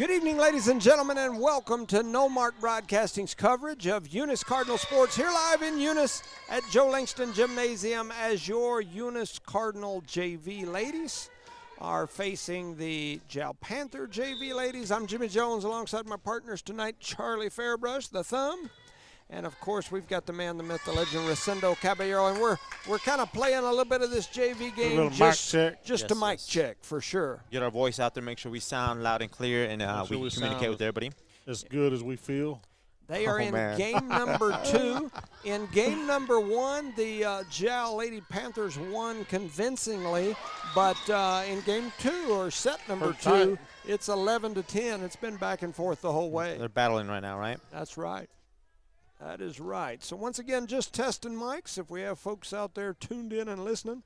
Good evening, ladies and gentlemen, and welcome to No Mark Broadcasting's coverage of Eunice Cardinal Sports, here live in Eunice at Joe Langston Gymnasium as your Eunice Cardinal JV ladies are facing the Jal Panther JV ladies. I'm Jimmy Jones alongside my partners tonight, Charlie Fairbrush, the Thumb. And, of course, we've got the man, the myth, the legend, Rosendo Caballero. And we're kind of playing a little bit of this JV game. A little mic check. Just a mic check, for sure. Get our voice out there, make sure we sound loud and clear, and we communicate with everybody. As good as we feel. They are in game number 2. In game number 1, the Jal Lady Panthers won convincingly. But in game 2, or set number 2, it's 11-10. It's been back and forth the whole way. They're battling right now, right? That's right. That is right. So once again, just testing mics. If we have folks out there tuned in and listening,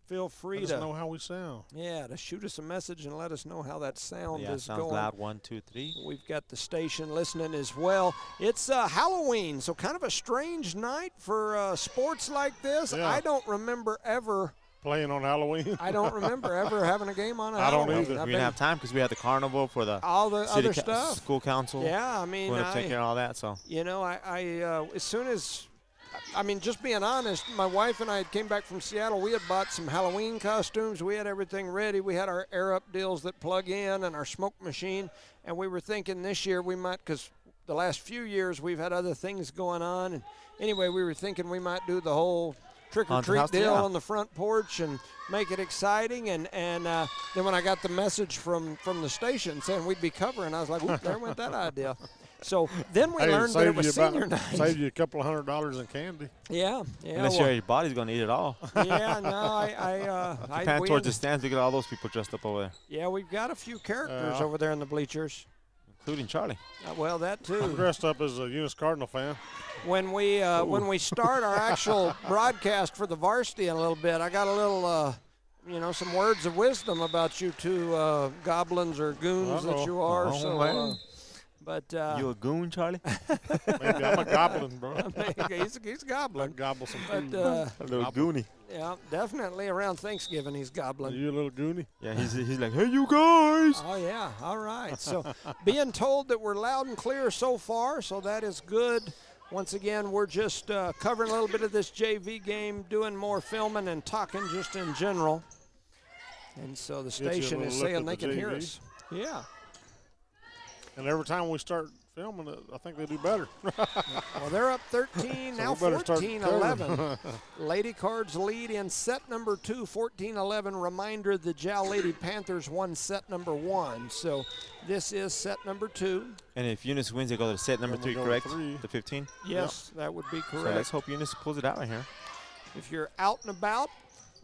feel free to know how we sound. Yeah, to shoot us a message and let us know how that sound is sounds going. Loud. 1, 2, 3. We've got the station listening as well. It's Halloween, so kind of a strange night for sports like this. Yeah. I don't remember ever playing on Halloween. I don't remember ever having a game on Halloween. I don't either. We didn't have time because we had the carnival for the all the other stuff. School council. Yeah, I mean, we want to take care of all that. So you know, as soon as, I mean, just being honest, my wife and I came back from Seattle. We had bought some Halloween costumes. We had everything ready. We had our air up deals that plug in and our smoke machine. And we were thinking this year we might, because the last few years we've had other things going on. And anyway, we were thinking we might do the whole trick-or-treat deal on the front porch and make it exciting. And then when I got the message from the station saying we'd be covering, I was like, oop, there went that idea. So then we learned that it was senior night. Saved you a couple of $100 in candy. Yeah. Unless your body's going to eat it all. Yeah, no, I pan towards the stands, look at all those people dressed up over there. Yeah, we've got a few characters over there in the bleachers. Including Charlie. Well, that too. I'm dressed up as a Eunice Cardinal fan. When we start our actual broadcast for the varsity in a little bit, I got a little, some words of wisdom about you two goblins or goons that you are. But you a goon, Charlie? Maybe I'm a goblin, bro. He's a goblin. I gobble some food. A little goonie. Yeah, definitely around Thanksgiving he's gobbling. Are you a little goonie? Yeah, he's like, hey, you guys. Oh, yeah. All right. So being told that we're loud and clear so far, so that is good. Once again, we're just covering a little bit of this JV game, doing more filming and talking just in general. And so the station is saying they can hear us. Yeah. And every time we start filming it, I think they do better. Well, they're up 13, now 14-11. Lady Cards lead in set number 2, 14-11. Reminder, the Jal Lady Panthers won set number 1. So this is set number 2. And if Eunice wins, they go to set number 3, correct? 3. The 15? Yes, that would be correct. So let's hope Eunice pulls it out right here. If you're out and about,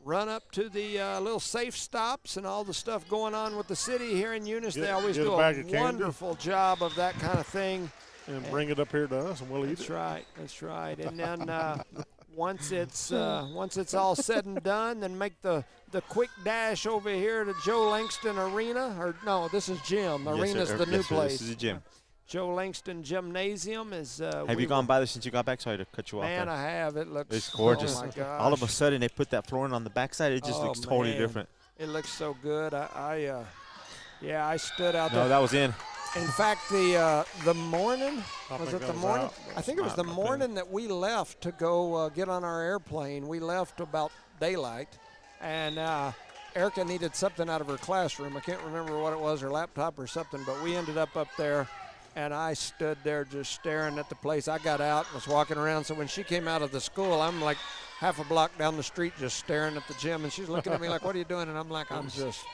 run up to the little safe stops and all the stuff going on with the city here in Eunice. They always do a wonderful job of that kind of thing. And bring it up here to us, and we'll eat it. That's right. And then once it's all said and done, then make the quick dash over here to Joe Langston Arena. Or no, this is Gym. Arena's the new place. This is a gym. Joe Langston Gymnasium is. Have you gone by there since you got back? Sorry to cut you off. Man, I have. It looks. It's gorgeous. Oh my gosh. All of a sudden, they put that flooring on the backside. It just looks totally different. It looks so good. I stood out there. No, that was in. In fact, the morning, was it the morning? I think it was the morning that we left to go get on our airplane. We left about daylight, and Erica needed something out of her classroom. I can't remember what it was, her laptop or something, but we ended up there. And I stood there just staring at the place. I got out and was walking around. So when she came out of the school, I'm like half a block down the street just staring at the gym. And she's looking at me like, what are you doing? And I'm like,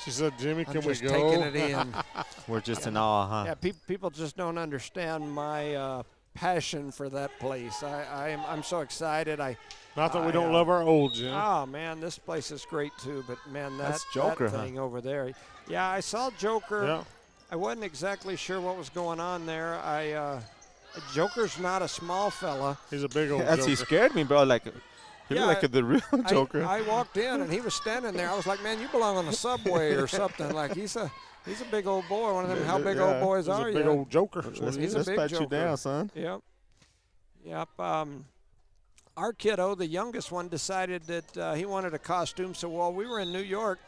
She said, Jimmy, can we go? Taking it in. We're just in awe, huh? Yeah, people just don't understand my passion for that place. I'm so excited. Not that we don't love our old gym. Oh, man, this place is great, too. But, man, that's Joker, that thing over there. Yeah, I saw Joker. Yeah. I wasn't exactly sure what was going on there. Joker's not a small fella. He's a big old Joker. He scared me, bro. Like, he looked like the real Joker. I walked in, and he was standing there. I was like, man, you belong on the subway or something. Like, he's a big old boy. One of them, how big old boys are you? He's a big old Joker. He's a big pat Joker. You down, son. Yep. Our kiddo, the youngest one, decided that he wanted a costume. So while we were in New York,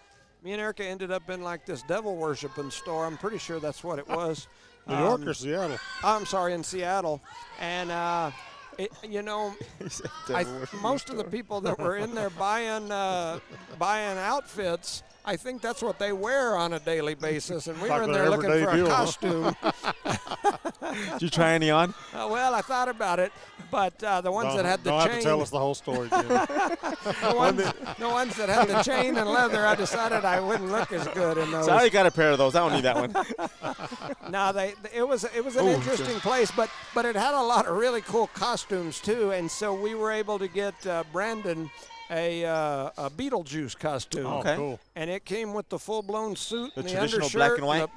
Me and Erica ended up in like this devil worshiping store. I'm pretty sure that's what it was. New York or Seattle? I'm sorry, in Seattle. And, most of the people that were in there buying outfits, I think that's what they wear on a daily basis. And we were in there looking for a costume. Did you try any on? Well, I thought about it, but the ones that had the chain. Don't have to tell us the whole story, Jim. the ones that had the chain and leather, I decided I wouldn't look as good in those. So I already got a pair of those. I don't need that one. No, it was an interesting place, but it had a lot of really cool costumes too, and so we were able to get Brandon a Beetlejuice costume. Oh, okay. Cool. And it came with the full-blown suit the and the traditional undershirt. Black and white?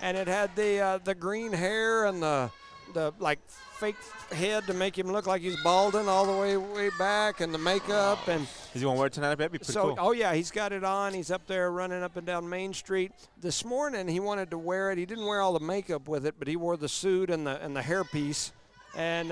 And it had the green hair and the like fake head to make him look like he's balding all the way back, and the makeup. And is he going to wear it tonight? That'd be pretty cool. Oh yeah, he's got it on. He's up there running up and down Main Street. This morning he wanted to wear it. He didn't wear all the makeup with it, but he wore the suit and the hairpiece. And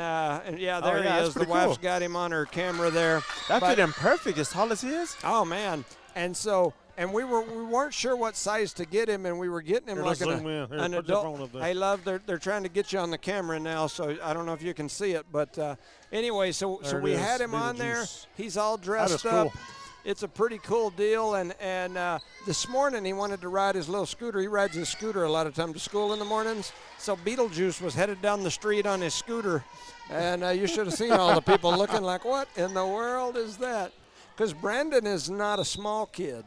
he is. The wife's got him on her camera there. That fit him perfect, as tall as he is. Oh man! And so, we weren't sure what size to get him, and we were getting him like an adult. Hey, love, they're trying to get you on the camera now, so I don't know if you can see it, but anyway, so we had him on there. He's all dressed up. Cool. It's a pretty cool deal, and this morning he wanted to ride his little scooter. He rides his scooter a lot of time to school in the mornings. So Beetlejuice was headed down the street on his scooter, and you should have seen all the people looking like, what in the world is that? Because Brandon is not a small kid.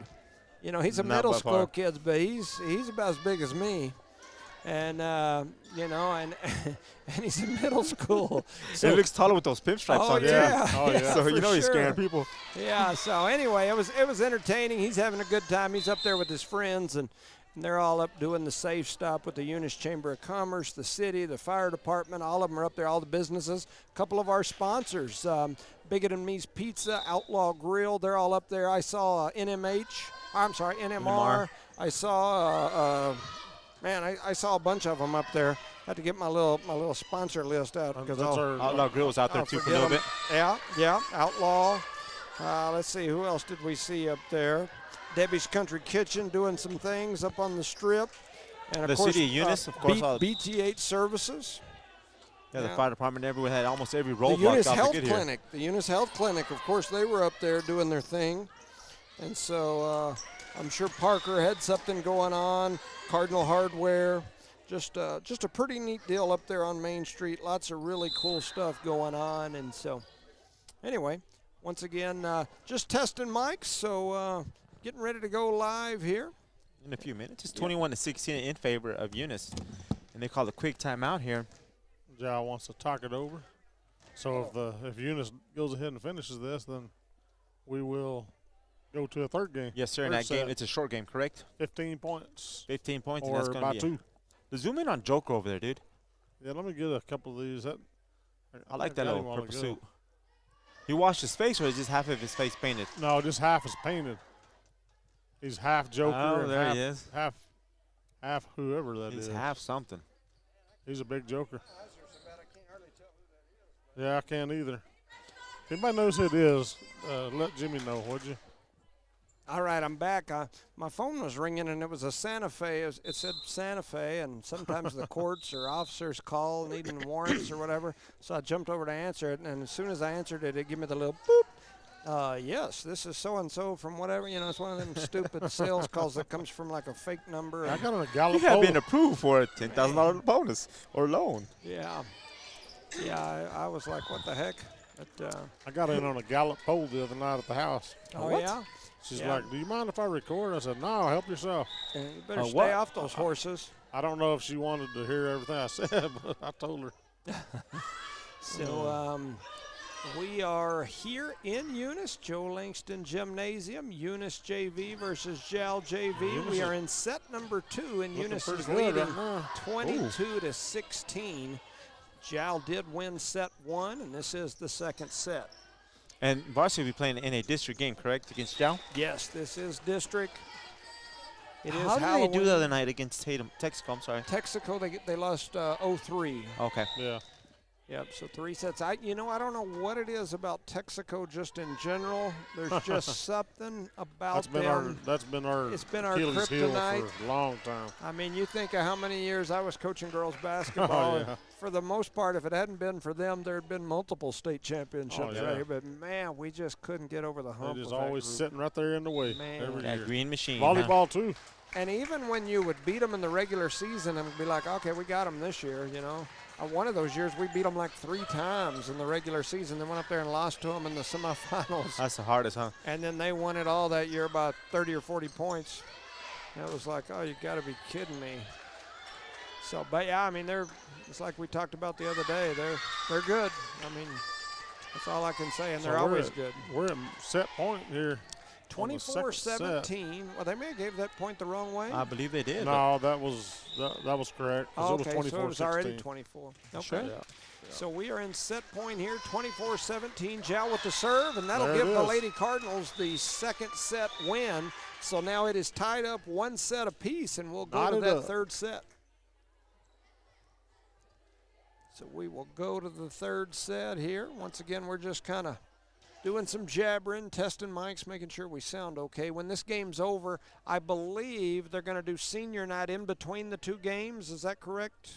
You know, he's a middle school kid, but he's about as big as me. And, and he's in middle school. So he looks taller with those pinstripes on. Yeah. Oh, yeah. So, he's scaring people. Yeah, so anyway, it was entertaining. He's having a good time. He's up there with his friends, and they're all up doing the safe stop with the Eunice Chamber of Commerce, the city, the fire department. All of them are up there, all the businesses. A couple of our sponsors, Bigot and Me's Pizza, Outlaw Grill, they're all up there. I saw NMR. I saw I saw a bunch of them up there. Had to get my little sponsor list out because Outlaw Grill was out there too for a little bit. Yeah, Outlaw. Let's see, who else did we see up there? Debbie's Country Kitchen doing some things up on the strip, and of course, city of Eunice, of course, BTH Services. Yeah, the fire department everywhere had almost every roadblock. The Eunice Health Clinic. The Eunice Health Clinic, of course, they were up there doing their thing, and so I'm sure Parker had something going on. Cardinal Hardware, just a pretty neat deal up there on Main Street. Lots of really cool stuff going on, and so anyway, once again, just testing mics, so getting ready to go live here in a few minutes. It's 21-16 in favor of Eunice, and they call a quick timeout here. Jal wants to talk it over. So if Eunice goes ahead and finishes this, then we will go to a third game. Yes, sir. In that game, it's a short game, correct? 15 points. 15 points, or and that's going to be 2. Zoom in on Joker over there, dude. Yeah, let me get a couple of these. I like that little purple suit. He washed his face, or is just half of his face painted? No, just half is painted. He's half Joker. Oh, there he is. Half whoever that is. He's half something. He's a big Joker. Yeah, I can't either. If anybody knows who it is, let Jimmy know, would you? All right, I'm back. My phone was ringing, and it was a Santa Fe. It said Santa Fe, and sometimes the courts or officers call needing warrants or whatever. So I jumped over to answer it, and as soon as I answered it, it gave me the little boop. Yes, this is so-and-so from whatever. You know, it's one of them stupid sales calls that comes from like a fake number. I got on a Gallup poll. You have been approved for a $10,000 bonus or loan. Yeah. Yeah, I was like, what the heck? But, I got in on a Gallup poll the other night at the house. Oh, what? Yeah? She's like, do you mind if I record? I said, no, help yourself. You better stay off those horses. I don't know if she wanted to hear everything I said, but I told her. So we are here in Eunice, Joe Langston Gymnasium, Eunice JV versus Jal JV. We are in set number 2, and Eunice is leading 22-16. Jal did win set 1, and this is the second set. And varsity will be playing in a district game, correct, against Jal? Yes, this is district. How did they do the other night against Texaco? I'm sorry. Texaco, they lost 0-3. Okay. Yeah. Yep, so 3 sets. I don't know what it is about Texaco just in general. There's just something about them. That's been our it's been our Achilles heel kryptonite for a long time. I mean, you think of how many years I was coaching girls basketball. Oh, And yeah. for the most part, if it hadn't been for them, there had been multiple state championships right here. But, man, we just couldn't get over the hump. They're just with that always group. sitting right there in the way Man. every That year. green machine. Volleyball, too. And even when you would beat them in the regular season and be like, okay, we got them this year, you know. One of those years, we beat them like 3 times in the regular season, then went up there and lost to them in the semifinals. That's the hardest, huh? And then they won it all that year by 30 or 40 points. And it was like, oh, you got to be kidding me. So, but yeah, I mean, it's like we talked about the other day. They're good. I mean, that's all I can say, and they're always good. We're at set point here. 24-17. Well, they may have gave that point the wrong way. I believe they did. No, that was correct. Oh, it okay, was 24-16. so it was already 24. Okay. Sure. Yeah. So we are in set point here, 24-17. Jal with the serve, and that'll There give it the is. Lady Cardinals the second set win. So now it is tied up 1 set apiece, and we'll go to Knotted that up. third set. So we will go to the third set here. Once again, we're just kind of doing some jabbering, testing mics, making sure we sound okay. When this game's over, I believe they're going to do senior night in between the 2 games. Is that correct?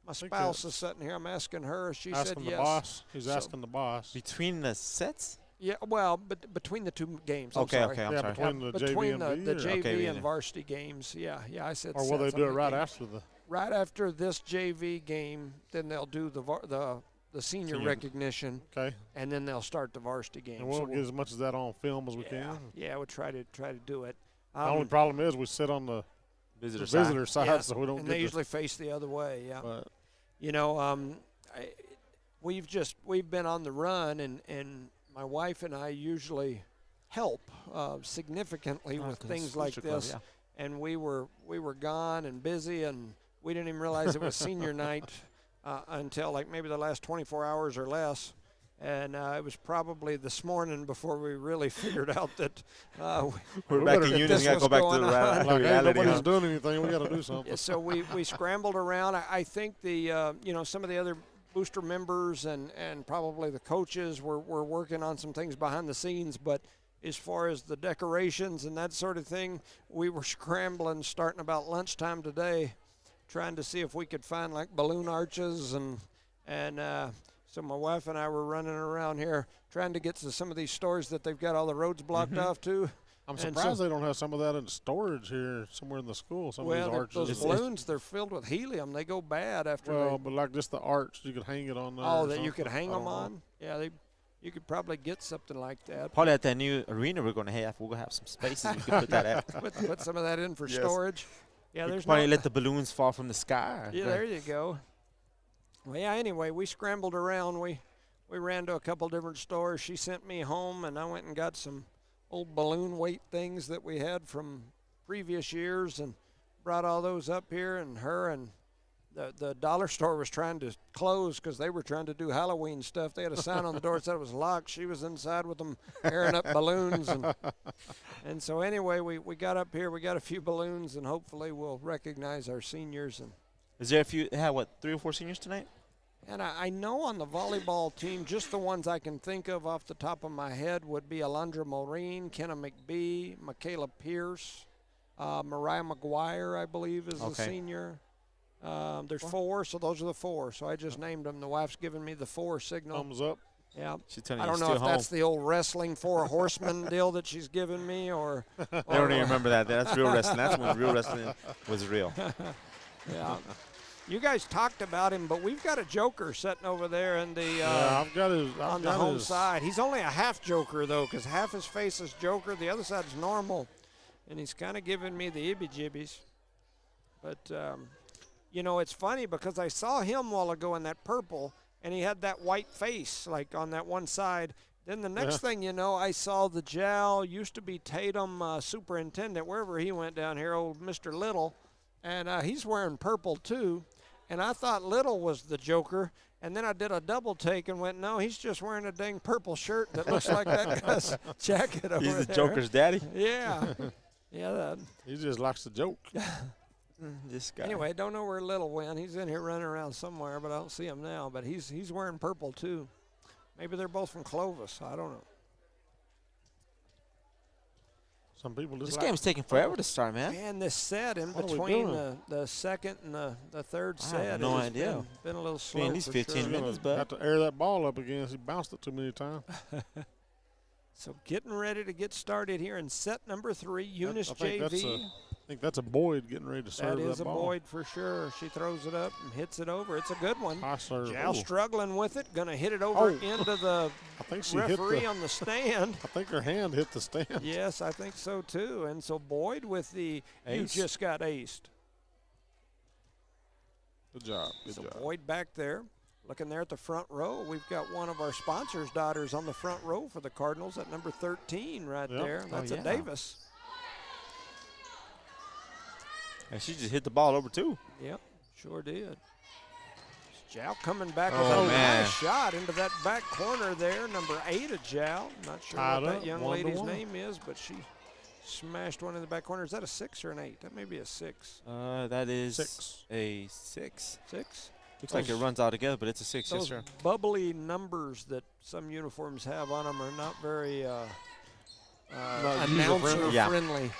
My spouse is sitting here. I'm asking her. She said Asking the yes. boss. He's So- asking the boss. Between the sets? Yeah, well, but between the 2 games. I'm Okay, sorry. okay, I'm Yeah, sorry. between the JV Between and the B, or- JV Okay, and yeah. varsity games. Yeah, I said Or will they sets. I do it meant right games. after the? Right after this JV game, then they'll do the senior Senior. recognition, Okay. and then they'll start the varsity game. And we'll So get as much of that on film as we yeah, can. yeah, we'll try to do it. The only problem is we sit on the visitor side, Yeah, so we don't and get they the- usually face the other way. Yeah, But you know, we've been on the run, and my wife and I usually help significantly with things like this. Yeah. And we were gone and busy, and we didn't even realize it was senior night until like maybe the last 24 hours or less. And it was probably this morning before we really figured out that We're We back better in get Eunice. this Got to go was back to going the on. like, hey, reality. nobody's huh? doing anything. We got to do something. Yeah, so we scrambled around. I think the some of the other booster members and probably the coaches were working on some things behind the scenes, but as far as the decorations and that sort of thing, we were scrambling starting about lunchtime today, trying to see if we could find like balloon arches and so my wife and I were running around here trying to get to some of these stores that they've got all the roads blocked off to. I'm And surprised so- they don't have some of that in storage here somewhere in the school. Some Well, of these arches. those balloons, they're filled with helium. They go bad after Well, but like just the arch, you could hang it on there. Oh, or that you could something. hang I them don't know. on? Yeah, you could probably get something like that. Probably at that new arena we're going to have, we're going to have some spaces we can put that at. Put some of that in for Yes. storage. Yeah, We there's could probably no, let the balloons fall from the sky. yeah, there you go. Well, yeah, anyway, we scrambled around. We ran to a couple different stores. She sent me home, and I went and got some old balloon weight things that we had from previous years and brought all those up here. And her and the dollar store was trying to close because they were trying to do Halloween stuff. They had a sign on the door that said it was locked. She was inside with them airing up balloons. And so anyway, we got up here. We got a few balloons, and hopefully we'll recognize our seniors. Is there a few, have what, 3 or 4 seniors tonight? And I know on the volleyball team, just the ones I can think of off the top of my head would be Alondra Maureen, Kenna McBee, Michaela Pierce, Mariah McGuire, I believe, is the Okay. senior. There's 4, so those are the 4. So I just named them. The wife's giving me the 4 signal. Thumbs up. Yeah. She's telling I you don't you're know if still home. that's the old wrestling 4 horsemen deal that she's giving me or They don't even remember that. That's real wrestling. That's when real wrestling was real. Yeah. You guys talked about him, but we've got a joker sitting over there in the Yeah, I've got his. on the home side. He's only a half joker, though, because half his face is joker. The other side's normal. And he's kind of giving me the ibby-jibbies. But, it's funny because I saw him a while ago in that purple, and he had that white face, like, on that one side. Then the next thing you know, I saw the Jal, used to be Tatum superintendent, wherever he went down here, old Mr. Little. And he's wearing purple, too. And I thought Little was the joker. And then I did a double take and went, no, he's just wearing a dang purple shirt that looks like that guy's jacket over He's the there. Joker's daddy. Yeah. Yeah. He just likes to joke. This guy. Anyway, don't know where Little went. He's in here running around somewhere, but I don't see him now. But he's wearing purple too. Maybe they're both from Clovis. I don't know. Some people just This game's taking forever to start, man. Man, this set in What are we between doing? the second and the third I have set no has idea. been a little slow. Been at least for 15 sure. minutes. but- Have to air that ball up again. He bounced it too many times. So getting ready to get started here in set number 3, Eunice JV. I think that's a Boyd getting ready to serve That is a ball. Boyd for sure. She throws it up and hits it over. It's a good one. High serve. Jal Ooh. struggling with it, gonna hit it over Oh. into the I think she hit referee the. on the stand. I think her hand hit the stand. Yes, I think so too. And so Boyd with the you Ace. just got aced. Good job. Good So job. Boyd back there. Looking there at the front row, we've got one of our sponsors' daughters on the front row for the Cardinals at number 13 right Yep. there. That's a yeah. Davis. And she just hit the ball over, too. Yep, sure did. Jal coming back Oh, with a man. nice shot into that back corner there. Number 8 of Jal. Not sure Tied what up, that young 1-1. lady's name is, but she smashed one in the back corner. Is that a 6 or an 8? That may be a 6. That is 6. a 6. 6? Looks like it Those- runs out together, but it's a 6, yes, Those sir. bubbly numbers that some uniforms have on them are not very Not announcer user-friendly. Yeah. friendly.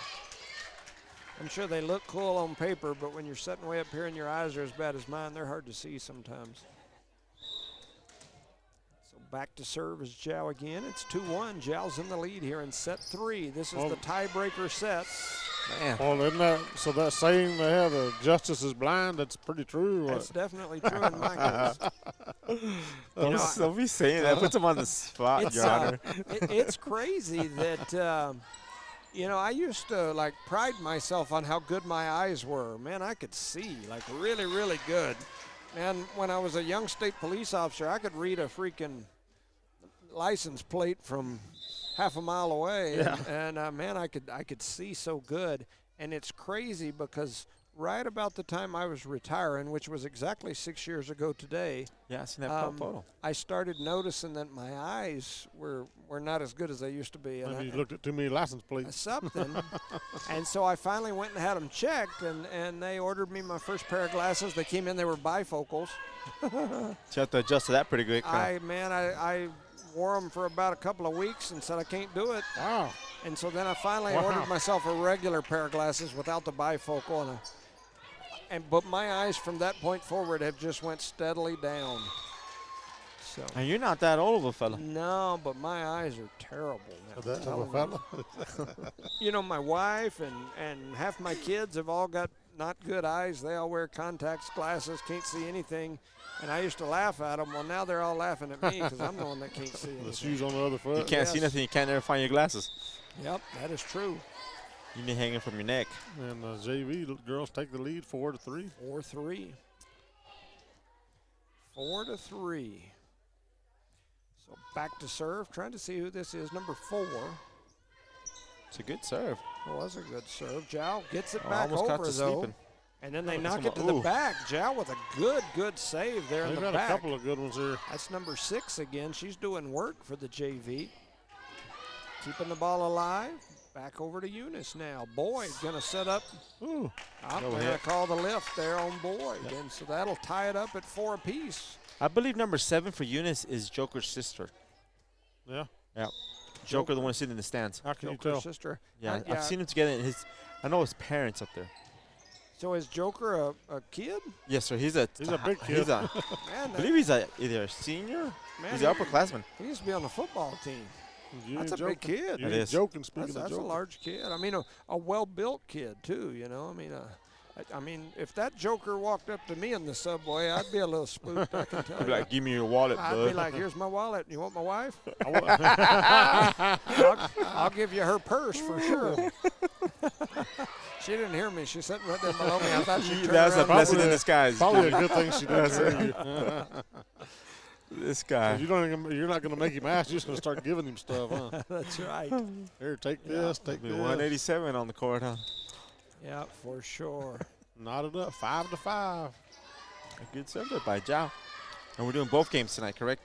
I'm sure they look cool on paper, but when you're sitting way up here and your eyes are as bad as mine, they're hard to see sometimes. So back to serve is Jal again. It's 2-1. Jal's in the lead here in set 3. This is Oh. the tiebreaker set. Man. Well, isn't that so? That saying they have the justice is blind. That's pretty true. That's definitely true in my case. Don't be saying that. Puts him on the spot, It's, Your Honor. it's crazy that, I used to, like, pride myself on how good my eyes were. Man, I could see, like, really, really good. Man, when I was a young state police officer, I could read a freaking license plate from half a mile away. Yeah. And man, I could see so good. And it's crazy because right about the time I was retiring, which was exactly 6 years ago today, Yeah, I seen that photo. I started noticing that my eyes were not as good as they used to be. And Maybe you looked at too many license plates. something. And so I finally went and had them checked, and they ordered me my first pair of glasses. They came in, they were bifocals. You have to adjust to that pretty quick. I wore them for about a couple of weeks and said I can't do it. Wow. And so then I finally Wow. ordered myself a regular pair of glasses without the bifocal, but my eyes from that point forward have just went steadily down. So And you're not that old of a fella. no, but my eyes are terrible now. That I'm of a telling fella. you. My wife and half my kids have all got not good eyes. They all wear contacts, glasses, can't see anything. And I used to laugh at them. Well, now they're all laughing at me because I'm the one that can't see anything. The shoes on the other foot. You can't see Yes. nothing. You can't ever find your glasses. Yep, that is true. You need hanging from your neck. And the JV girls take the lead 4-3. 4-3. 4-3. So back to serve. Trying to see who this is. Number 4. It's a good serve. It was a good serve. Jal gets it Oh, back almost got over, to though. sleeping. And then they Oh, knock it it's to on the my- ooh. back. Jal with a good save there in They've the had back. a couple of good ones here. That's number 6 again. She's doing work for the JV. Keeping the ball alive. Back over to Eunice now. Boyd going to set up. Ooh. I'm Go going to ahead. call the lift there on Boyd. And so that'll tie it up at 4 apiece. I believe number 7 for Eunice is Joker's sister. Yeah. Yeah. Joker, the one sitting in the stands. How can Joker's you tell? sister. Yeah, yeah. I've seen them together. And I know his parents up there. So is Joker a kid? Yes, sir. He's a big He's kid. a, Man, I believe he's either a senior. man, He's an upperclassman. He used to be on the football team. You That's ain't a big joking. kid. You It ain't is. joking. Speaking That's of a joking. large kid. I mean, a well-built kid too. I mean, if that Joker walked up to me in the subway, I'd be a little spooked. I can tell He'd be you. like, "Give me your wallet, I'd bud." be like, "Here's my wallet. You want my wife? I wa- I'll give you her purse for sure." She didn't hear me. She's sitting right there below me. I thought she turned That's a around. blessing in disguise. Probably a good thing she didn't hear you. This guy. You're not going to make him ask. You're just going to start giving him stuff, huh? That's right. Here, take this, take Be this. 187 on the court, huh? Yeah, for sure. Knotted up, 5-5. A good serve there by Jal. And we're doing both games tonight, correct?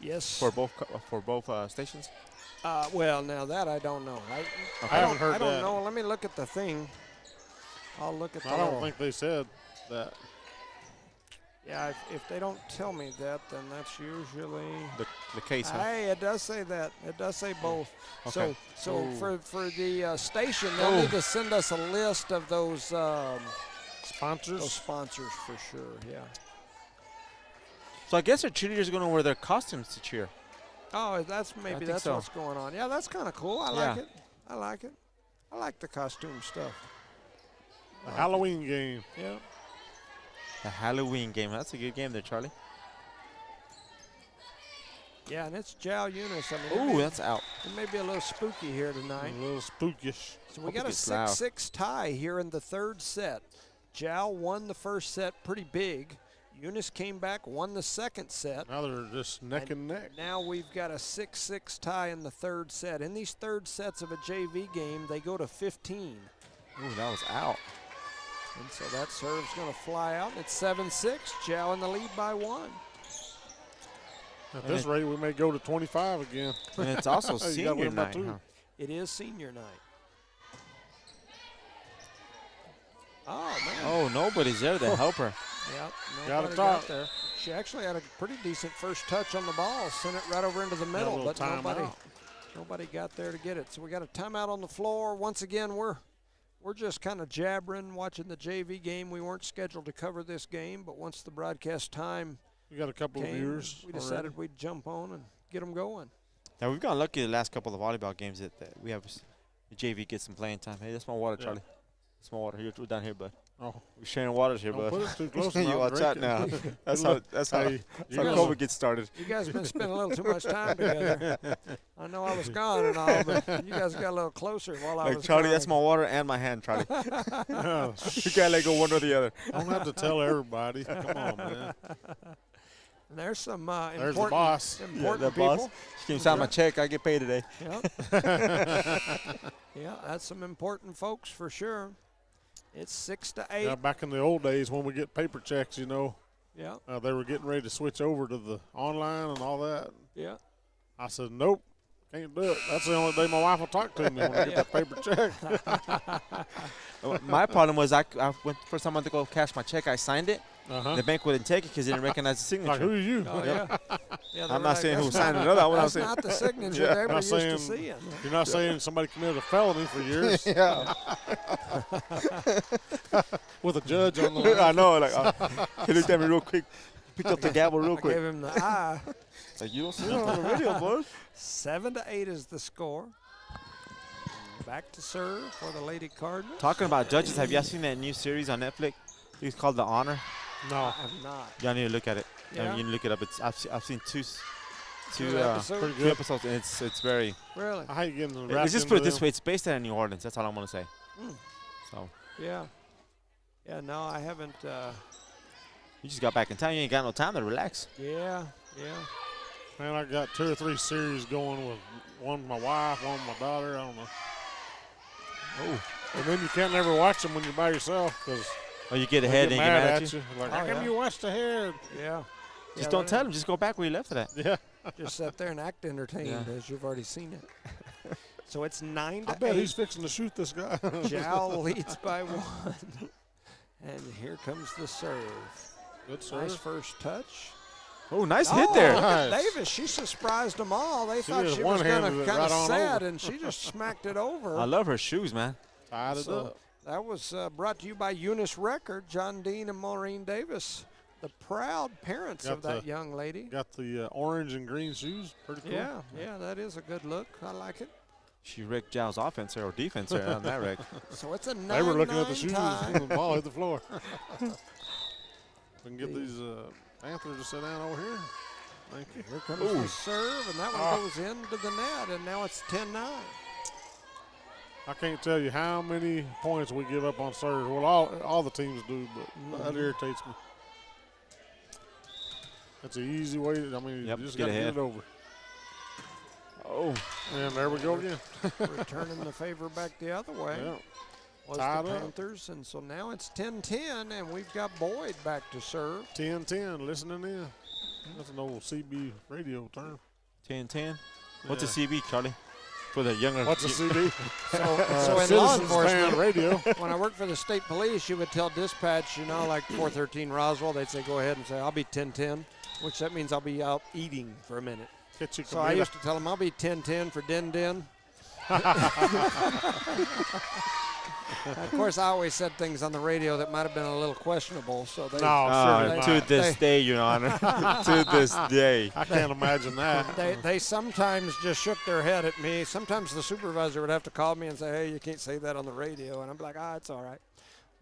Yes. For both stations. Well, now that I don't know. I haven't heard I don't that. know. Let me look at the thing. I'll look at the I don't little- think they said that. Yeah, if they don't tell me that, then that's usually. The case, huh? Hey, it does say that. It does say both. Okay. So for the station, they'll need to send us a list of those Sponsors? those sponsors for sure. Yeah. So I guess our cheerleaders are going to wear their costumes to cheer. Oh, that's think that's so. what's going on. Yeah, that's kind of cool. I like it. I like it. I like the costume stuff. A Halloween game. Yeah. The Halloween game. That's a good game there, Charlie. Yeah, and it's Jal Eunice. I mean, Ooh, that's out. it may be a little spooky here tonight. A little spookish. So we Hope it got a gets loud. 6-6 tie here in the third set. Jal won the first set pretty big. Eunice came back, won the second set. Now they're just neck and neck. Now we've got a 6-6 tie in the third set. In these third sets of a JV game, they go to 15. Ooh, that was out. And so that serve's going to fly out. It's 7-6. Jal in the lead by 1. At this rate, we may go to 25 again. And it's also You gotta senior win by night. 2. Huh? It is senior night. Oh, man. Oh, nobody's there to help her. Yep, Got nobody it got top. there. She actually had a pretty decent first touch on the ball, sent it right over into the middle, little but timeout. nobody got there to get it. So we got a timeout on the floor. Once again, we're just kind of jabbering, watching the JV game. We weren't scheduled to cover this game, but once the broadcast time We got a couple of came, viewers. we decided we'd jump on and get them going. Now, we've gotten lucky the last couple of volleyball games that we have the JV get some playing time. Hey, that's my water, Yeah. Charlie. That's my water. You're down here, bud. Oh, We're sharing waters here, don't bud. put it too close. You watch out now. That's how Hey, that's how guys- COVID gets started. You guys been spending a little too much time together. I know I was gone and all, but you guys got a little closer while I Like, was Charlie, gone. that's my water and my hand, Charlie. Yeah, You can't let go one or the other. don't have to tell everybody. Come on, man. And there's some There's the important, boss. important the boss. people. She came sign my check. I get paid today. Yep. Yeah, that's some important folks for sure. It's 6-8. Yeah, back in the old days when we get paper checks, you know, Yeah, they were getting ready to switch over to the online and all that. yeah. I said, nope, can't do it. That's the only day my wife will talk to me when I get that paper check. My problem was I went first time I went to go cash my check. I signed it. Uh-huh. The bank wouldn't take it because they didn't recognize the signature. Like, who are you? Oh, yeah. Yeah, I'm they're not saying who that's signed not- another one. I'm That's saying not the signature Yeah. they were Not used to saying- seeing. You're not saying somebody committed a felony for years yeah. with a judge on the line. I know. Like he looked at me real quick, picked up the gavel real I quick. gave him the eye. Like, you don't see it on the video, boy. 7-8 is the score. Back to serve for the Lady Cardinals. Talking about judges, have y'all seen that new series on Netflix? It's called The Honor. I No. have not. Y'all need to look at it. Yeah. You need to look it up. I've seen two Two episodes? Pretty two good. episodes, and it's very. Really? I hate getting Let's wrapped just into put it this them. way: it's based out of New Orleans. That's all I'm gonna say. Mm. So Yeah. Yeah, no, I haven't. you just got back in time. You ain't got no time to relax. Yeah, yeah. Man, I got 2 or 3 series going with one with my wife, one with my daughter. I don't know. Oh, And then you can't never watch them when you're by yourself because oh, you get they ahead get and get mad mad at you. Like, Oh, how come yeah. you watched ahead? Yeah. Just Yeah, don't that- tell them. Just go back where you left it at. Yeah. Just sit there and act entertained Yeah. as you've already seen it. So it's 9-8. I bet he's fixing to shoot this guy. Jal leads by 1. And here comes the serve. Good Nice serve. first touch. Oh, nice hit there. Look at Nice. Davis. She surprised them all. They thought just she was going one-handed to it kind of right on set, over. and she just smacked it over. I love her shoes, man. Tied it So up. that was brought to you by Eunice Record, John Dean and Maureen Davis, the proud parents Got of that the- young lady. Got the orange and green shoes. Pretty cool. Yeah, yeah, that is a good look. I like it. She wrecked Jal's offense or defense there on that wreck. So it's a 9-9 They were looking at the shoes tie. when the ball hit the floor. We can get these Panthers to sit down over here. Thank you. Here comes the serve, and that one goes into the net, and now it's 10-9. I can't tell you how many points we give up on serve. Well, all the teams do, but that irritates me. That's an easy way. I mean, Yep, you just get got to get ahead. it over. Oh, And there we go again. Returning the favor back the other way Yeah. was Tied the up. Panthers, and so now it's 10-10, and we've got Boyd back to serve. 10-10, listening in. That's an old CB radio term. 10-10. What's a Yeah. CB, Charlie? For the younger. What's a CD? So in law Citizens enforcement, Band radio. when I worked for the state police, you would tell dispatch, you know, like 413 Roswell, they'd say, go ahead and say, I'll be 1010, which that means I'll be out eating for a minute. So I used to tell them, I'll be 1010 for Din Din. Of course, I always said things on the radio that might have been a little questionable. So they, to this day, Your Honor. To this day. I can't imagine that. They sometimes just shook their head at me. Sometimes the supervisor would have to call me and say, hey, you can't say that on the radio. And I'm like, it's all right.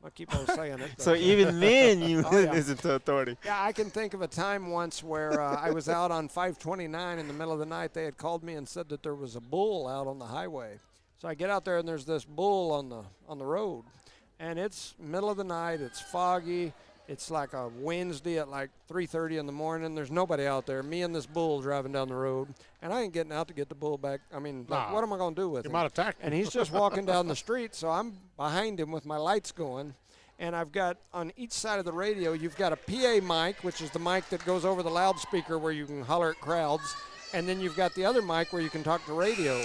I'll keep on saying it. So even then, you yeah. listen to authority. Yeah, I can think of a time once where I was out on 529 in the middle of the night. They had called me and said that there was a bull out on the highway. So I get out there and there's this bull on the road, and it's middle of the night. It's foggy. It's like a Wednesday at like 3:30 in the morning. There's nobody out there. Me and this bull driving down the road, and I ain't getting out to get the bull back. I mean, like, what am I going to do with him? He might attack him. And he's just walking down the street, so I'm behind him with my lights going, and I've got on each side of the radio, you've got a PA mic, which is the mic that goes over the loudspeaker where you can holler at crowds, and then you've got the other mic where you can talk to radio.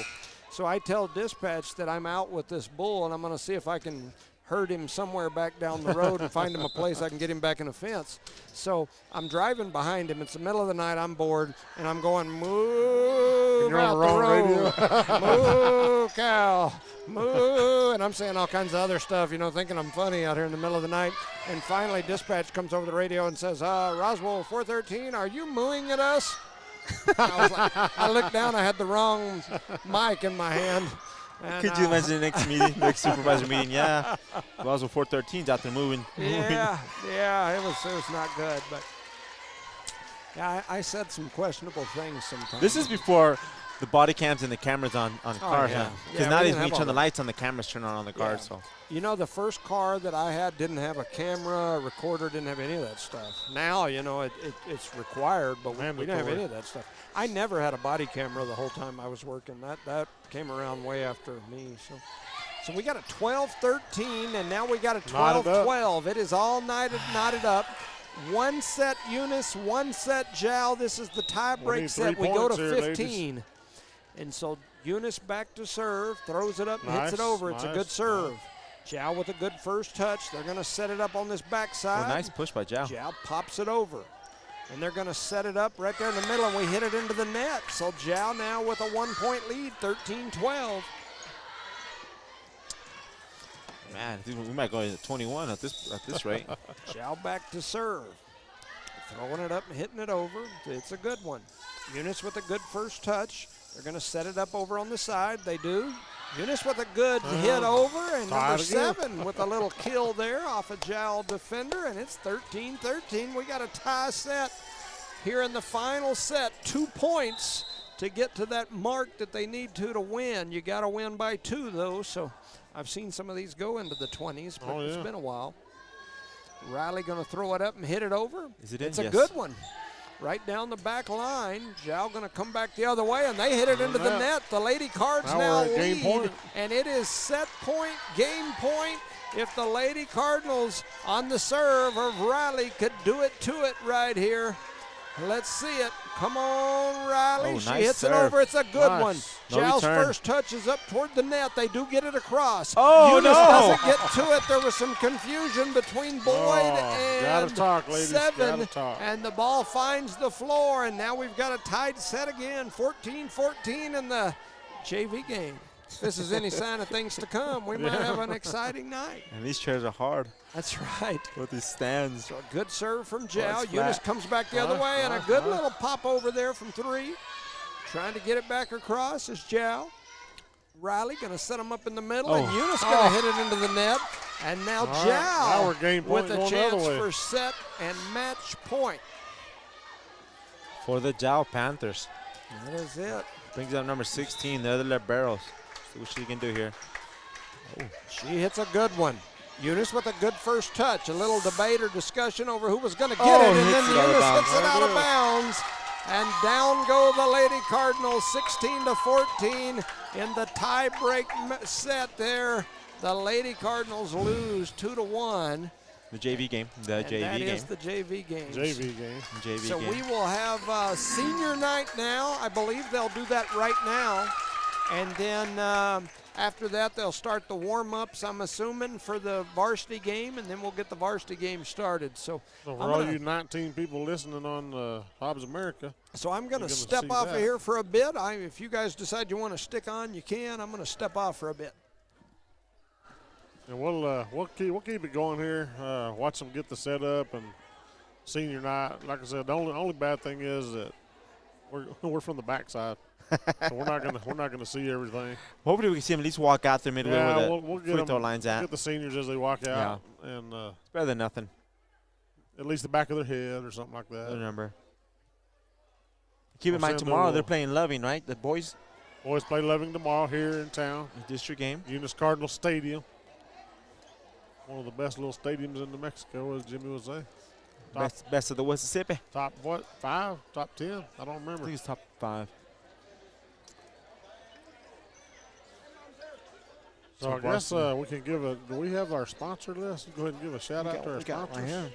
So I tell dispatch that I'm out with this bull, and I'm going to see if I can herd him somewhere back down the road and find him a place I can get him back in a fence. So I'm driving behind him. It's the middle of the night. I'm bored, and I'm going, move out the road. Moo, cow, moo. And I'm saying all kinds of other stuff, you know, thinking I'm funny out here in the middle of the night. And finally, dispatch comes over the radio and says, Roswell 413, are you mooing at us? I looked down. I had the wrong mic in my hand. And, could you imagine the next meeting, next supervisor meeting? Yeah, Roswell 413's out there moving. Yeah, it was not good. But yeah, I said some questionable things sometimes. This is before the body cams and the cameras on cars, huh? Because nowadays when you turn the lights on, the cameras turn on the cars. So. You know, the first car that I had didn't have a camera, a recorder, didn't have any of that stuff. Now, you know, it's required, but we didn't have any of that stuff. I never had a body camera the whole time I was working. That came around way after me. So we got a 12-13, and now we got a 12-12. It is all knotted up. One set Eunice, one set Jal. This is the tie-break set. We go to 15. Here, and so Eunice back to serve, throws it up and hits it over. It's a good serve. Jal with a good first touch. They're going to set it up on this backside. Nice push by Jal. Jal pops it over. And they're going to set it up right there in the middle, and we hit it into the net. So Jal now with a 1-point lead, 13-12. Man, we might go into 21 at this rate. Jal back to serve. Throwing it up and hitting it over. It's a good one. Eunice with a good first touch. They're going to set it up over on the side. They do. Eunice with a good hit over, and number 7 with a little kill there off a Jal defender, and it's 13-13. We got a tie set here in the final set. 2 points to get to that mark that they need to win. You got to win by 2, though, so I've seen some of these go into the 20s, but it's been a while. Riley going to throw it up and hit it over. Is it in? It's a good one. Right down the back line. Jal going to come back the other way, and they hit it into the net. The Lady Cards now lead, and it is set point, game point. If the Lady Cardinals on the serve of Riley could do it to it right here. Let's see it. Come on, Riley. She hits it over. It's a good one. Jal's first touch is up toward the net. They do get it across. Eunice doesn't get to it. There was some confusion between Boyd and 7. And the ball finds the floor. And now we've got a tied set again. 14-14 in the JV game. If this is any sign of things to come, we might have an exciting night. And these chairs are hard. That's right. With these stands. So a good serve from Jal. Eunice comes back the other way, and a good little pop over there from 3. Trying to get it back across is Jal. Riley going to set him up in the middle, and Eunice going to hit it into the net. And now Jal with a chance for set and match point. For the Jal Panthers. That is it. Brings up number 16, the other liberos. See what she can do here. She hits a good one. Eunice with a good first touch. A little debate or discussion over who was going to get it, and then Eunice hits it out of bounds. And down go the Lady Cardinals, 16-14 in the tie-break set there. The Lady Cardinals lose 2-1. The JV game. That is the JV game. JV game. We will have senior night now. I believe they'll do that right now. And then after that, they'll start the warm-ups, I'm assuming, for the varsity game, and then we'll get the varsity game started. So for all you 19 people listening on Hobbs America. So I'm going to step off of here for a bit. If you guys decide you want to stick on, you can. I'm going to step off for a bit. And we'll keep it going here. Watch them get the setup and senior night. Like I said, the only bad thing is that we're from the backside, so we're not gonna see everything. Hopefully we can see them at least walk out there midway where we'll the free throw line's at. Get the seniors as they walk out, and it's better than nothing. At least the back of their head or something like that. Remember. Keep in mind tomorrow they're playing Loving, right? The boys. Boys play Loving tomorrow here in town. District game. Eunice Cardinal Stadium. One of the best little stadiums in New Mexico, as Jimmy would say. Best of the Mississippi. Top what? 5? Top 10? I don't remember. I think it's top 5. So I guess we can give do we have our sponsor list? Go ahead and give a shout out to our sponsors.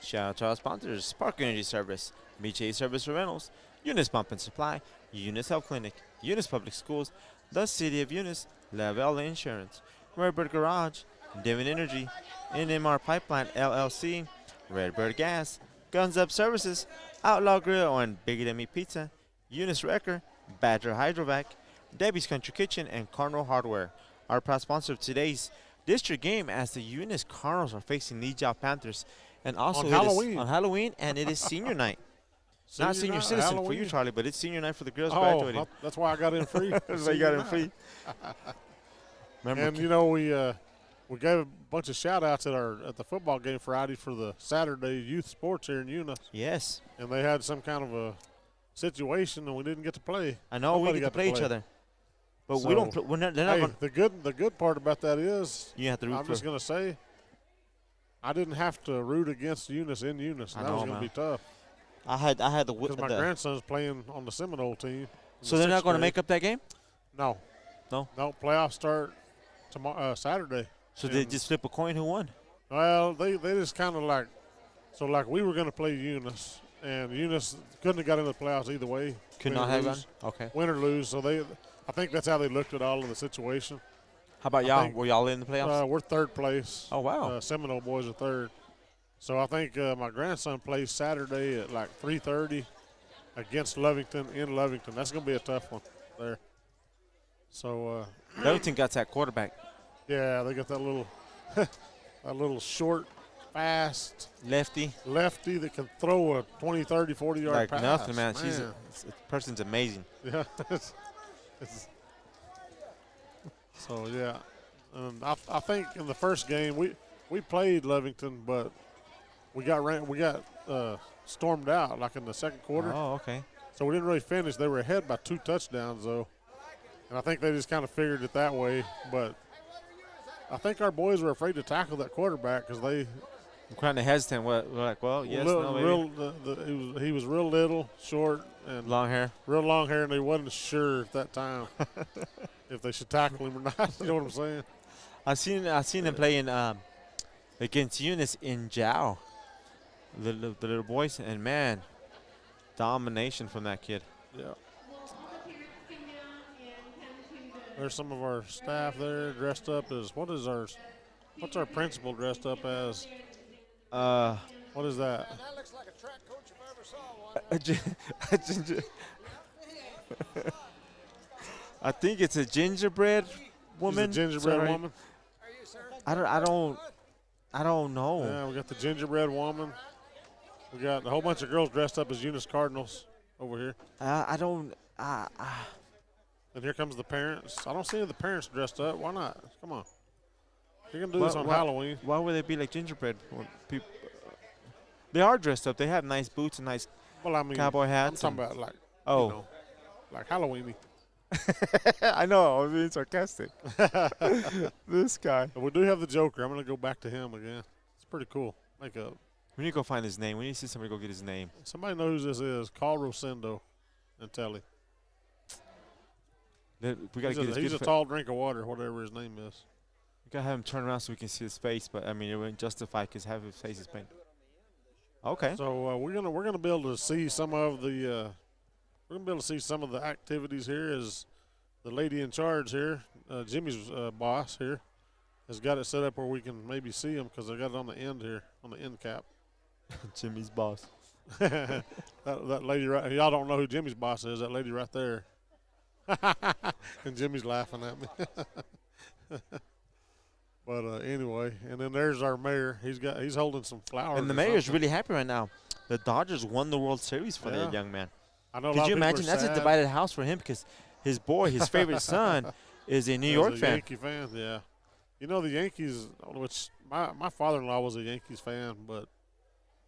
Shout out to our sponsors: Spark Energy Service, BJ Service for Rentals, Eunice Pump and Supply, Eunice Health Clinic, Eunice Public Schools, the City of Eunice, Lavelle Insurance, Redbird Garage, Devon Energy, NMR Pipeline LLC, Redbird Gas, Guns Up Services, Outlaw Grill and Biggie Than Me Pizza, Eunice Wrecker, Badger Hydrovac, Debbie's Country Kitchen, and Cardinal Hardware. Our proud sponsor of today's district game, as the Eunice Cardinals are facing the Jal Panthers, and also on Halloween, and it is senior night. Not senior citizen Halloween for you, Charlie, but it's senior night for the girls graduating. That's why I got in free. That's why you got in free. And you know, we gave a bunch of shout outs at the football game Friday for the Saturday youth sports here in Eunice. Yes. And they had some kind of a situation and we didn't get to play. I know. Nobody we get to play each other. But so, we don't they're not hey, the good part about that is you have to root I'm just gonna say I didn't have to root against Eunice in Eunice. That was gonna be tough. I had the because my grandson's playing on the Seminole team. So they're not going to make up that game? No. Playoffs start tomorrow, Saturday. So they just flip a coin who won? Well, they just kind of like we were going to play Eunice, and Eunice couldn't have got into the playoffs either way. Could not have gone? Okay. Win or lose. So I think that's how they looked at all of the situation. How about y'all? Were y'all in the playoffs? We're third place. Oh, wow. Seminole boys are third. So I think my grandson plays Saturday at like 3:30 against Lovington in Lovington. That's going to be a tough one there. So Lovington got that quarterback. Yeah, they got that little short, fast lefty that can throw a 20, 30, 40-yard like pass. Nothing, man. The person's amazing. Yeah. So yeah, I think in the first game we played Lovington, but we got stormed out like in the second quarter. Oh, okay. So we didn't really finish. They were ahead by 2 touchdowns though, and I think they just kind of figured it that way. But I think our boys were afraid to tackle that quarterback because they. I'm kind of hesitant. We're like, well, yes, no, maybe. He was real little, short, and long hair. Real long hair, and they wasn't sure at that time if they should tackle him or not. You know what I'm saying? I seen them playing against Eunice in Jal. The little boys, and man, domination from that kid. Yeah. There's some of our staff there dressed up as what's our principal dressed up as? What is that? That looks like a track coach if I ever saw one. A ginger. I think it's a gingerbread woman. She's a gingerbread woman. Are you, sir? I don't know. Yeah, we got the gingerbread woman. We got a whole bunch of girls dressed up as Eunice Cardinals over here. And here comes the parents. I don't see any of the parents dressed up. Why not? Come on. You're going to do this on Halloween. Why would they be like gingerbread people? They are dressed up. They have nice boots and nice cowboy hats. I'm talking about like Halloween-y. I know. I was being sarcastic. This guy. But we do have the Joker. I'm going to go back to him again. It's pretty cool. We need to go find his name. We need to see somebody go get his name. Somebody knows who this is. Call Rosendo and tell him. He's a tall drink of water, whatever his name is. We got to have him turn around so we can see his face, but, I mean, it wouldn't justify because half his face is painted. Okay. So we're gonna be able to see some of the activities here as the lady in charge here, Jimmy's boss here, has got it set up where we can maybe see them because they got it on the end here on the end cap. Jimmy's boss. that lady right, y'all don't know who Jimmy's boss is. That lady right there. And Jimmy's laughing at me. But anyway, and then there's our mayor. He's holding some flowers. And the mayor's really happy right now. The Dodgers won the World Series for that young man. I know. Could you imagine? That's a divided house for him because his boy, his favorite son, is a New York fan. Yankee fan, yeah. You know the Yankees, which my father-in-law was a Yankees fan, but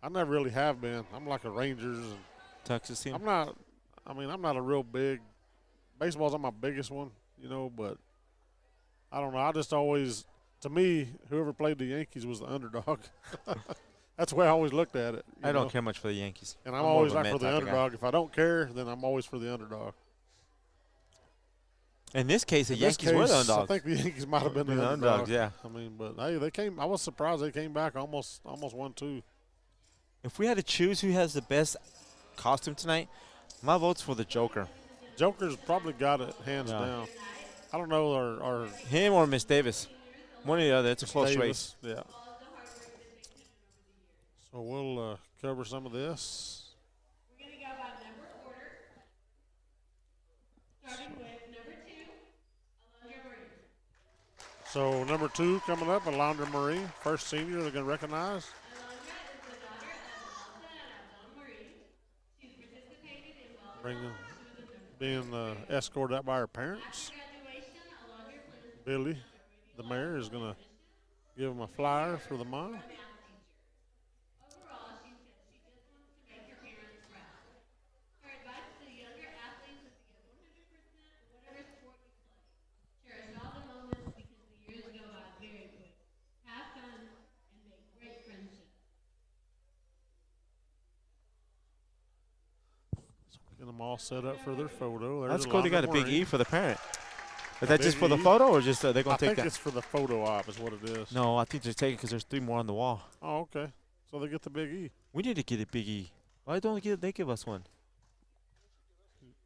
I never really have been. I'm like a Rangers and Texas team. I'm not a real big. Baseball's not my biggest one, you know, but I don't know. I just always, to me, whoever played the Yankees was the underdog. That's the way I always looked at it. I don't care much for the Yankees. And I'm always like for the underdog. If I don't care, then I'm always for the underdog. In this case, the Yankees were the underdogs. I think the Yankees might have been the underdogs. Yeah. I mean, but hey, they came. I was surprised they came back almost 1-2. If we had to choose who has the best costume tonight, my vote's for the Joker. Joker's probably got it hands down. I don't know, or him or Miss Davis. One or the other. It's a close race. Yeah. So we'll cover some of this. We're going to go by number order, starting with number 2, Alondra Marie. So number 2 coming up, Alondra Marie, first senior they're going to recognize. Alondra is the daughter of Elsa and Abdon Marie. She's participated in Being escorted out by her parents. graduation. Alondra plans to Billy, the mayor, is going to give him a flyer for the mom. Overall, she said she just wants to make her parents proud. Her advice to the younger athletes is to give 100% in whatever sport you play. Cherish all the moments because the years go by very quick. Have fun and make great friendships. Get them all set up for their photo. There's That's cool. They got a big Marie. E for the parent. Is that just for the photo or just they're going to take that? I think it's for the photo op is what it is. No, I think they're taking because there's 3 more on the wall. Oh, okay. So they get the big E. We need to get a big E. Why don't they give us one?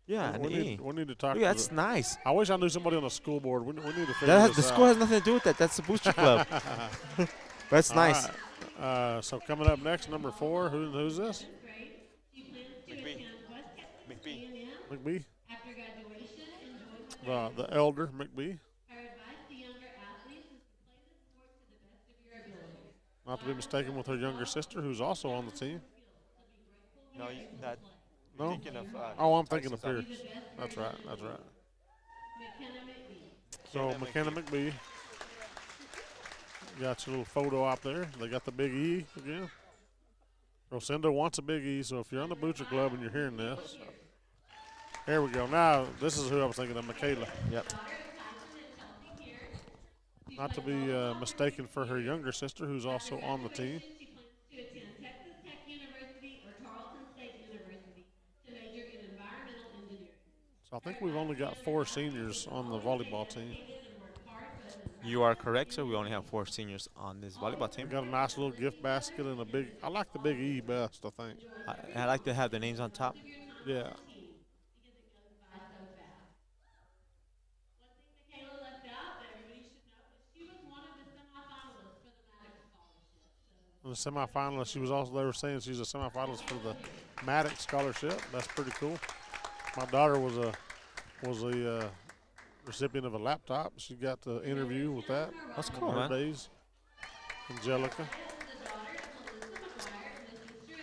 Yeah, an E. We need to talk. Look, that's nice. I wish I knew somebody on the school board. We need to figure The this school out. has nothing to do with that. That's the booster club. That's nice. Right. So coming up next, number 4. Who's this? She plans to attend West Texas A&M McBee. after graduation and join The elder McBee. Her advice to younger athletes is to play the sport to the best of your ability. Not to be mistaken with her younger sister, who's also on the team. No, that. No. Thinking of, I'm thinking of Pierce. That's right. McKenna McBee. So McKenna McBee. Got your little photo op there. They got the big E again. Rosendo wants a big E, so if you're on the Butcher Club and you're hearing this, here we go. Now, this is who I was thinking of, Michaela. Yep. Not to be mistaken for her younger sister, who's also on the team. She plans to attend Texas Tech University or Tarleton State University to major in environmental engineering. So I think we've only got 4 seniors on the volleyball team. You are correct, sir. We only have 4 seniors on this volleyball team. We got a nice little gift basket and a big. I like the big E best, I think. I like to have their names on top. Yeah. Michaela left out that everybody should know that she was one of the semifinalists for the Maddox Scholarship. In the semifinalist, she was also. They were saying she's a semifinalist for the Maddox Scholarship. That's pretty cool. My daughter was a recipient of a laptop. She got the interview with that. That's cool, on her man. days. Angelica.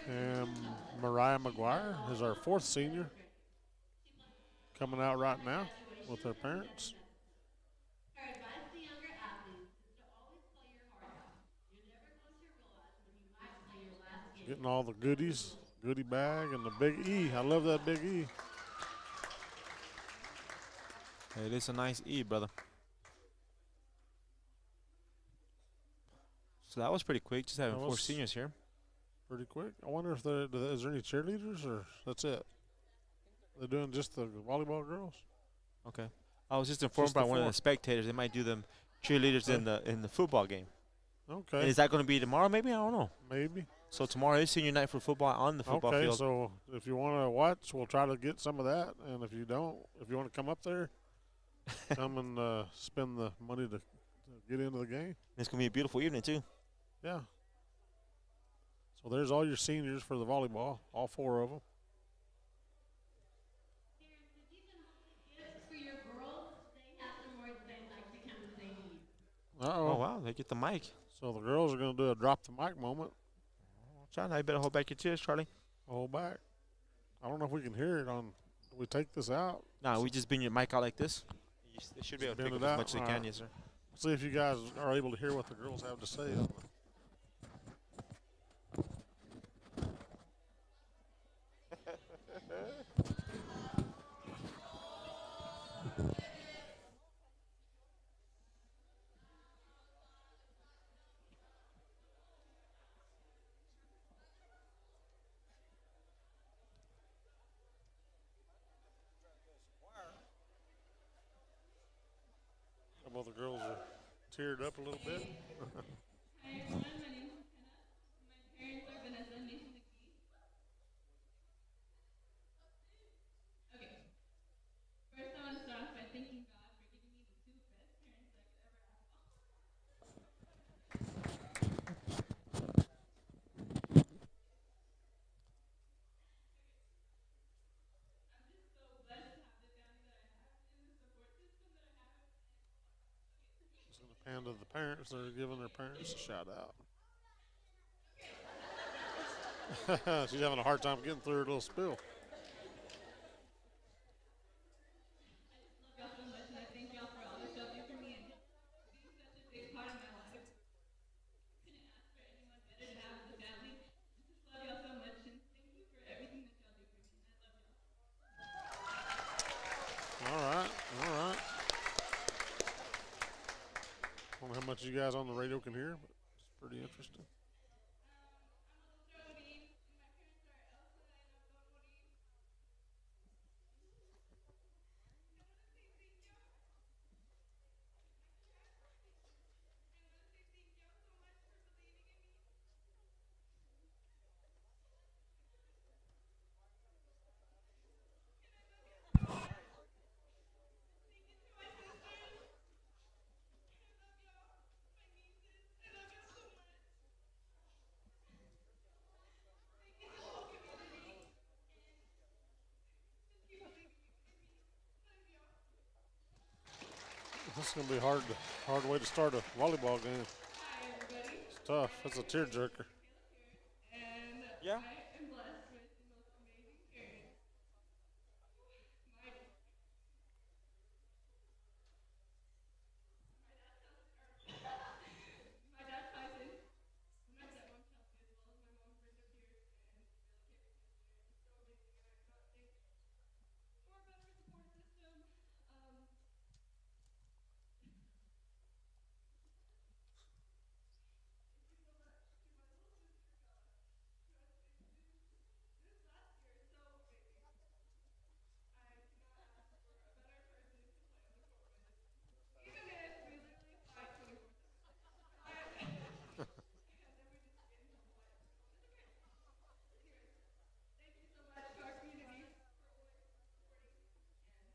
And Mariah McGuire is our 4th senior. Coming out right now with her parents. Her advice to younger athletes is to always play your heart out. You're never going to realize when you might play your last game. Getting all the goodies, goodie bag, and the big E. I love that big E. It is a nice E, brother. So that was pretty quick. Just having That 4 was- seniors here. Pretty quick. I wonder if is there any cheerleaders or that's it? They're doing just the volleyball girls. Okay. I was just informed Just by the one of 4. the spectators. They might do them cheerleaders in the football game. Okay. And is that going to be tomorrow? Maybe I don't know. Maybe. So tomorrow is senior night for football on the football Okay, field. so if you want to watch, we'll try to get some of that. And if you don't, if you want to come up there, come and spend the money to get into the game. It's gonna be a beautiful evening too. Yeah. So there's all your seniors for the volleyball, all four of them. Parents, if you can hold the gifts for your girls, they have some words they'd like to come say to you. Oh Uh-oh. wow, they get the mic. So the girls are going to do a drop the mic moment. John, I better hold back your tears, Charlie. Hold back. I don't know if we can hear it on. Do we take this out? Nah, we just bring your mic out like this. They should be able to Bend pick it up as out? much as they All can, right. yes, sir. See if you guys are able to hear what the girls have to say. Some of the girls are teared up a little bit. Hi everyone, my name is McKenna. My parents are Vanessa and Nathan McGee. Okay, first I want to start off by thanking God for giving me the two best parents I could ever ask for. I'm just so blessed to have the family that I have and the support system that I have. Just going to pan to the parents. They're giving their parents a shout out. She's having a hard time getting through her little spill. I just love y'all so much and I thank y'all for all that y'all do for me and being such a big part of my life. Couldn't ask for anyone better to have as a family. I just love y'all so much and thank you for everything that y'all do for me. I love y'all. All right. All right. I don't know how much you guys on the radio can hear, but it's pretty interesting. I'm a little Jody and my parents are Elsa and Abdul Moody. This is going to be hard way to start a volleyball game. Hi everybody. It's tough. That's a tearjerker. And Yeah. I am blessed with the most amazing parents. My my dad Tyson, my stepmom Chelsea, as well as my mom Brenda Pierce and Bill Kip. So amazing, and I cannot think for a better support system. Um, thank you so much to my little sister God, who has been this last year so amazing. I cannot ask for a better person to play on the court with. Even if we literally fight 24/7. And then we just get in trouble by everyone. It's okay. Anyways, thank you so much to our community for always supporting. And yeah, thank you.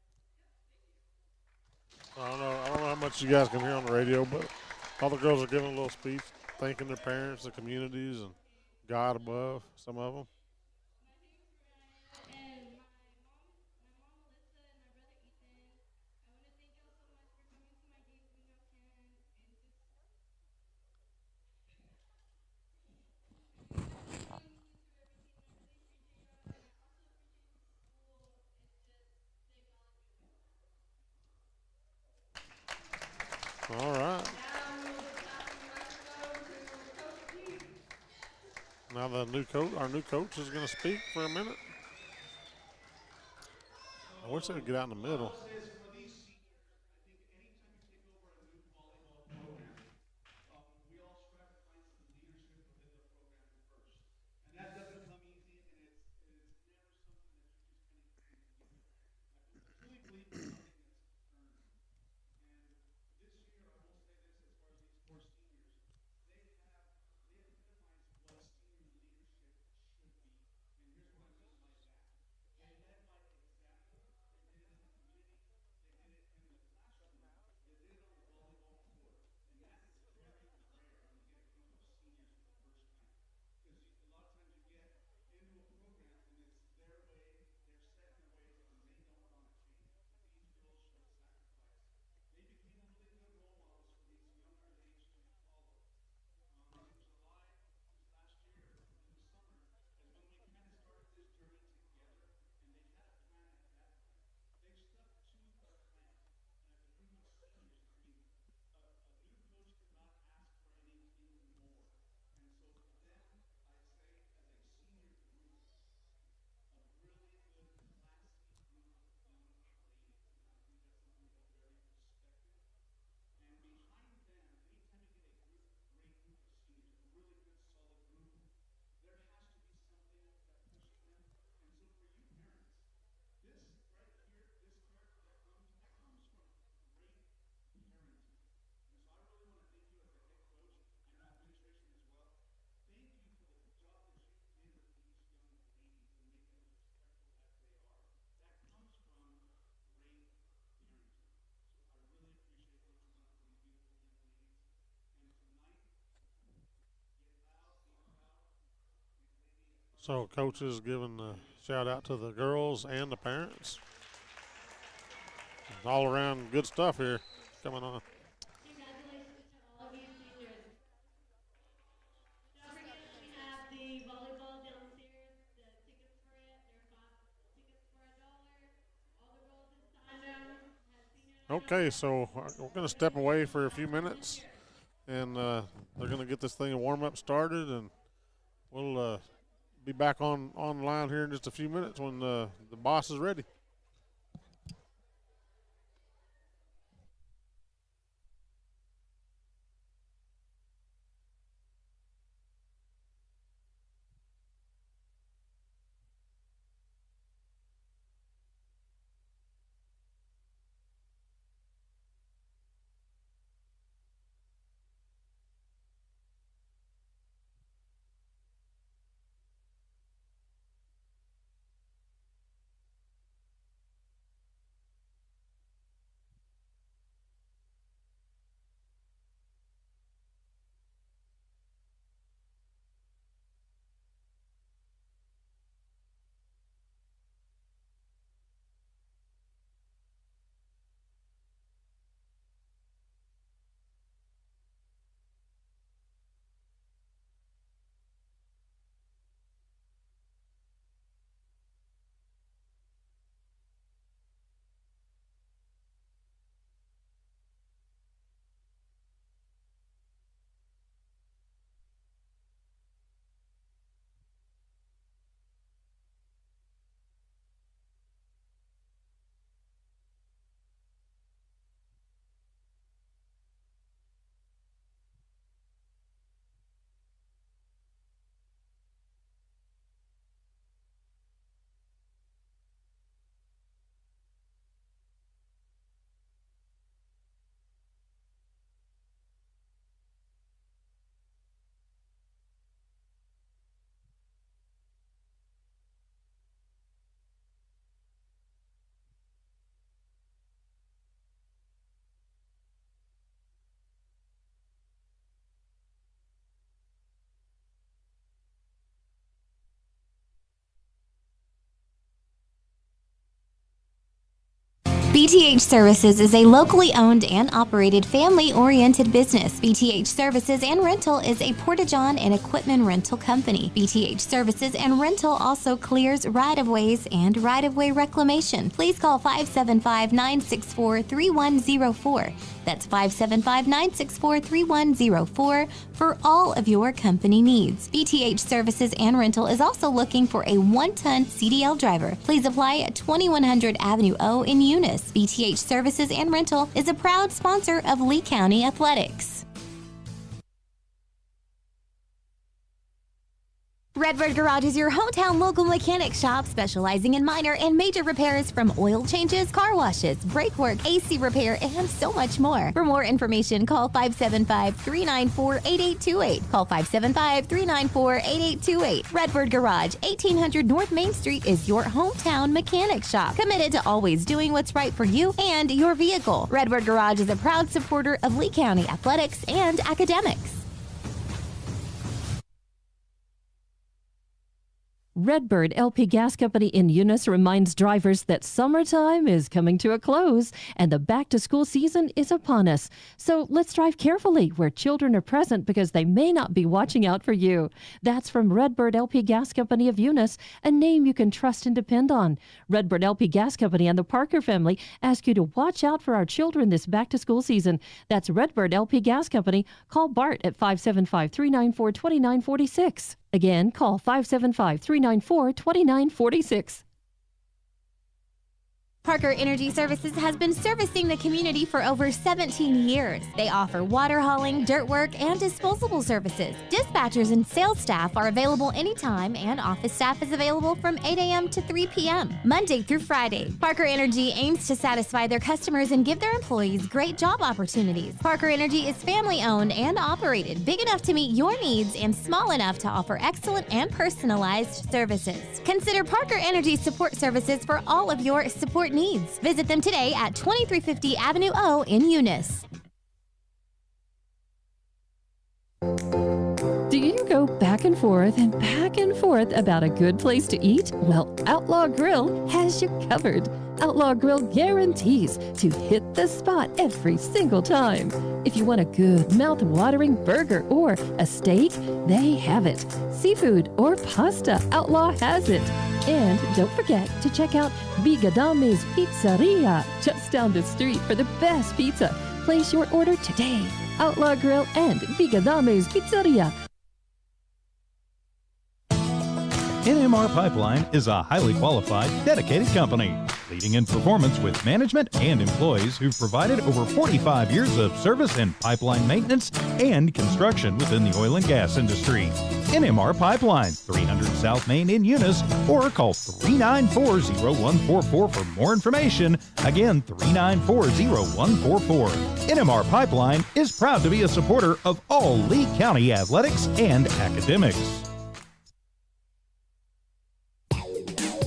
I don't know how much you guys can hear on the radio, but all the girls are giving a little speech, thanking their parents, the communities, and God above. Some of them. My name's Mariah, and my mom Melissa, and my brother Ethan. I want to thank y'all so much for coming to my games when y'all can, and just being with me through everything. And I really appreciate y'all, and I also appreciate the school. It's just they've validated me. All right. Now we will pass the microphone to Coach G. Now our new coach is going to speak for a minute. I wish they would get out in the middle. So coaches giving a shout out to the girls and the parents. All around good stuff here coming on. Congratulations to all of you seniors. Don't forget that we have the volleyball downstairs. The tickets for it. They're tickets for $1. All the girls in sign down have senior night. Okay, so we're going to step away for a few minutes, and they're going to get this thing a warm up started, and we'll be back online here in just a few minutes when the boss is ready. BTH Services is a locally owned and operated family-oriented business. BTH Services and Rental is a Porta-John and equipment rental company. BTH Services and Rental also clears right-of-ways and right-of-way reclamation. Please call 575-964-3104. That's 575-964-3104 for all of your company needs. BTH Services and Rental is also looking for a 1-ton CDL driver. Please apply at 2100 Avenue O in Eunice. BTH Services and Rental is a proud sponsor of Lee County Athletics. Redbird Garage is your hometown local mechanic shop specializing in minor and major repairs from oil changes, car washes, brake work, AC repair, and so much more. For more information, call 575-394-8828. Call 575-394-8828. Redbird Garage, 1800 North Main Street is your hometown mechanic shop, committed to always doing what's right for you and your vehicle. Redbird Garage is a proud supporter of Lee County athletics and academics. Redbird LP Gas Company in Eunice reminds drivers that summertime is coming to a close and the back-to-school season is upon us. So let's drive carefully where children are present because they may not be watching out for you. That's from Redbird LP Gas Company of Eunice, a name you can trust and depend on. Redbird LP Gas Company and the Parker family ask you to watch out for our children this back-to-school season. That's Redbird LP Gas Company. Call Bart at 575-394-2946. Again, call 575-394-2946. Parker Energy Services has been servicing the community for over 17 years. They offer water hauling, dirt work, and disposable services. Dispatchers and sales staff are available anytime, and office staff is available from 8 a.m. to 3 p.m., Monday through Friday. Parker Energy aims to satisfy their customers and give their employees great job opportunities. Parker Energy is family-owned and operated, big enough to meet your needs and small enough to offer excellent and personalized services. Consider Parker Energy Support Services for all of your support needs. Visit them today at 2350 Avenue O in Eunice. Do you go back and forth about a good place to eat? Well, Outlaw Grill has you covered. Outlaw Grill guarantees to hit the spot every single time. If you want a good mouth-watering burger or a steak, they have it. Seafood or pasta, Outlaw has it. And don't forget to check out Bigadame's Pizzeria just down the street for the best pizza. Place your order today. Outlaw Grill and Bigadame's Pizzeria. NMR Pipeline is a highly qualified, dedicated company, leading in performance with management and employees who've provided over 45 years of service in pipeline maintenance and construction within the oil and gas industry. NMR Pipeline, 300 South Main in Eunice, or call 394-0144 for more information. Again, 394-0144. NMR Pipeline is proud to be a supporter of all Lee County athletics and academics.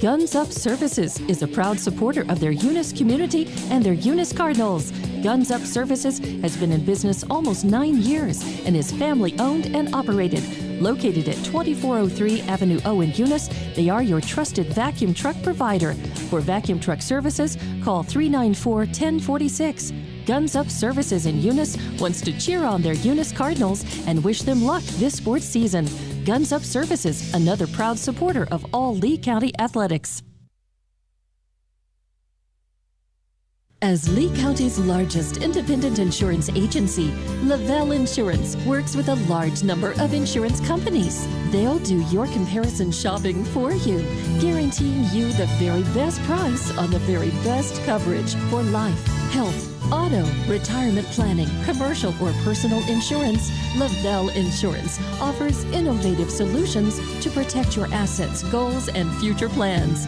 Guns Up Services is a proud supporter of their Eunice community and their Eunice Cardinals. Guns Up Services has been in business almost 9 years and is family owned and operated. Located at 2403 Avenue O in Eunice, they are your trusted vacuum truck provider. For vacuum truck services, call 394-1046. Guns Up Services in Eunice wants to cheer on their Eunice Cardinals and wish them luck this sports season. Guns Up Services, another proud supporter of all Lee County athletics. As Lee County's largest independent insurance agency, Lavelle Insurance works with a large number of insurance companies. They'll do your comparison shopping for you, guaranteeing you the very best price on the very best coverage for life, health, auto, retirement planning, commercial or personal insurance. Lavelle Insurance offers innovative solutions to protect your assets, goals, and future plans.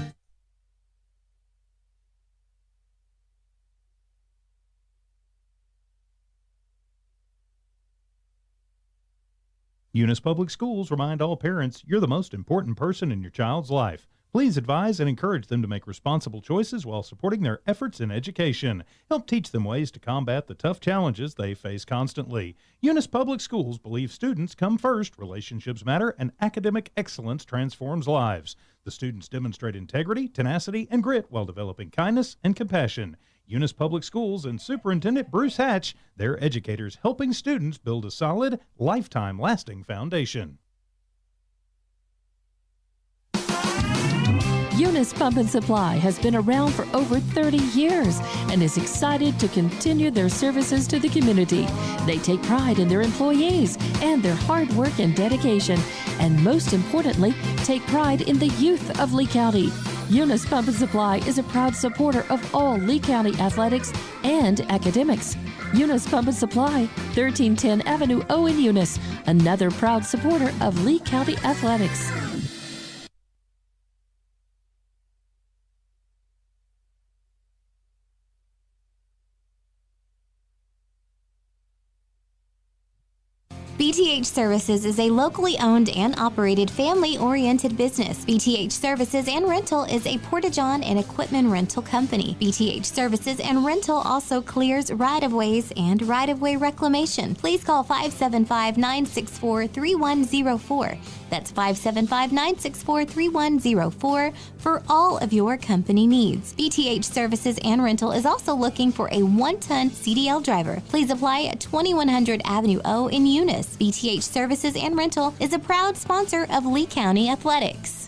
Eunice Public Schools remind all parents you're the most important person in your child's life. Please advise and encourage them to make responsible choices while supporting their efforts in education. Help teach them ways to combat the tough challenges they face constantly. Eunice Public Schools believe students come first, relationships matter, and academic excellence transforms lives. The students demonstrate integrity, tenacity, and grit while developing kindness and compassion. Eunice Public Schools and Superintendent Bruce Hatch, their educators helping students build a solid, lifetime lasting foundation. Eunice Pump and Supply has been around for over 30 years and is excited to continue their services to the community. They take pride in their employees and their hard work and dedication, and most importantly, take pride in the youth of Lee County. Eunice Pump and Supply is a proud supporter of all Lee County athletics and academics. Eunice Pump and Supply, 1310 Avenue O in Eunice, another proud supporter of Lee County athletics. BTH Services is a locally owned and operated family-oriented business. BTH Services and Rental is a Porta-John and equipment rental company. BTH Services and Rental also clears right-of-ways and right-of-way reclamation. Please call 575-964-3104. That's 575-964-3104 for all of your company needs. BTH Services and Rental is also looking for a 1-ton CDL driver. Please apply at 2100 Avenue O in Eunice. BTH Services and Rental is a proud sponsor of Lee County Athletics.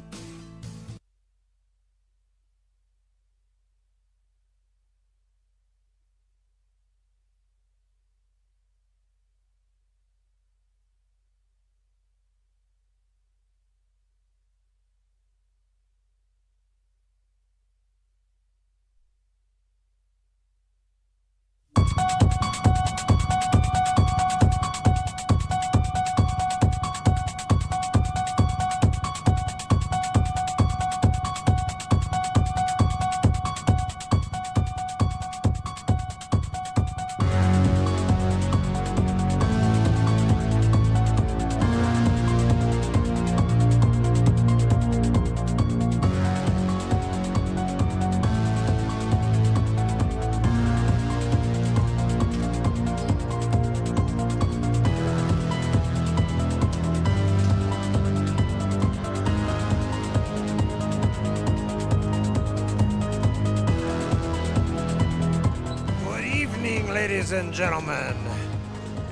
ladies and gentlemen,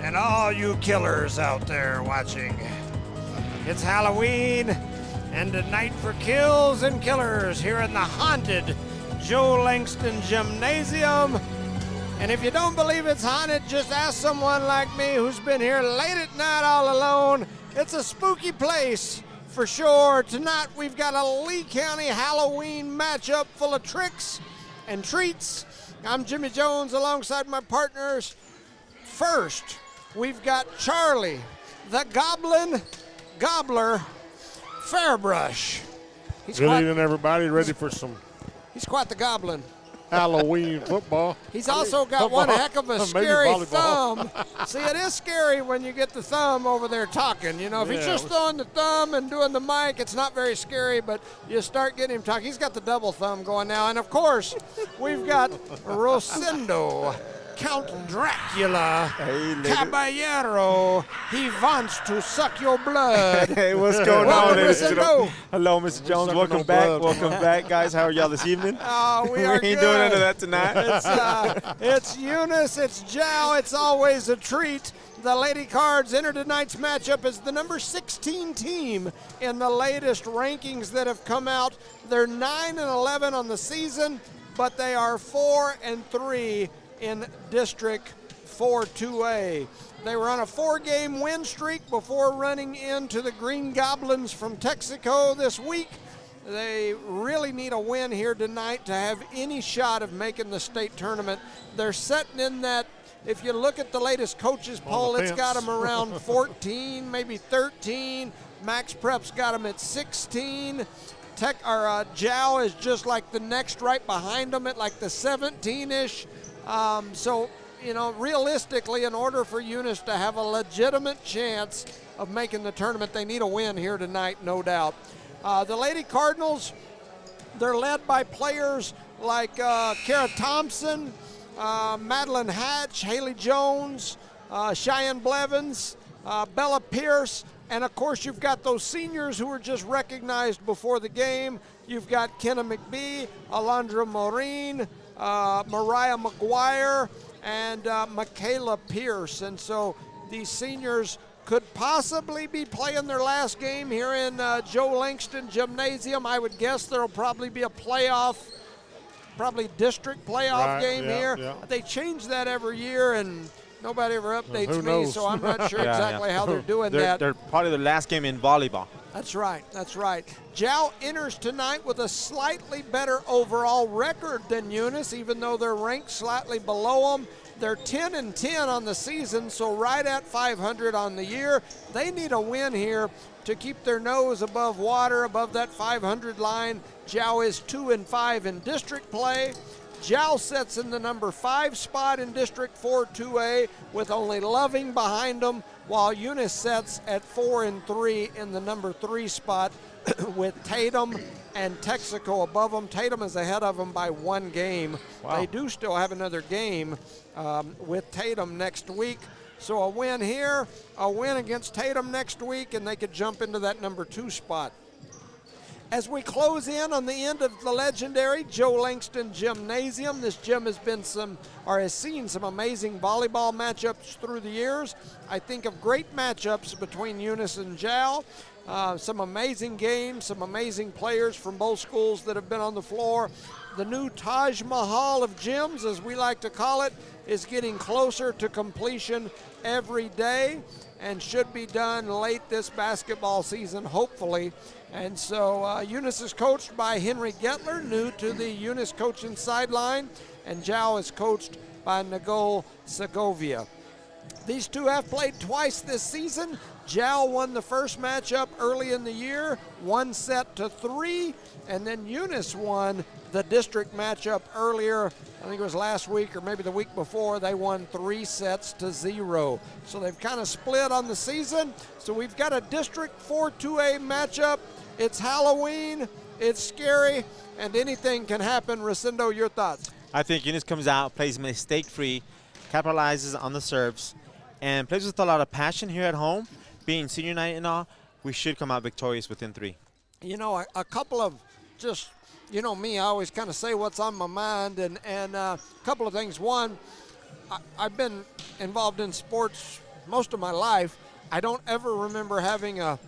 and all you killers out there watching. It's Halloween and a night for kills and killers here in the haunted Joe Langston Gymnasium. And if you don't believe it's haunted, just ask someone like me who's been here late at night all alone. It's a spooky place for sure. Tonight we've got a Lee County Halloween matchup full of tricks and treats. I'm Jimmy Jones alongside my partners. First, we've got Charlie, the Goblin Gobbler Fairbrush. Good evening, everybody. Ready for some He's quite the goblin. Halloween football? He's also got one heck of a Maybe scary volleyball. thumb. See, it is scary when you get the thumb over there talking. You know, if he's Yeah, just throwing the thumb and doing the mic, it's not very scary, but you start getting him talking. He's got the double thumb going now. And, of course, we've got Rosendo, Count Dracula, Caballero. He wants to suck your blood. Hey, what's going Welcome, on, ladies and gentlemen? Rosendo. Hello, Mr. Jones. sucking Welcome no back. blood. Welcome back, guys. How are y'all this evening? Oh, we are ain't good. doing none of that tonight. It's Eunice, it's Jal, it's always a treat. The Lady Cards enter tonight's matchup as the number 16 team in the latest rankings that have come out. They're 9-11 on the season, but they are 4-3 in District 4-2A. They were on a 4-game win streak before running into the Green Goblins from Texaco this week. They really need a win here tonight to have any shot of making the state tournament. They're sitting in that, if you look at the latest coaches poll, it's got them around 14, maybe 13. Max Prep's got them at 16. Jal is just like the next right behind them at like the 17-ish. So, you know, realistically, in order for Eunice to have a legitimate chance of making the tournament, they need a win here tonight, no doubt. The Lady Cardinals, they're led by players like Kara Thompson, Madeline Hatch, Haley Jones, Cheyenne Blevins, Bella Pierce, and of course you've got those seniors who were just recognized before the game. You've got Kenna McBee, Alondra Maureen, Mariah McGuire, and Michaela Pierce. And so these seniors could possibly be playing their last game here in Joe Langston Gymnasium. I would guess there'll probably be a playoff, probably district playoff game here. Yeah. They change that every year, and nobody ever updates Who me, knows? so I'm not sure exactly how they're doing that. They're probably the last game in volleyball. That's right, that's right. Jal enters tonight with a slightly better overall record than Eunice, even though they're ranked slightly below them. They're 10-10 on the season, so right at 500 on the year. They need a win here to keep their nose above water, above that 500 line. Jal is 2-5 in district play. Jal sits in the number 5 spot in District 4-2A with only Loving behind them, while Eunice sits at 4-3 in the number 3 spot with Tatum and Texaco above them. Tatum is ahead of them by 1 game. Wow. They do still have another game with Tatum next week. So a win here, a win against Tatum next week, and they could jump into that number 2 spot. As we close in on the end of the legendary Joe Langston Gymnasium, this gym has seen some amazing volleyball matchups through the years. I think of great matchups between Eunice and Jal. Some amazing games, some amazing players from both schools that have been on the floor. The new Taj Mahal of gyms, as we like to call it, is getting closer to completion every day and should be done late this basketball season, hopefully. And so Eunice is coached by Henry Getler, new to the Eunice coaching sideline, and Jal is coached by Nicole Segovia. These two have played twice this season. Jal won the first matchup early in the year, 1-3, and then Eunice won the district matchup earlier. I think it was last week or maybe the week before. They won 3-0. So they've kind of split on the season. So we've got a District 4-2A matchup. It's Halloween, it's scary, and anything can happen. Rosendo, your thoughts? I think Eunice comes out, plays mistake-free, capitalizes on the serves, and plays with a lot of passion here at home. Being senior night and all, we should come out victorious within 3. You know, a couple of just, you know me, I always kind of say what's on my mind, and a couple of things. One, I've been involved in sports most of my life. I don't ever remember having a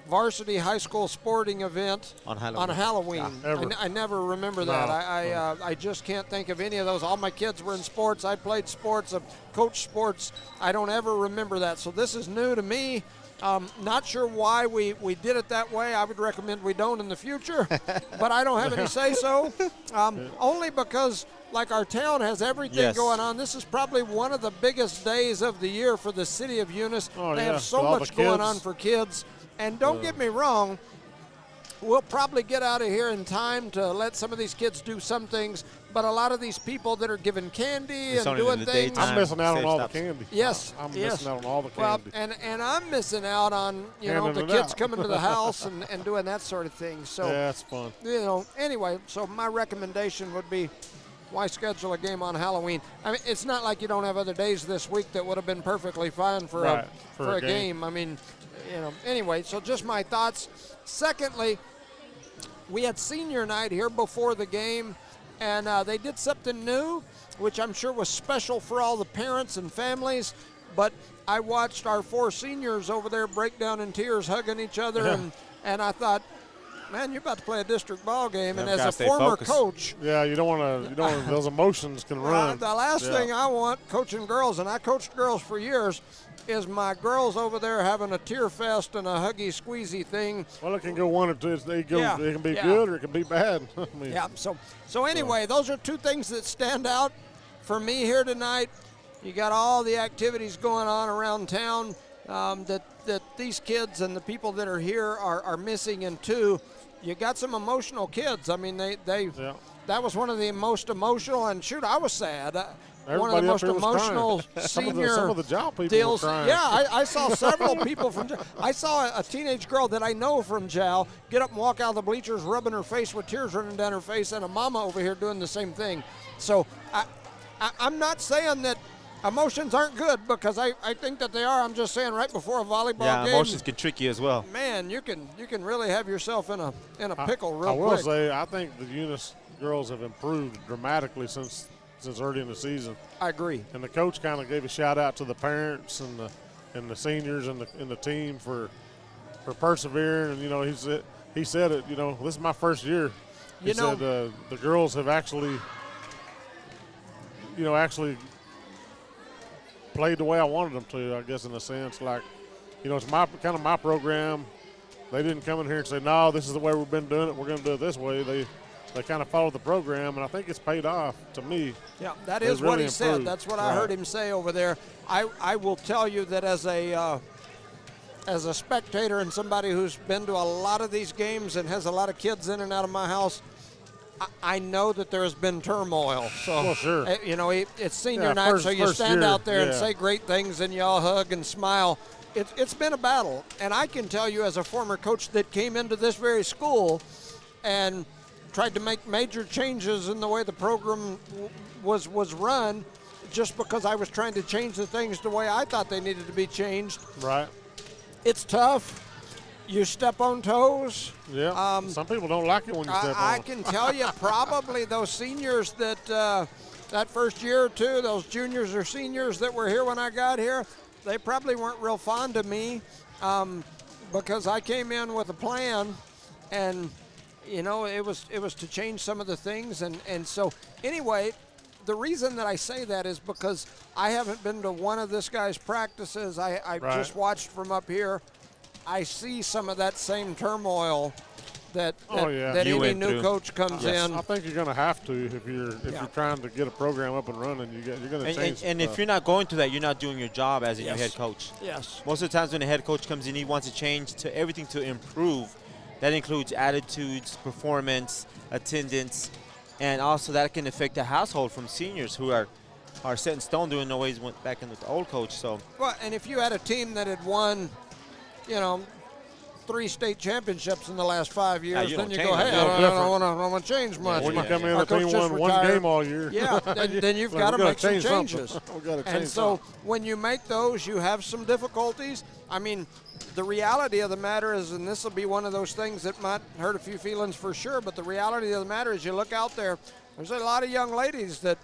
varsity high school sporting event On Halloween. Halloween. Ever. I never remember that. No, I just can't think of any of those. All my kids were in sports. I played sports. I coached sports. I don't ever remember that. So this is new to me. Not sure why we did it that way. I would recommend we don't in the future, but I don't have any say-so. Only because, like, our town has everything Yes. going on. This is probably one of the biggest days of the year for the city of Eunice. Oh, they yeah, have so with all much the going kids. on for kids. And don't get me wrong, we'll probably get out of here in time to let some of these kids do some things, but a lot of these people that are giving candy It's and only in doing the things. daytime. I'm missing out on Safe all stops. the candy. Yes, I'm yes. missing out on all the Well, candy. and I'm missing out on, Handing the it kids out. coming to the house and doing that sort of thing. So, Yeah, it's fun. Anyway, so my recommendation would be, why schedule a game on Halloween? I mean, it's not like you don't have other days this week that would have been perfectly fine for Right, for a game. I mean, anyway, so just my thoughts. Secondly, we had senior night here before the game, and they did something new, which I'm sure was special for all the parents and families. But I watched our 4 seniors over there break down in tears, hugging each other, Yeah. and I thought, man, you're about to play a district ball game, and Yeah, as gotta a stay former focused. coach, Yeah, you don't want to. Those emotions can run. the last Yeah. thing I want coaching girls, and I coached girls for years, is my girls over there having a tear fest and a huggy squeezy thing. Well, it can go one or two. It Yeah, can be yeah. good or it can be bad. I mean, Yeah. So anyway, those are 2 things that stand out for me here tonight. You got all the activities going on around town that these kids and the people that are here are missing, and 2, you got some emotional kids. I mean, they Yeah. that was one of the most emotional, and shoot, I was sad. One of the Everybody most up here was emotional crying. senior some of the Jal people deals. were crying. Yeah, I saw several people from. I saw a teenage girl that I know from Jal get up and walk out of the bleachers, rubbing her face with tears running down her face, and a mama over here doing the same thing. So I'm not saying that emotions aren't good, because I think that they are. I'm just saying, right before a volleyball Yeah, game, emotions can trick you as well. man, you can really have yourself in a pickle real I will quick. say, I think the Eunice girls have improved dramatically since early in the season. I agree. And the coach kind of gave a shout out to the parents and the seniors and the team for persevering. And he said it. This is my first year. He said the girls have actually played the way I wanted them to. I guess in a sense, like, it's my program. They didn't come in here and say, no, this is the way we've been doing it. We're going to do it this way. They kind of followed the program, and I think it's paid off to me. Yeah, that It's is what really he said. improved. That's what I heard him say over there. I will tell you that as a spectator and somebody who's been to a lot of these games and has a lot of kids in and out of my house, I know that there has been turmoil. So, Well, sure. It's senior Yeah, night, so you first stand year, out there and yeah. say great things, and you all hug and smile. It's been a battle, and I can tell you as a former coach that came into this very school and tried to make major changes in the way the program was run, just because I was trying to change the things the way I thought they needed to be changed. Right. It's tough. You step on toes. Yeah. Some people don't like it when you step I on. can tell you, probably those seniors that first year or 2, those juniors or seniors that were here when I got here, they probably weren't real fond of me, because I came in with a plan, and it was to change some of the things, and so anyway, the reason that I say that is because I haven't been to one of this guy's practices. I Right. just watched from up here. I see some of that same turmoil that Oh, yeah. that You any went new through. coach comes Yes. in. I think you're going to have to if you're trying to get a program up and running. You're going to And, change. and if you're not going to that, you're not doing your job as a new Yes. head coach. Yes. Most of the times when a head coach comes in, he wants to change to everything to improve. That includes attitudes, performance, attendance, and also that can affect the household from seniors who are set in stone doing no ways went back in with the old coach. So Well, and if you had a team that had won, 3 state championships in the last 5 years, you then don't you change go, it. hey, No I different. don't want to change much. when you My- come in, my the team coach just won one retired. game all year. Yeah, then you've Like, got to we gotta make some change something. changes. We gotta And change so something. when you make those, you have some difficulties. I mean, the reality of the matter is, and this will be one of those things that might hurt a few feelings for sure, but the reality of the matter is you look out there, there's a lot of young ladies that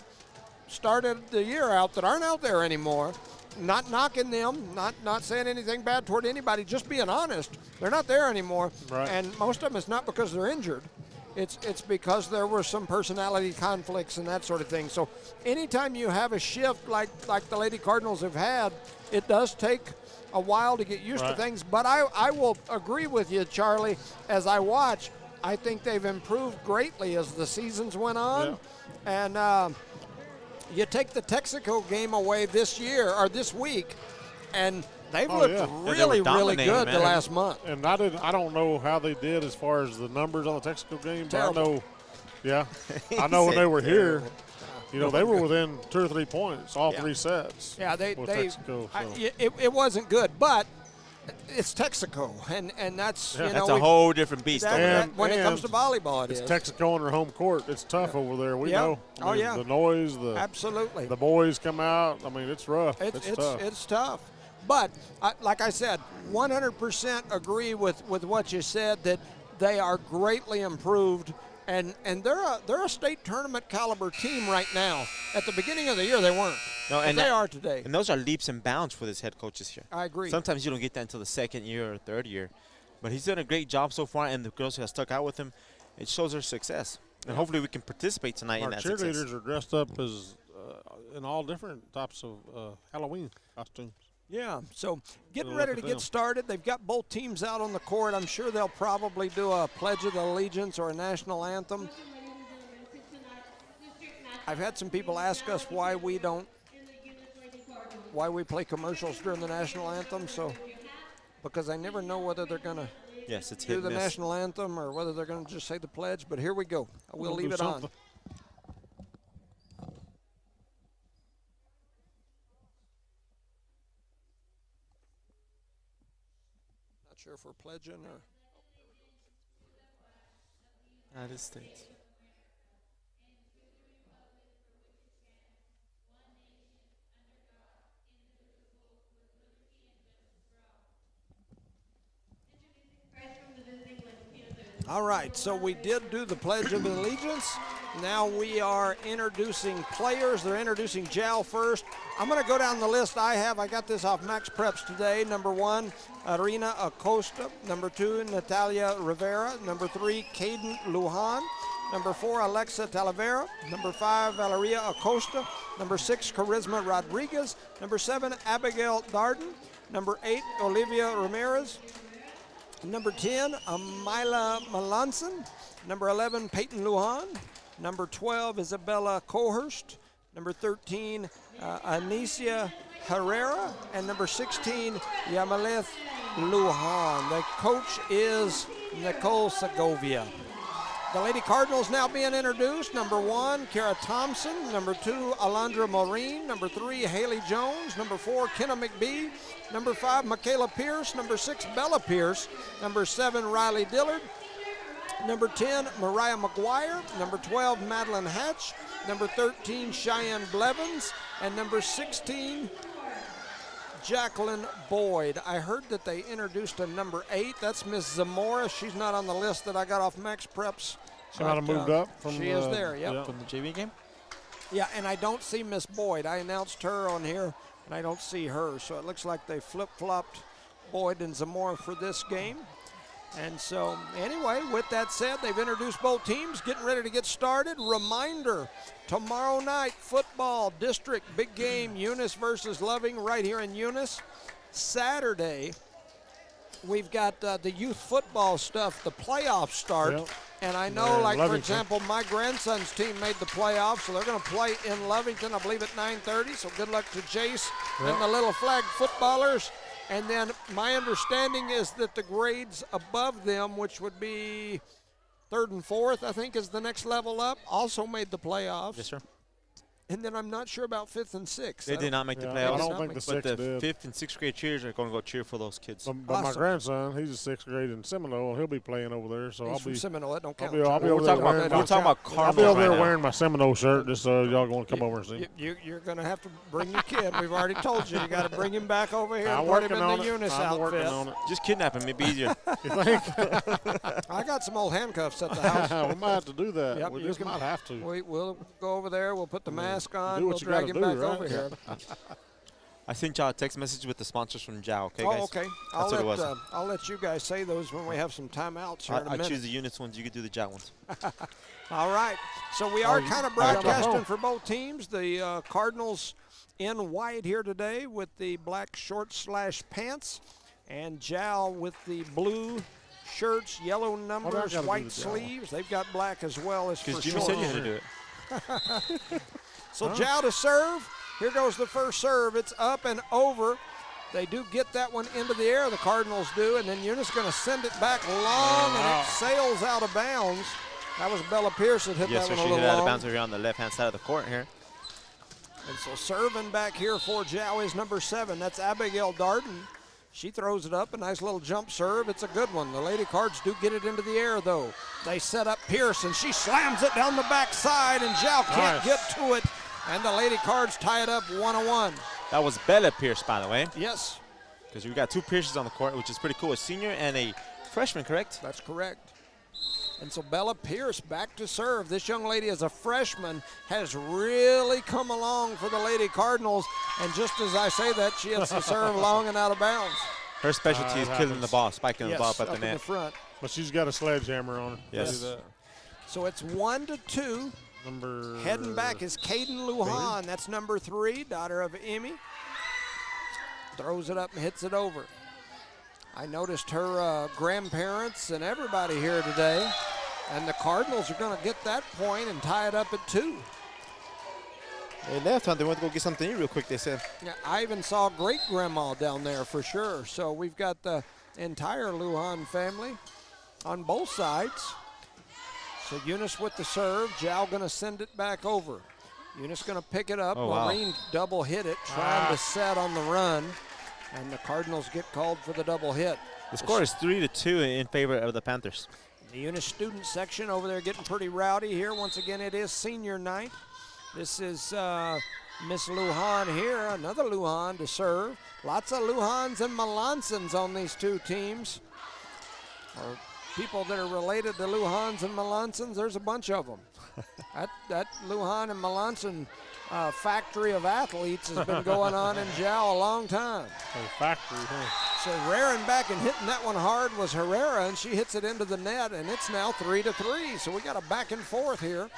started the year out that aren't out there anymore. Not knocking them, not saying anything bad toward anybody, just being honest. They're not there anymore. Right. And most of them, it's not because they're injured. It's because there were some personality conflicts and that sort of thing. So anytime you have a shift like the Lady Cardinals have had, it does take a while to get used to things. But I will agree with you, Charlie, as I watch, I think they've improved greatly as the seasons went on. Yeah. And you take the Texaco game away this year or this week, and they've looked really, really good the last month. And I don't know how they did as far as the numbers on the Texaco game, Terrible. But I know when they were here, they were within 2 or 3 points, all 3 sets. Yeah, Texaco, so. It wasn't good, but it's Texaco, and that's that's a whole different beast. When it comes to volleyball, it's Texaco on their home court. It's tough over there. We know. I mean, the noise, absolutely. The boys come out. I mean, it's rough. It's tough. It's tough. But like I said, 100% agree with what you said, that they are greatly improved, and they're a state tournament caliber team right now. At the beginning of the year, they weren't. No, and they are today. And those are leaps and bounds for this head coach this year. I agree. Sometimes you don't get that until the second year or third year. But he's done a great job so far, and the girls who have stuck out with him, it shows their success. And hopefully we can participate tonight in that success. Our cheerleaders are dressed up as in all different types of Halloween costumes. Yeah, so getting ready to get started. They've got both teams out on the court. I'm sure they'll probably do a Pledge of Allegiance or a national anthem. I've had some people ask us why we play commercials during the national anthem, so because I never know whether they're going to do the national anthem or whether they're going to just say the pledge, but here we go. We'll leave it on. Not sure if we're pledging or United States. All right, so we did do the Pledge of Allegiance. Now we are introducing players. They're introducing Jal first. I'm going to go down the list I got this off Max Preps today. Number 1, Arina Acosta. Number 2, Natalia Rivera. Number 3, Caden Lujan. Number 4, Alexa Talavera. Number 5, Valeria Acosta. Number 6, Charisma Rodriguez. Number 7, Abigail Darden. Number 8, Olivia Ramirez. Number 10, Amila Melanson. Number 11, Peyton Lujan. Number 12, Isabella Cohurst. Number 13, Anicia Herrera. And number 16, Yamaleth Lujan. The coach is Nicole Segovia. The Lady Cardinals now being introduced. Number 1, Kara Thompson. Number 2, Alondra Maureen. Number 3, Haley Jones. Number 4, Kenna McBee. Number 5, Michaela Pierce. Number 6, Bella Pierce. Number 7, Riley Dillard. Number 10, Mariah McGuire. Number 12, Madeline Hatch. Number 13, Cheyenne Blevins. And number 16, Jacqueline Boyd. I heard that they introduced a number 8. That's Miss Zamora. She's not on the list that I got off Max Preps. She might have moved up. She is there, yep. From the JV game? Yeah, and I don't see Miss Boyd. I announced her on here, and I don't see her. So it looks like they flip-flopped Boyd and Zamora for this game. And so, anyway, with that said, they've introduced both teams, getting ready to get started. Reminder, tomorrow night, football, district, big game, Eunice versus Loving right here in Eunice. Saturday, we've got the youth football stuff, the playoffs start. Yep. And I know, for example, my grandson's team made the playoffs, so they're going to play in Lovington, I believe, at 9:30. So good luck to Jace and the little flag footballers. And then my understanding is that the grades above them, which would be 3rd and 4th, I think, is the next level up, also made the playoffs. Yes, sir. And then I'm not sure about 5th and 6th. They did not make the playoffs. I don't think the 6th did. But the 5th and 6th grade cheers are going to go cheer for those kids. But awesome. My grandson, he's a 6th grade in Seminole, and he'll be playing over there. So He's from Seminole. That don't count. I'll be over there wearing my Seminole shirt, just so y'all going to come over and see. You're going to have to bring your kid. We've already told you. You got to bring him back over here and put him in the Eunice outfit. Just kidnap him. It'd be easier. You think? I got some old handcuffs at the house. We might have to do that. Yep, we just might have to. We'll go over there. We'll put the mask mask on. Do We'll what you drag gotta him back do, right? over here. I sent y'all a text message with the sponsors from Jal. Okay, Oh, guys. okay. That's what it was. I'll let you guys say those when we have some timeouts here in a I minute. choose the Eunice ones. You can do the Jal ones. All right. So we are you- kind of I got my broadcasting phone. for both teams. The Cardinals in white here today with the black shorts/pants, and Jal with the blue shirts, yellow numbers, gotta do white the Jal? sleeves. They've got black as well as for Because Jimmy shorts. said you had to do it. So Jal to serve. Here goes the first serve. It's up and over. They do get that one into the air, the Cardinals do, and then Eunice going to send it back long, and it sails out of bounds. That was Bella Pierce that hit Yes, that sir. one She a hit little out of long. bounds over here on the left-hand side of the court here. And so serving back here for Jal is number 7. That's Abigail Darden. She throws it up, a nice little jump serve. It's a good one. The Lady Cards do get it into the air, though. They set up Pierce, and she slams it down the backside, and Jal can't Nice. get to it. And the Lady Cards tie it up 1-1. That was Bella Pierce, by the way, Yes, because we got 2 Pierces on the court, which is pretty cool. A senior and a freshman, correct? that's correct. And so Bella Pierce back to serve. This young lady as a freshman has really come along for the Lady Cardinals. And just as I say that, she hits the serve long and out of bounds. Her specialty is it killing happens. the ball, spiking the ball up at up the in the net. front. But she's got a sledgehammer on her. Yes. See that? So it's 1-2. Number Heading back is Caden Lujan. That's number 3, daughter of Emmy. Throws it up and hits it over. I noticed her grandparents and everybody here today. And the Cardinals are going to get that point and tie it up at 2. They left, huh? They went to go get something to eat real quick, they said. Yeah, I even saw great-grandma down there for sure. So we've got the entire Lujan family on both sides. So Eunice with the serve. Jal going to send it back over. Eunice going to pick it up. Oh, wow. Maureen double hit it, trying to set on the run. And the Cardinals get called for the double hit. The score is 3-2 in favor of the Panthers. The Eunice student section over there getting pretty rowdy here. Once again, it is senior night. This is Miss Lujan here, another Lujan to serve. Lots of Luhans and Melancons on these two teams. Or people that are related to Luhans and Melancons, there's a bunch of them. that Lujan and Melancon factory of athletes has been going on in Jal a long time. a factory, huh? So rearing back and hitting that one hard was Herrera, and she hits it into the net, and it's now 3-3. So we got a back and forth here.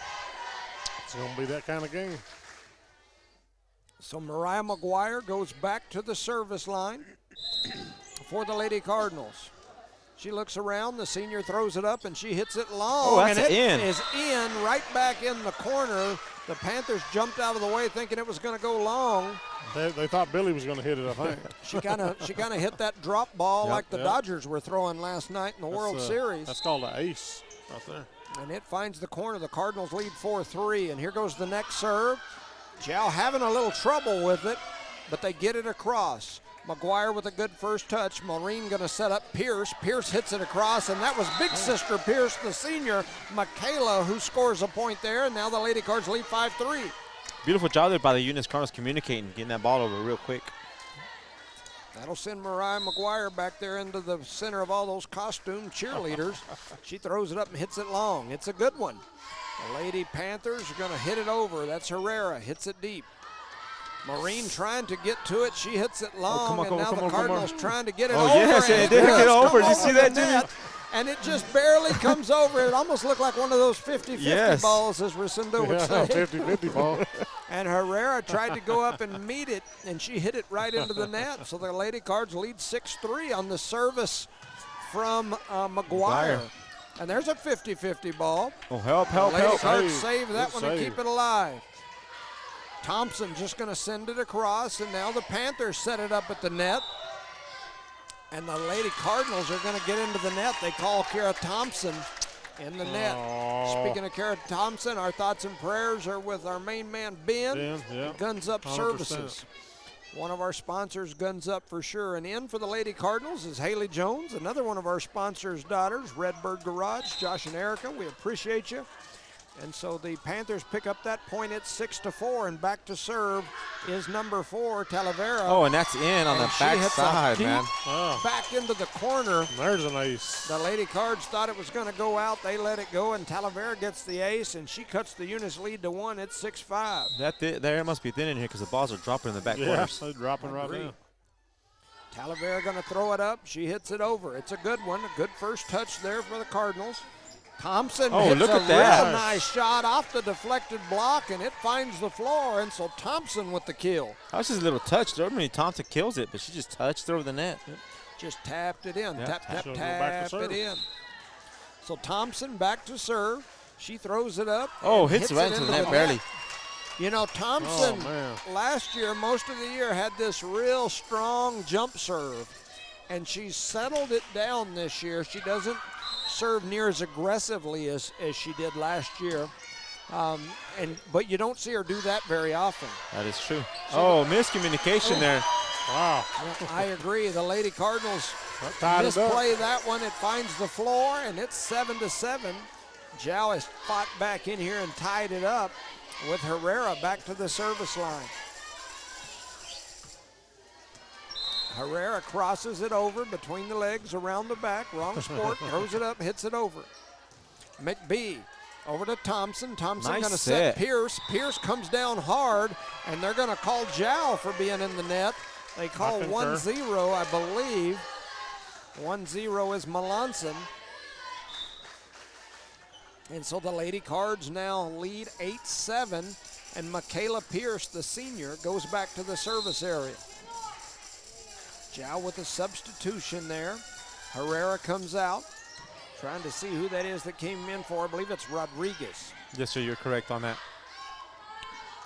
It's going to be that kind of game. So Mariah McGuire goes back to the service line for the Lady Cardinals. She looks around, the senior throws it up, and she hits it long. Oh, that's and it in. is in, right back in the corner. The Panthers jumped out of the way thinking it was going to go long. They thought Billy was going to hit it, I think. She kind of hit that drop ball Yep, like the yep. Dodgers were throwing last night in the World Series. That's called an ace right there. And it finds the corner. The Cardinals lead 4-3. And here goes the next serve. Jal having a little trouble with it, but they get it across. McGuire with a good first touch. Maureen going to set up Pierce. Pierce hits it across, and that was big sister Pierce, the senior, Michaela, who scores a point there. And now the Lady Cards lead 5-3. Beautiful job there by the Eunice Cardinals communicating, getting that ball over real quick. That'll send Mariah McGuire back there into the center of all those costume cheerleaders. She throws it up and hits it long. It's a good one. The Lady Panthers are going to hit it over. That's Herrera. Hits it deep. Maureen trying to get to it. She hits it long, on, and now the Cardinals trying to get it Oh, over. yes, and it did does get over. come Did you see that, the Jimmy? net, and it just barely comes over. It almost looked like one of those 50-50 Yes. balls, as Rosendo would Yeah, say. 50-50 ball. And Herrera tried to go up and meet it, and she hit it right into the net. So the Lady Cards lead 6-3 on the service from McGuire. And there's a 50-50 ball. Oh, help, The Lady Cards Save. save that Good one and save. keep it alive. Thompson just going to send it across, and now the Panthers set it up at the net. And the Lady Cardinals are going to get into the net. They call Kara Thompson in the net. Aw. Speaking of Kara Thompson, our thoughts and prayers are with our main man, Ben, Yeah. Guns Up 100%. Services. One of our sponsors, Guns Up for sure. And in for the Lady Cardinals is Haley Jones, another one of our sponsors' daughters, Redbird Garage, Josh and Erica. We appreciate you. And so the Panthers pick up that point. It's 6-4, and back to serve is number 4, Talavera. Oh, and that's in on And the she back hits a side, deep man. back into the corner. There's an ace. The Lady Cards thought it was going to go out. They let it go, and Talavera gets the ace, and she cuts the Eunice lead to 1. It's 6-5. There must be thin in here because the balls are dropping in the back Yeah, corners. they're dropping right Agree. now. Talavera going to throw it up. She hits it over. It's a good one. A good first touch there for the Cardinals. Thompson Oh, hits look a at that. real nice shot off the deflected block, and it finds the floor, and so Thompson with the kill. That was just a little touch. Normally Thompson kills it, but she just touched it over the net. Just tapped it in. Yeah, Tap, tap, She'll go back to tap it serve. in. So Thompson back to serve. She throws it up. Oh, and hits right it into the net, barely. You know, Thompson Oh, man. last year, most of the year, had this real strong jump serve, and she's settled it down this year. She doesn't serve near as aggressively as she did last year, but you don't see her do that very often. That is true. Oh, miscommunication there. Wow. I agree. The Lady Cardinals That tied it up. misplay that one. It finds the floor, and it's 7-7. Jal has fought back in here and tied it up with Herrera back to the service line. Herrera crosses it over between the legs, around the back. Wrong sport. Throws it up, hits it over. McBee over to Thompson. Thompson Nice going to set set. Pierce. Pierce comes down hard, and they're going to call Jal for being in the net. They call concur. 1-0, I believe. 1-0 is Melanson. And so the Lady Cards now lead 8-7, and Michaela Pierce, the senior, goes back to the service area. Jal with a substitution there. Herrera comes out, trying to see who that is that came in for. I believe it's Rodriguez. Yes, sir, you're correct on that.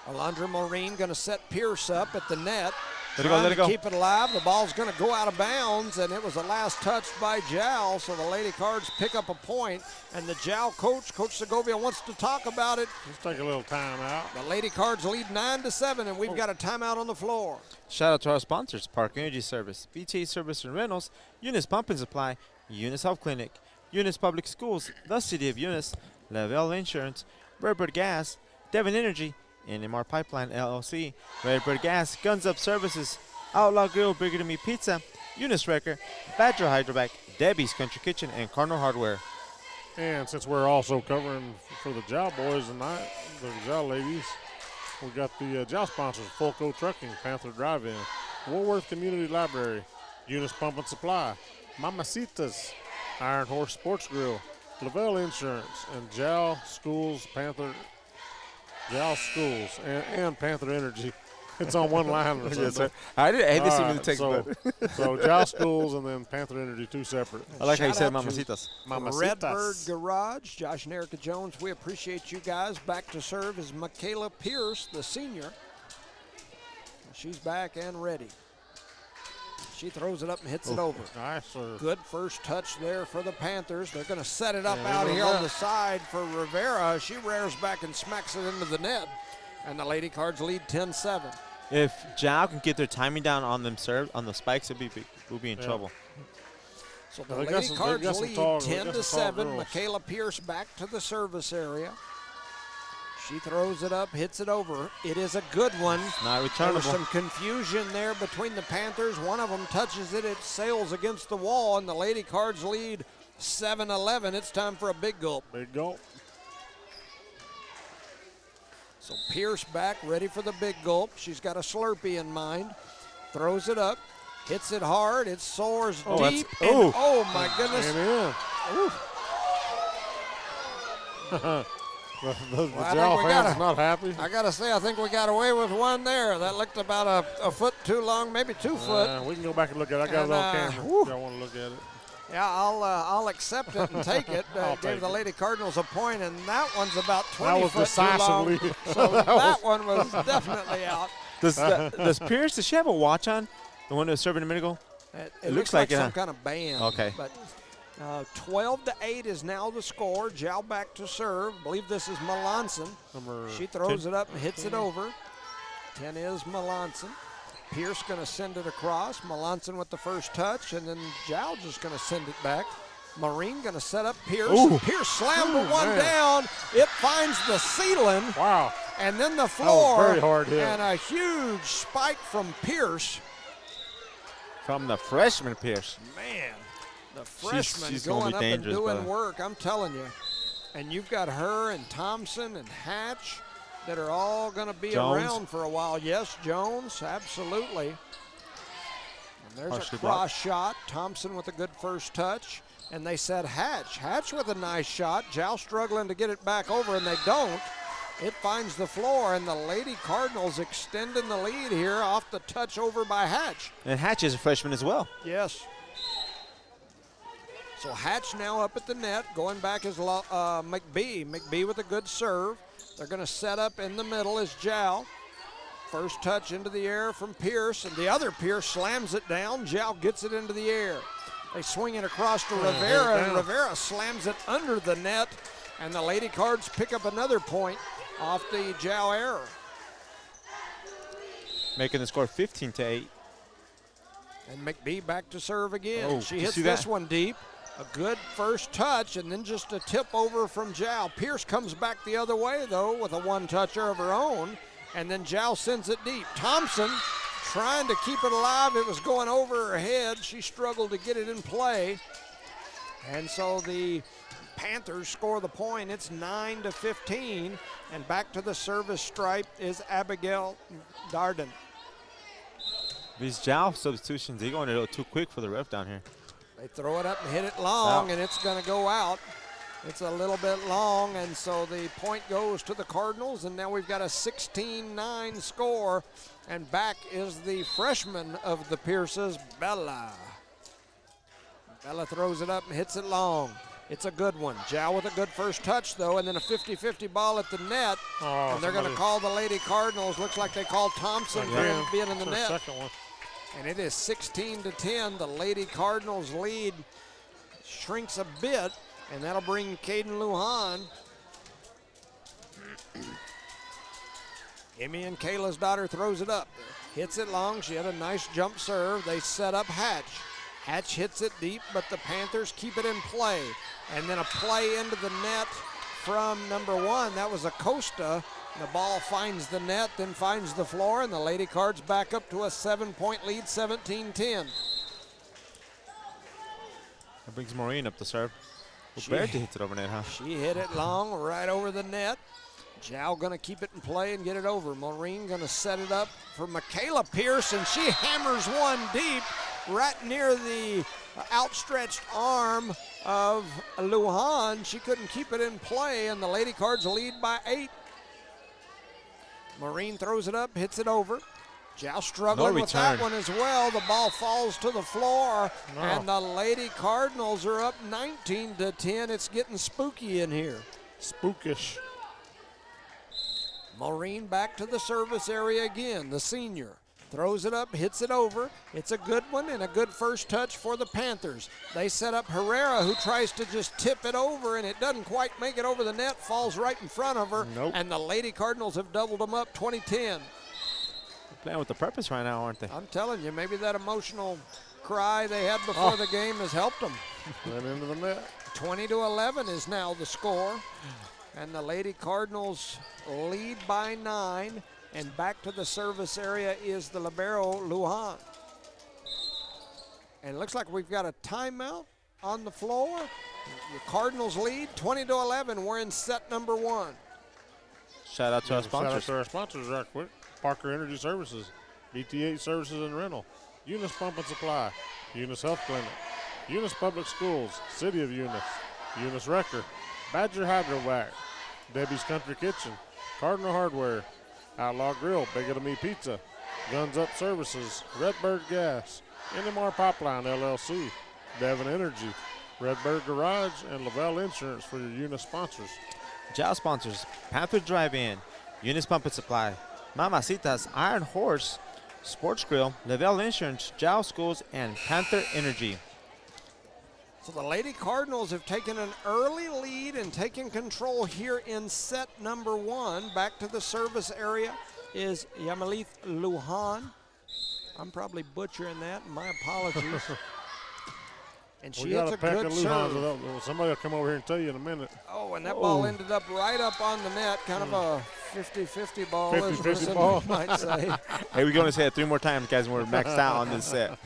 Alondra Maureen going to set Pierce up at the net. Let it go, let it go. Keep it alive. The ball's going to go out of bounds, and it was the last touch by Jal, so the Lady Cards pick up a point, and the Jal coach, Coach Segovia, wants to talk about it. Let's take a little time out. The Lady Cards lead 9-7, and we've got a timeout on the floor. Shout out to our sponsors, Park Energy Service, BTA Service and Rentals, Eunice Pump and Supply, Eunice Health Clinic, Eunice Public Schools, the City of Eunice, Lavelle Insurance, Redbird Gas, Devon Energy, NMR Pipeline LLC, Redbird Gas, Guns Up Services, Outlaw Grill, Burger to Me Pizza, Eunice Wrecker, Badger Hydrovac, Debbie's Country Kitchen, and Cardinal Hardware. And since we're also covering for the Jal boys tonight, the Jal ladies, we got the Jal sponsors, Fulco Trucking, Panther Drive-In, Woolworth Community Library, Eunice Pump and Supply, Mamacitas, Iron Horse Sports Grill, Lavelle Insurance, and Jal Schools, Jal Schools, and Panther Energy. It's on one line. Or Yes, something. sir. I didn't see me take so, that. so Jal Schools and then Panther Energy, two separate. I like how you Shout said out to Mamacitas. Redbird Garage, Josh and Erica Jones, we appreciate you guys. Back to serve is Michaela Pierce, the senior. She's back and ready. She throws it up and hits it over. Nice serve. Good first touch there for the Panthers. They're going to set it up Yeah, out look here at on that. the side for Rivera. She rears back and smacks it into the net. And the Lady Cards lead 10-7. If Jal can get their timing down on them on the spikes, we'll be in Yeah. trouble. So the They got Lady some- Cards they got some lead tall- they got some tall 10-7. girls. Michaela Pierce back to the service area. She throws it up, hits it over. It is a good one. Not There was returnable. some confusion there between the Panthers. One of them touches it, it sails against the wall, and the Lady Cards lead 7-11. It's time for a big gulp. Big gulp. So Pierce back, ready for the big gulp. She's got a Slurpee in mind. Throws it up, hits it hard. It soars Oh, that's- deep. And, oh. oh my goodness. And in. The I Jal think we fans gotta- not happy. I gotta say, I think we got away with one there. That looked about a foot too long, maybe 2 foot. We can go back and look at it. I got And, it on camera. whew. If y'all want to look at it. Yeah, I'll accept it and take it. I'll Gave take the it. Lady Cardinals a point, and that one's about 20 was foot too long. decisively- So that one was definitely out. Does Pierce, does she have a watch on? The one that was serving a minute ago? It looks looks like like it, some huh? kind of band. Okay. But 12-8 is now the score. Jal back to serve. I believe this is Melanson. Number She throws 10. it up and hits it over. 10 is Melanson. Pierce going to send it across. Melanson with the first touch, and then Jal just going to send it back. Maureen going to set up Pierce. Ooh. Pierce slammed the Ooh, one man. down. It finds the ceiling Wow. and then the was floor. very hard hit. And a huge spike from Pierce. From the freshman Pierce. Man, the freshman she's gonna going be up and dangerous, doing brother. work, I'm telling you. And you've got her and Thompson and Hatch that are all going to be Jones. around for a while. Yes, Jones, absolutely. And there's Partially a cross blocked. shot. Thompson with a good first touch. And they said Hatch. Hatch with a nice shot. Jal struggling to get it back over, and they don't. It finds the floor, and the Lady Cardinals extending the lead here off the touch over by Hatch. And Hatch is a freshman as well. Yes. So Hatch now up at the net. Going back is McBee. McBee with a good serve. They're going to set up in the middle is Jal. First touch into the air from Pierce, and the other Pierce slams it down. Jal gets it into the air. They swing it across to Rivera, and Rivera slams it under the net, and the Lady Cards pick up another point off the Jal error. Making the score 15-8. And McBee back to serve again. Oh, She did you hits see this that? one deep. A good first touch, and then just a tip over from Jal. Pierce comes back the other way, though, with a one-toucher of her own, and then Jal sends it deep. Thompson trying to keep it alive. It was going over her head. She struggled to get it in play. And so the Panthers score the point. It's 9-15, and back to the service stripe is Abigail Darden. These Jal substitutions, they're going a little too quick for the ref down here. They throw it up and hit it long, Out. and it's going to go out. It's a little bit long, and so the point goes to the Cardinals, and now we've got a 16-9 score, and back is the freshman of the Pierces, Bella. Bella throws it up and hits it long. It's a good one. Jal with a good first touch, though, and then a 50-50 ball at the net, and they're going to call the Lady Cardinals. Looks like they called Thompson for him being in the net. Second one. And it is 16-10. The Lady Cardinals lead shrinks a bit, and that'll bring Caden Lujan. Emmy and Kayla's daughter throws it up. Hits it long. She had a nice jump serve. They set up Hatch. Hatch hits it deep, but the Panthers keep it in play. And then a play into the net from number one. That was Acosta. The ball finds the net, then finds the floor, and the Lady Cards back up to a 7-point lead, 17-10. That brings Maureen up to serve. She- Bertie hits it over net, huh? She hit it long, right over the net. Jal gonna keep it in play and get it over. Maureen gonna set it up for Michaela Pierce, and she hammers one deep right near the outstretched arm of Lujan. She couldn't keep it in play, and the Lady Cards lead by 8. Maureen throws it up, hits it over. Jal struggling with that return. one as well. The ball falls to the floor, and the Lady Cardinals are up 19-10. It's getting spooky in here. Spookish. Maureen back to the service area again, the senior. Throws it up, hits it over. It's a good one and a good first touch for the Panthers. They set up Herrera, who tries to just tip it over, and it doesn't quite make it over the net, falls right in front of her. Nope. And the Lady Cardinals have doubled them up 20-10. Playing with the purpose right now, aren't they? I'm telling you, maybe that emotional cry they had before the game has helped them. Went into the net. 20-11 is now the score. And the Lady Cardinals lead by 9. And back to the service area is the libero, Lujan. And it looks like we've got a timeout on the floor. The Cardinals lead 20-11. We're in set number 1. Shout out to our Shout out sponsors. to our sponsors right quick. Parker Energy Services, BTH Services and Rental, Eunice Pump and Supply, Eunice Health Clinic, Eunice Public Schools, City of Eunice, Eunice Wrecker, Badger Hydrovac, Debbie's Country Kitchen, Cardinal Hardware, Outlaw Grill, Bigger to Me Pizza, Guns Up Services, Redbird Gas, NMR Pipeline LLC, Devon Energy, Redbird Garage, and Lavelle Insurance for your Eunice sponsors. Jal sponsors, Panther Drive-In, Eunice Pump and Supply, Mamacita's Iron Horse, Sports Grill, Lavelle Insurance, Jal Schools, and Panther Energy. So the Lady Cardinals have taken an early lead and taken control here in set number 1. Back to the service area is Yamalith Lujan. I'm probably butchering that, my apologies. And We she got hits a a peck good of Lujan's. serve. Somebody will come over here and tell you in a minute. Oh, and that ball ended up right up on the net, kind of a 50-50 ball, 50-50 as some ball. might say. Hey, we're going to say it 3 more times, guys, and we're maxed out on this set.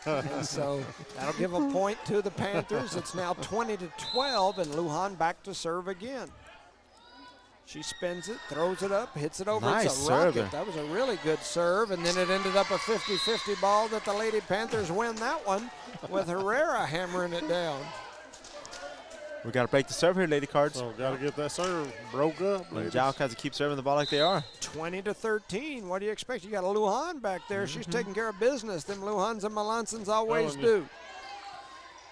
And so that'll give a point to the Panthers. It's now 20-12, and Lujan back to serve again. She spins it, throws it up, hits it over. Nice It's a serve there. rocket. That was a really good serve, and then it ended up a 50-50 ball that the Lady Panthers win that one with Herrera hammering it down. We got to break the serve here, Lady Cards. So got to get that serve broke up, And ladies. Jal has to keep serving the ball like they are. 20-13. What do you expect? You got a Lujan back there. Mm-hmm. She's taking care of business. Them Luhans and Melansons always Telling you. do.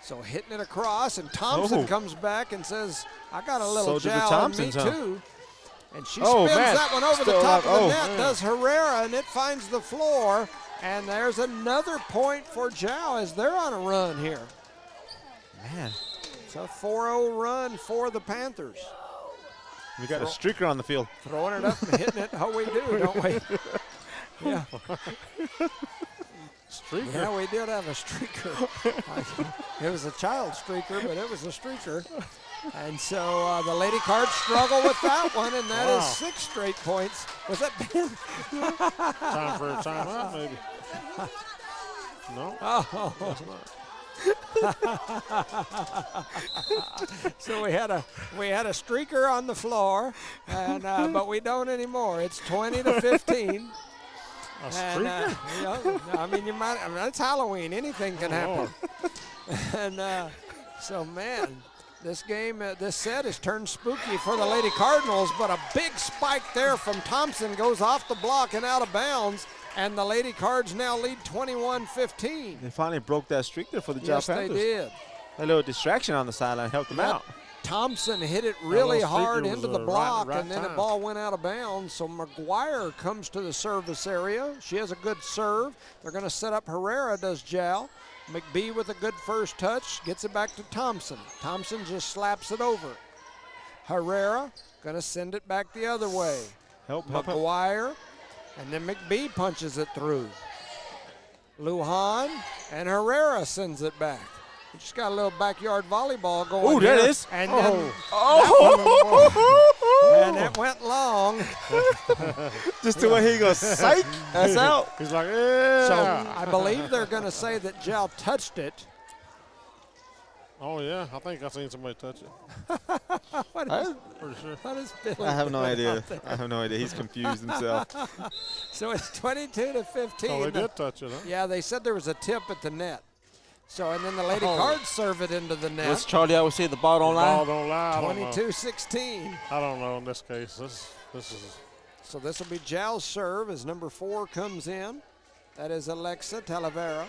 So hitting it across, and Thompson Oh. comes back and says, I got a little So did the Jal in me Thompsons, huh? too. And she Oh, spins man. that one over the Still top up. of the Oh, net, man. does Herrera, and it finds the floor. And there's another point for Jal as they're on a run here. Man, It's a 4-0 run for the Panthers. we got a streaker on the field. Throwing it up and hitting it. Oh, we do, don't we? Yeah. Streaker. Yeah, we did have a streaker. It was a child streaker, but it was a streaker. And so the Lady Cards struggle with that one, and that is Wow. 6 straight points. Was that Ben? Time for a timeout, maybe. No, Oh, that's not. so we had a streaker on the floor, and but we don't anymore. It's 20-15. A And, streaker? you know, I mean, it's Halloween. Anything can happen. Lord. And so, man, this game, this set has turned spooky for the Lady Cardinals, but a big spike there from Thompson goes off the block and out of bounds, and the Lady Cards now lead 21-15. They finally broke that streak there for the Jal Yes, they Panthers. did. A little distraction on the sideline helped them out. Thompson hit it really little hard streaker into was the right- block, right and then the time. ball went out of bounds. So McGuire comes to the service area. She has a good serve. They're going to set up Herrera, does Jal. McBee with a good first touch, gets it back to Thompson. Thompson just slaps it over. Herrera going to send it back the other way. Help. McGuire, and then McBee punches it through. Lujan, and Herrera sends it back. We just got a little backyard volleyball going. Ooh, there here. it is. And Oh. then Oh! and it went long. Just the way he goes, psych, that's out. He's like, yeah. So I believe they're going to say that Jal touched it. Oh, yeah. I think I seen somebody touch it. What is, Pretty sure. what is Billy I have no doing idea. out there? I have no idea. He's confused himself. So it's 22-15. Oh, they did touch it, huh? Yeah, they said there was a tip at the net. So, and then the Lady Oh. Cards serve it into the What's net. Charlie always say? The ball don't lie. Ball don't lie. I don't know. 22-16. I don't know in this case. This is So this will be Jal's serve as number 4 comes in. That is Alexa Talavera.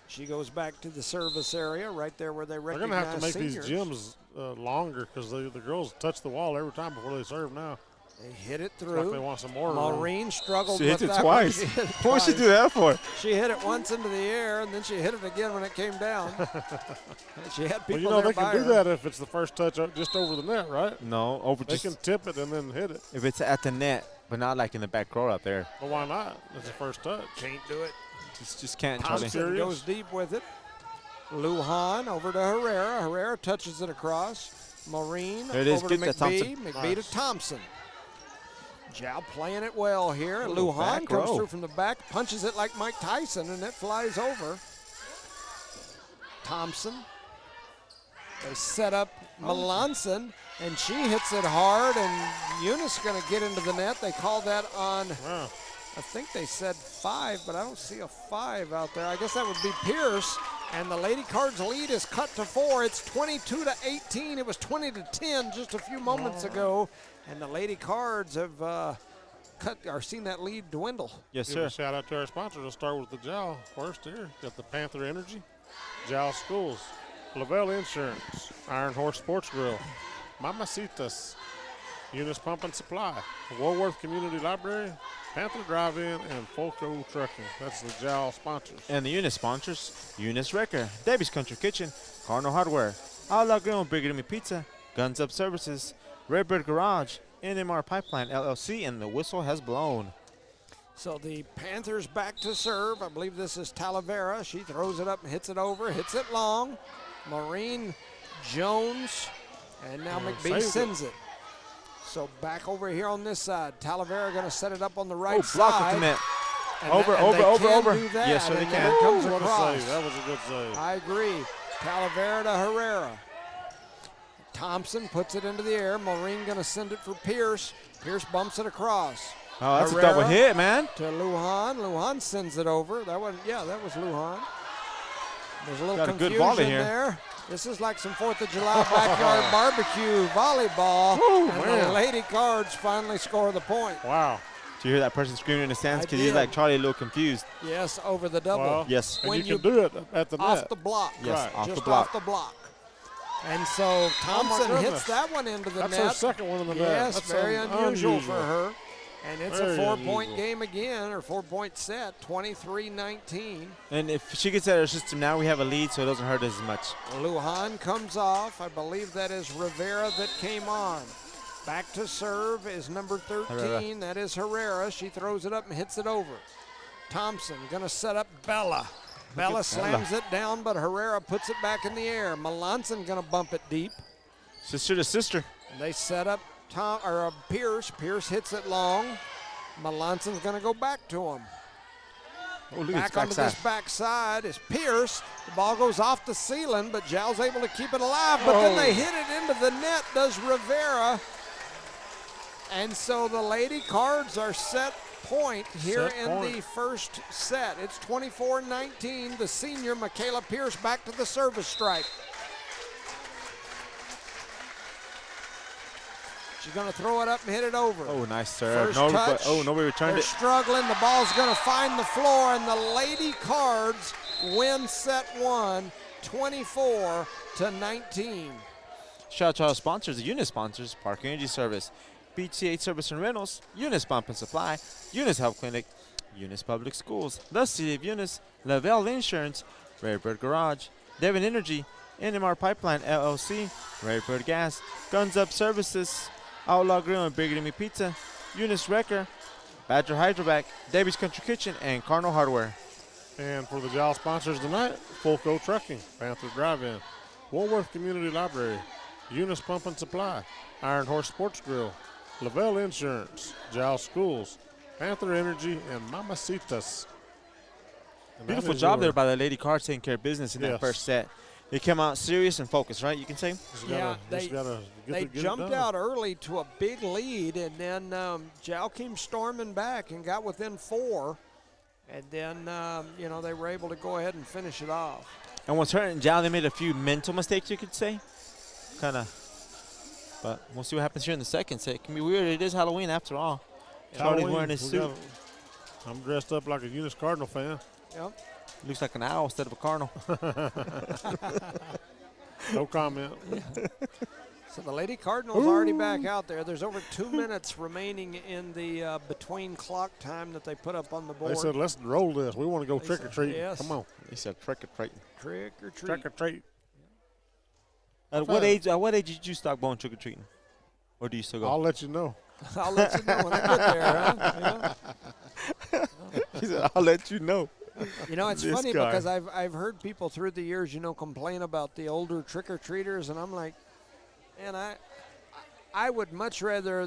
She goes back to the service area right there where they they're recognize going to have to make seniors. these gyms longer because the girls touch the wall every time before they serve now. They hit it It's like they through. want some more. Maureen struggled She with hit it that twice. one. She hit it What would she twice. do that for? She hit it once into the air, and then she hit it again when it came down. And she had people Well, you know, there they can by do her. that if it's the first touch just over the net, right? No, over They just can tip it and then hit it. if it's at the net, but not like in the back row up there. But why not? It's the first touch. Can't do it. Just can't, Charlie. Thompson serious? goes deep with it. Lujan over to Herrera. Herrera touches it across. Maureen There it is. over to Get that, McBee. Thompson. McBee Nice. to Thompson. Jal playing it well here. Ooh, Lujan back comes row. through from the back, punches it like Mike Tyson, and it flies over. Thompson. They set up Melanson, and she hits it hard, and Eunice going to get into the net. They call that on, Wow. I think they said 5, but I don't see a 5 out there. I guess that would be Pierce, and the Lady Cards lead is cut to 4. It's 22-18. It was 20-10 just a few moments ago, and the Lady Cards have seen that lead dwindle. Yes, Give a sir. shout out to our sponsors. We'll start with the Jal first here. Got the Panther Energy, Jal Schools, Lavelle Insurance, Iron Horse Sports Grill, Mamacitas, Eunice Pump and Supply, Woolworth Community Library, Panther Drive-In, and Folco Trucking. That's the Jal sponsors. And the Eunice sponsors, Eunice Wrecker, Debbie's Country Kitchen, Cardinal Hardware, Al Laguna Bigger Me Pizza, Guns Up Services, Redbird Garage, NMR Pipeline LLC, and the whistle has blown. So the Panthers back to serve. I believe this is Talavera. She throws it up and hits it over, hits it long. Maureen Jones, and now McBee saved sends it. So back over here on this side. Talavera going to set it up on the right Oh, block side. at the net. And Over, that- and over, they over, can over. do that, Yes, sir, they and can. then it comes What a across. save. That was a good save. I agree. Talavera to Herrera. Thompson puts it into the air. Maureen going to send it for Pierce. Pierce bumps it across. Oh, that's Herrera a double hit, man. to Lujan. Lujan sends it over. That was Lujan. There's a little Got a good confusion volley here. there. This is like some 4th of July backyard barbecue volleyball. Woo, and man. the Lady Cards finally score the point. Wow. Do you hear that person screaming in the stands? I Because he's did. like Charlie, a little confused. Yes, over the double. Well, Yes. And When you you- can do it at the Off net. the block. Yes, Right. off the Just block. off the block. And so Thompson hits goodness. that one into the That's net. her second one in the net. Yes, That's very unusual for unusual. her. And it's Very a 4-point unusual. game again, or 4-point set, 23-19. And if she gets out of her system now, we have a lead, so it doesn't hurt as much. Lujan comes off. I believe that is Rivera that came on. Back to serve is number 13. Herrera. That is Herrera. She throws it up and hits it over. Thompson going to set up Bella. Bella slams it down, but Herrera puts it back in the air. Melanson going to bump it deep. Sister to sister. They set up Pierce. Pierce hits it long. Melanson's going to go back to him. Oh, look at Back his onto backside. this backside is Pierce. The ball goes off the ceiling, but Jal's able to keep it alive. But then they hit it into the net, does Rivera. And so the Lady Cards are set point here Set in point. the first set. It's 24-19. The senior, Michaela Pierce, back to the service stripe. She's going to throw it up and hit it over. Oh, nice serve. First Nobody, touch. nobody returned They're it. struggling. The ball's going to find the floor, and the Lady Cards win set one, 24-19. Shout out to our sponsors, the Eunice sponsors, Park Energy Service, BTA Service and Rentals, Eunice Pump and Supply, Eunice Health Clinic, Eunice Public Schools, the City of Eunice, Lavelle Insurance, Rare Bird Garage, Devon Energy, NMR Pipeline LLC, Rare Bird Gas, Guns Up Services, Outlaw Grill and Big Remy Pizza, Eunice Wrecker, Badger Hydrovac, Debbie's Country Kitchen, and Cardinal Hardware. And for the Jal sponsors tonight, Fulco Trucking, Panther Drive-In, Woolworth Community Library, Eunice Pump and Supply, Iron Horse Sports Grill, Lavelle Insurance, Jal Schools, Panther Energy, and Mamacitas. And that Beautiful is job your- there by the Lady Cards taking care of business in that Yes. first set. They came out serious and focused, right? You can say? Just Yeah, gotta- they- just gotta get They it jumped done. out early to a big lead, and then Jal came storming back and got within 4. And then, they were able to go ahead and finish it off. And what's hurting Jal, they made a few mental mistakes, you could say. Kind of. But we'll see what happens here in the second set. It can be weird. It is Halloween after all. Charlie's Halloween, wearing his we suit. gotta- I'm dressed up like a Eunice Cardinal fan. Yep. Looks like an owl instead of a cardinal. No comment. So the Lady Cardinals already back out there. There's over 2 minutes remaining in the between clock time that they put up on the board. They said, let's roll this. We want to go They trick or said, treat. yes. Come on. He said trick or treat. Trick or treat. Trick or treat. At what age did you start going trick or treating? Or do you still go? I'll let you know. I'll let you know when I get there. Huh? Yeah. He said, I'll let you know. It's This funny guy. because I've heard people through the years, complain about the older trick-or-treaters, and I'm like, man, I would much rather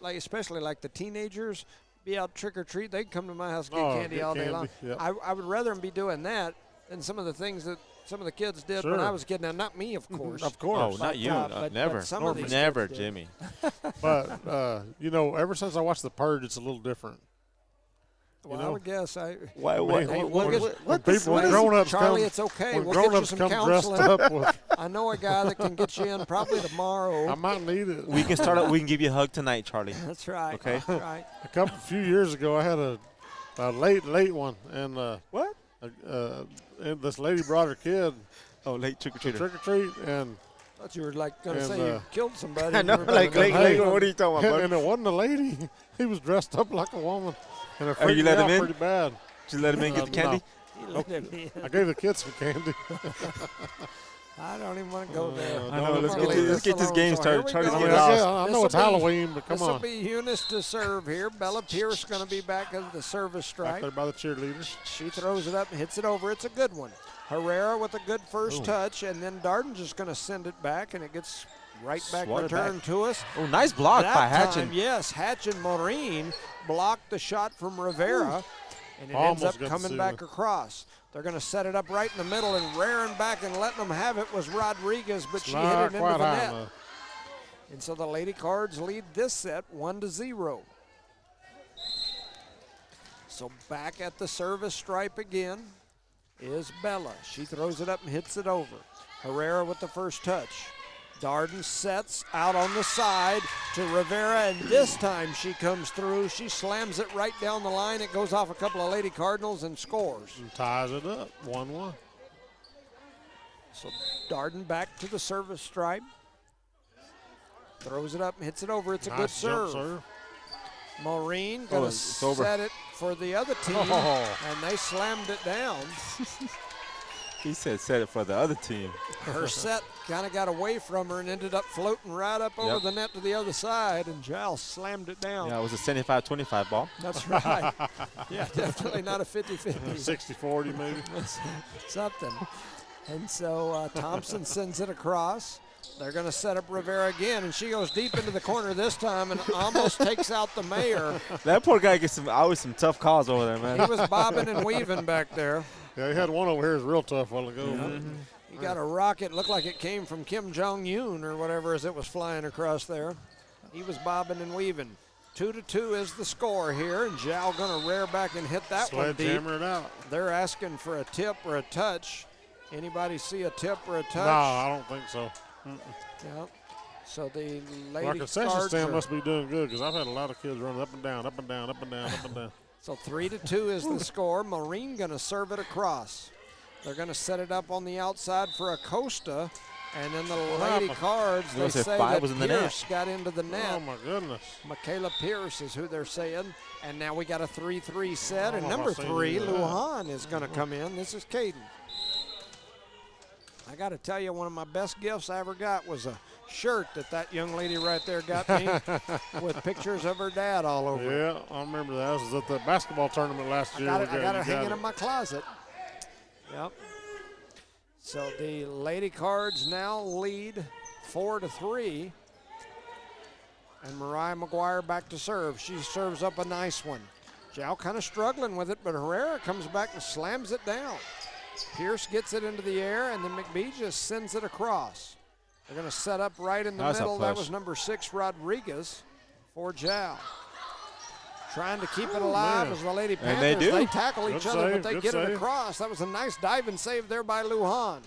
especially like the teenagers, be out trick-or-treat. They can come to my house and get candy get all day candy, long. yep. I would rather them be doing that than some of the things that some of the kids did when Sure. I was a kid. Now, not me, of course. Of course. Oh, not you. but Never. some of these Never, kids did. Jimmy. But, ever since I watched The Purge, it's a little different. Well, I know? would guess Why? I mean, What? Hey, what, we'll what, get- what, When this- people, what when is- grown-ups Charlie, come, it's okay. when We'll get you grown-ups some come dressed counseling. up with, I know a guy that can get you in probably tomorrow. I might need it. we can start. We can give you a hug tonight, Charlie. That's right. Okay. That's right. A few years ago, I had a late one, and What? and this lady brought her kid Oh, late trick or to treater. trick or treat, and I thought you were going to And, say you killed somebody. I know, You were like, gonna- late, what are you talking about, and bud? it wasn't a lady. He was dressed up like a woman, and it Oh, you freaked me let him out in? pretty bad. Did you let him in and get the No. candy? He let him in. I gave the kids some candy. I don't even want to go there. I know, let's don't get, leave let's get this alone. game So started. here we Charlie's go. get Yeah, lost. I know it's This'll be- Halloween, but come This will on. be Eunice to serve here. Bella Pierce going to be back at the service Back stripe. there by the cheerleaders. She throws it up and hits it over. It's a good one. Herrera with a good first touch, and then Darden's just going to send it back, and it gets right back Swatted returned to us. Oh, nice block That by time, Hatchin. yes, Hatchin Maureen blocked the shot from Rivera, and it Almost ends up got the coming seal. back across. They're going to set it up right in the middle, and rearing back and letting them have it was Rodriguez, but she hit Not it into quite the high net. enough. And so the Lady Cards lead this set 1-0. So back at the service stripe again is Bella. She throws it up and hits it over. Herrera with the first touch. Darden sets out on the side to Rivera, and this time she comes through. She slams it right down the line. It goes off a couple of Lady Cardinals and scores. And ties it up, 1-1. So Darden back to the service stripe. Throws it up and hits it over. It's a good Nice jump serve. Maureen gonna it's over. set it for the other team, Oh. and they slammed it down. He said set it for the other team. Her set kind of got away from her and ended up floating right up over Yep. the net to the other side, and Jal slammed it down. Yeah, it was a 75-25 ball. That's right. Yeah, definitely not a 50-50. 60-40 maybe. Something. And so Thompson sends it across. They're going to set up Rivera again, and she goes deep into the corner this time and almost takes out the mayor. That poor guy gets always some tough calls over there, man. He was bobbing and weaving back there. Yeah, he had one over here that's real tough a while ago. He got a rocket, looked like it came from Kim Jong-un or whatever as it was flying across there. He was bobbing and weaving. 2-2 is the score here, and Jal going to rear back and hit that one deep. Sledgehammer it out. They're asking for a tip or a touch. Anybody see a tip or a touch? No, I don't think so. Yeah. So the Our Lady concession Cards stand are- must be doing good because I've had a lot of kids running up and down, up and down, up and down, up and down. So 3-2 is the score. Maureen going to serve it across. They're going to set it up on the outside for Acosta, and then the Lady happened? Cards, You they gonna say say five that was in the net? Pierce got into the net. Oh, my goodness. Michaela Pierce is who they're saying. And now we got a 3-3 set, and Oh, number I've seen 3, that. Lujan, is going to come in. This is Caden. I got to tell you, one of my best gifts I ever got was a shirt that young lady right there got me with pictures of her dad all over it. Yeah, I remember that. It was at the basketball tournament last I year. got it, We I got it you hanging in my closet. Yep. So the Lady Cards now lead 4-3. And Mariah McGuire back to serve. She serves up a nice one. Jal kind of struggling with it, but Herrera comes back and slams it down. Pierce gets it into the air, and then McBee just sends it across. They're going to set up right in the That's a middle. That push. was number 6, Rodriguez, for Jal. Trying to keep it alive man. as the Lady And Panthers. they do. tackle each Good other, save, but they good get it save. across. That was a nice diving save there by Lujan.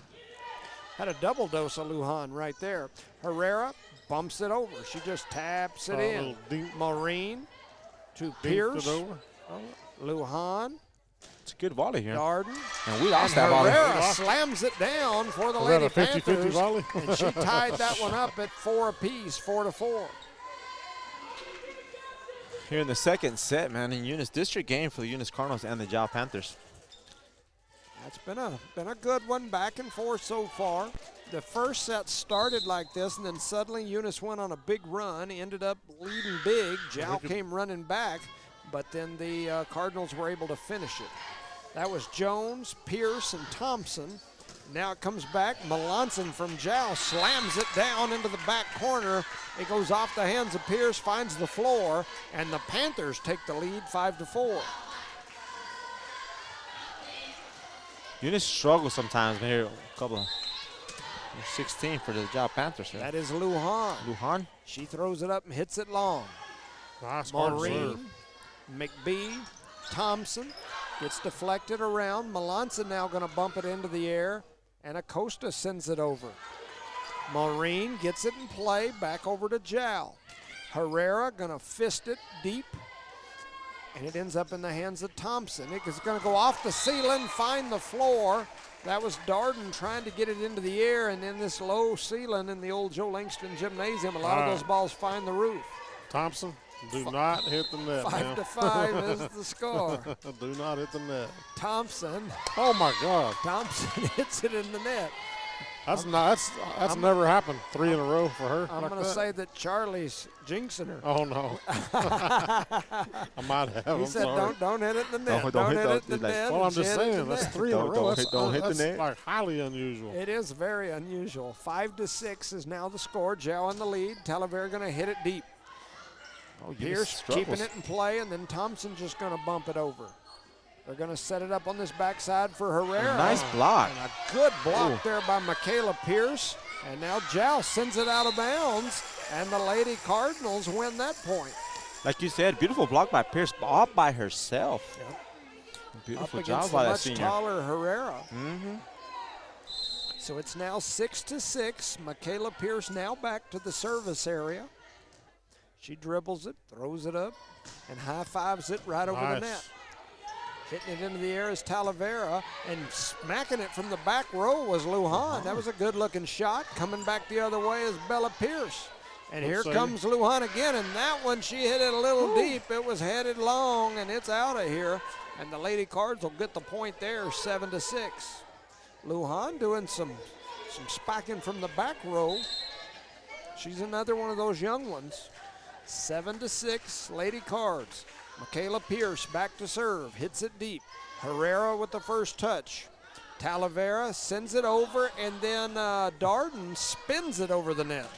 Had a double dose of Lujan right there. Herrera bumps it over. She just taps it A in. little dink, Maureen to dinked Pierce. it over. Lujan, It's a good volley here. Darden, And we lost and that volley. Herrera slams it down for the Was Lady that a 50-50 Panthers. volley? And she tied that one up at 4 apiece, 4-4. Here in the second set, man, in Eunice district game for the Eunice Cardinals and the Jal Panthers. That's been a good one, back and forth so far. The first set started like this, and then suddenly Eunice went on a big run, ended up leading big. Jal came running back, but then the Cardinals were able to finish it. That was Jones, Pierce, and Thompson. Now it comes back. Melanson from Jal slams it down into the back corner. It goes off the hands of Pierce, finds the floor, and the Panthers take the lead 5-4. Eunice struggles sometimes, but here a couple. 16 for the Jal Panthers here. That is Lujan. Lujan. She throws it up and hits it long. Nice hard serve. Maureen, McBee, Thompson gets deflected around. Melanson now going to bump it into the air, and Acosta sends it over. Maureen gets it in play, back over to Jal. Herrera going to fist it deep, and it ends up in the hands of Thompson. It is going to go off the ceiling, find the floor. That was Darden trying to get it into the air, and then this low ceiling in the old Joe Langston Gymnasium, a lot of those balls find the roof. Thompson, do not hit the net. 5-5 is the score. Do not hit the net. Thompson Oh, my God. hits it in the net. That's never happened. 3 in a row for her. I'm like going to that. say that Charlie's jinxing her. Oh no. I might have. He I'm said, sorry. don't hit it in the net. Don't hit hit it in the like- net. Well, I'm and just she hit it in saying the that's net. 3 in a Don't- row. don't That's, hit- don't hit the that's net. like highly unusual. It is very unusual. 5-6 is now the score. Joe in the lead. Talavera going to hit it deep. Oh, Pierce keeping it in play, and then Thompson just going to bump it over. They're going to set it up on this backside for Herrera. Nice block. And a good block Ooh. there by Michaela Pierce. And now Jal sends it out of bounds, and the Lady Cardinals win that point. Like you said, beautiful block by Pierce, all by herself. Up Beautiful against job the by that much senior. taller Herrera. Mm-hmm. So it's now 6-6. Michaela Pierce now back to the service area. She dribbles it, throws it up, and high-fives it right over the net. Hitting it into the air is Talavera, and smacking it from the back row was Lujan. That was a good-looking shot. Coming back the other way is Bella Pierce. And here comes Lujan again, and that one, she hit it a little deep. It was headed long, and it's out of here. And the Lady Cards will get the point there, 7-6. Lujan doing some spiking from the back row. She's another one of those young ones. 7-6, Lady Cards. Michaela Pierce back to serve, hits it deep. Herrera with the first touch. Talavera sends it over, and then Darden spins it over the net.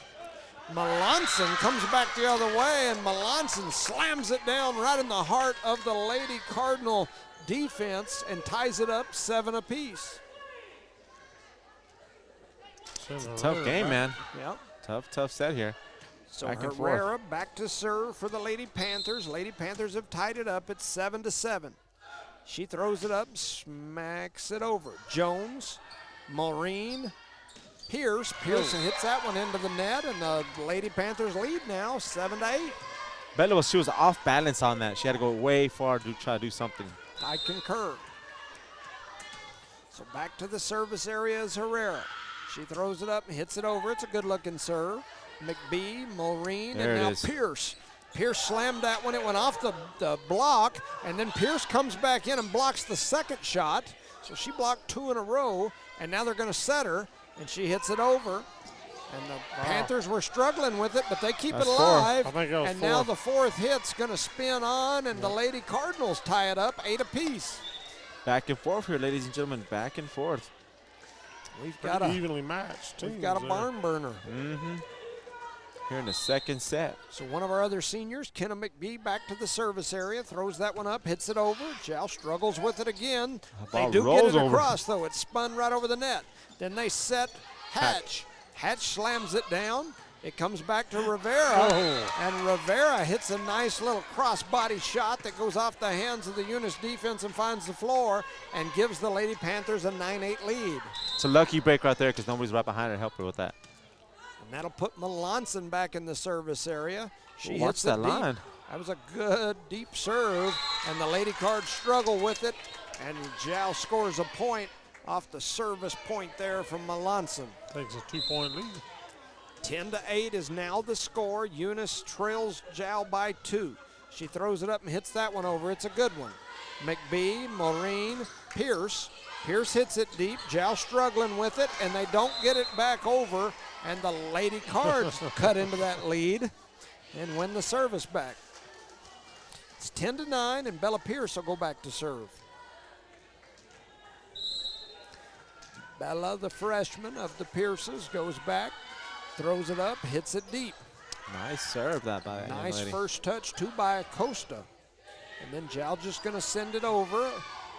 Melanson comes back the other way, and Melanson slams it down right in the heart of the Lady Cardinal defense and ties it up 7 apiece. Tough game, man. Yep. Tough set here. So Back and Herrera back to serve for the Lady Panthers. Lady Panthers have tied it up. It's 7-7. She throws it up, smacks it over. Jones, Maureen, Pierce. Pierce hits that one into the net, and the Lady Panthers lead now, 7-8. Bella she was off balance on that. She had to go way far to try to do something. I concur. So back to the service area is Herrera. She throws it up and hits it over. It's a good-looking serve. McBee, Maureen, There and it now is. Pierce. Pierce slammed that one. It went off the block, and then Pierce comes back in and blocks the second shot. So she blocked 2 in a row, and now they're going to set her, and she hits it over. And the Panthers were struggling with it, but they keep That's it 4. alive. I think that was and 4. now the fourth hit's going to spin on, and the Lady Cardinals tie it up 8 apiece. Back and forth here, ladies and gentlemen. Back and forth. We've got Pretty a evenly matched teams we've got a there. barn burner. Mm-hmm. Here in the second set. So one of our other seniors, Kenna McBee, back to the service area, throws that one up, hits it over. Jal struggles with it again. They ball do get rolls it over. across, though. It's spun right over the net. Then they set Hatch. Hatch slams it down. It comes back to Rivera, and Rivera hits a nice little cross-body shot that goes off the hands of the Eunice defense and finds the floor and gives the Lady Panthers a 9-8 lead. It's a lucky break right there because nobody's right behind her to help her with that. And that'll put Melanson back in the service area. She Watch hits it that deep. line. That was a good deep serve, and the Lady Cards struggle with it, and Jal scores a point off the service point there from Melanson. Takes a 2-point lead. 10-8 is now the score. Eunice trails Jal by 2. She throws it up and hits that one over. It's a good one. McBee, Maureen, Pierce. Pierce hits it deep. Jal struggling with it, and they don't get it back over, and the Lady Cards cut into that lead and win the service back. It's 10-9, and Bella Pierce will go back to serve. Bella, the freshman of the Pierces, goes back, throws it up, hits it deep. Nice serve that by that young Nice lady. first touch, 2 by Acosta. And then Jal just going to send it over,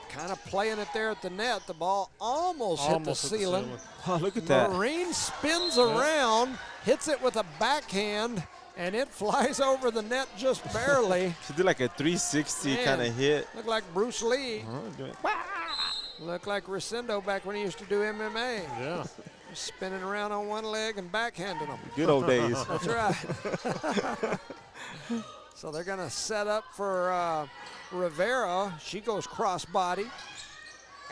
kind of playing it there at the net. The ball almost hit the ceiling. Oh, look at that. Marine spins around, hits it with a backhand, and it flies over the net just barely. She did like a 360 Man. kind of hit. Looked like Bruce Lee. Uh-huh. Looked like Rosendo back when he used to do MMA. Yeah. Spinning around on one leg and backhanding them. Good old days. That's right. So they're going to set up for Rivera. She goes cross-body.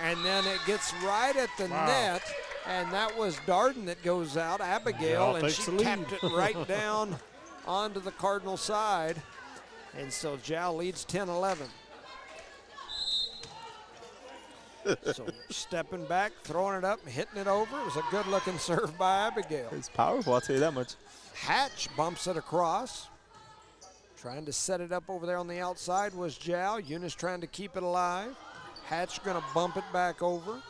And then it gets right at the net. And that was Darden that goes out, Abigail, and takes she the lead. tapped it right down onto the Cardinal side. And so Jal leads 10-11. So stepping back, throwing it up, and hitting it over. It was a good-looking serve by Abigail. It's powerful, I'll tell you that much. Hatch bumps it across. Trying to set it up over there on the outside was Jal. Eunice trying to keep it alive. Hatch going to bump it back over.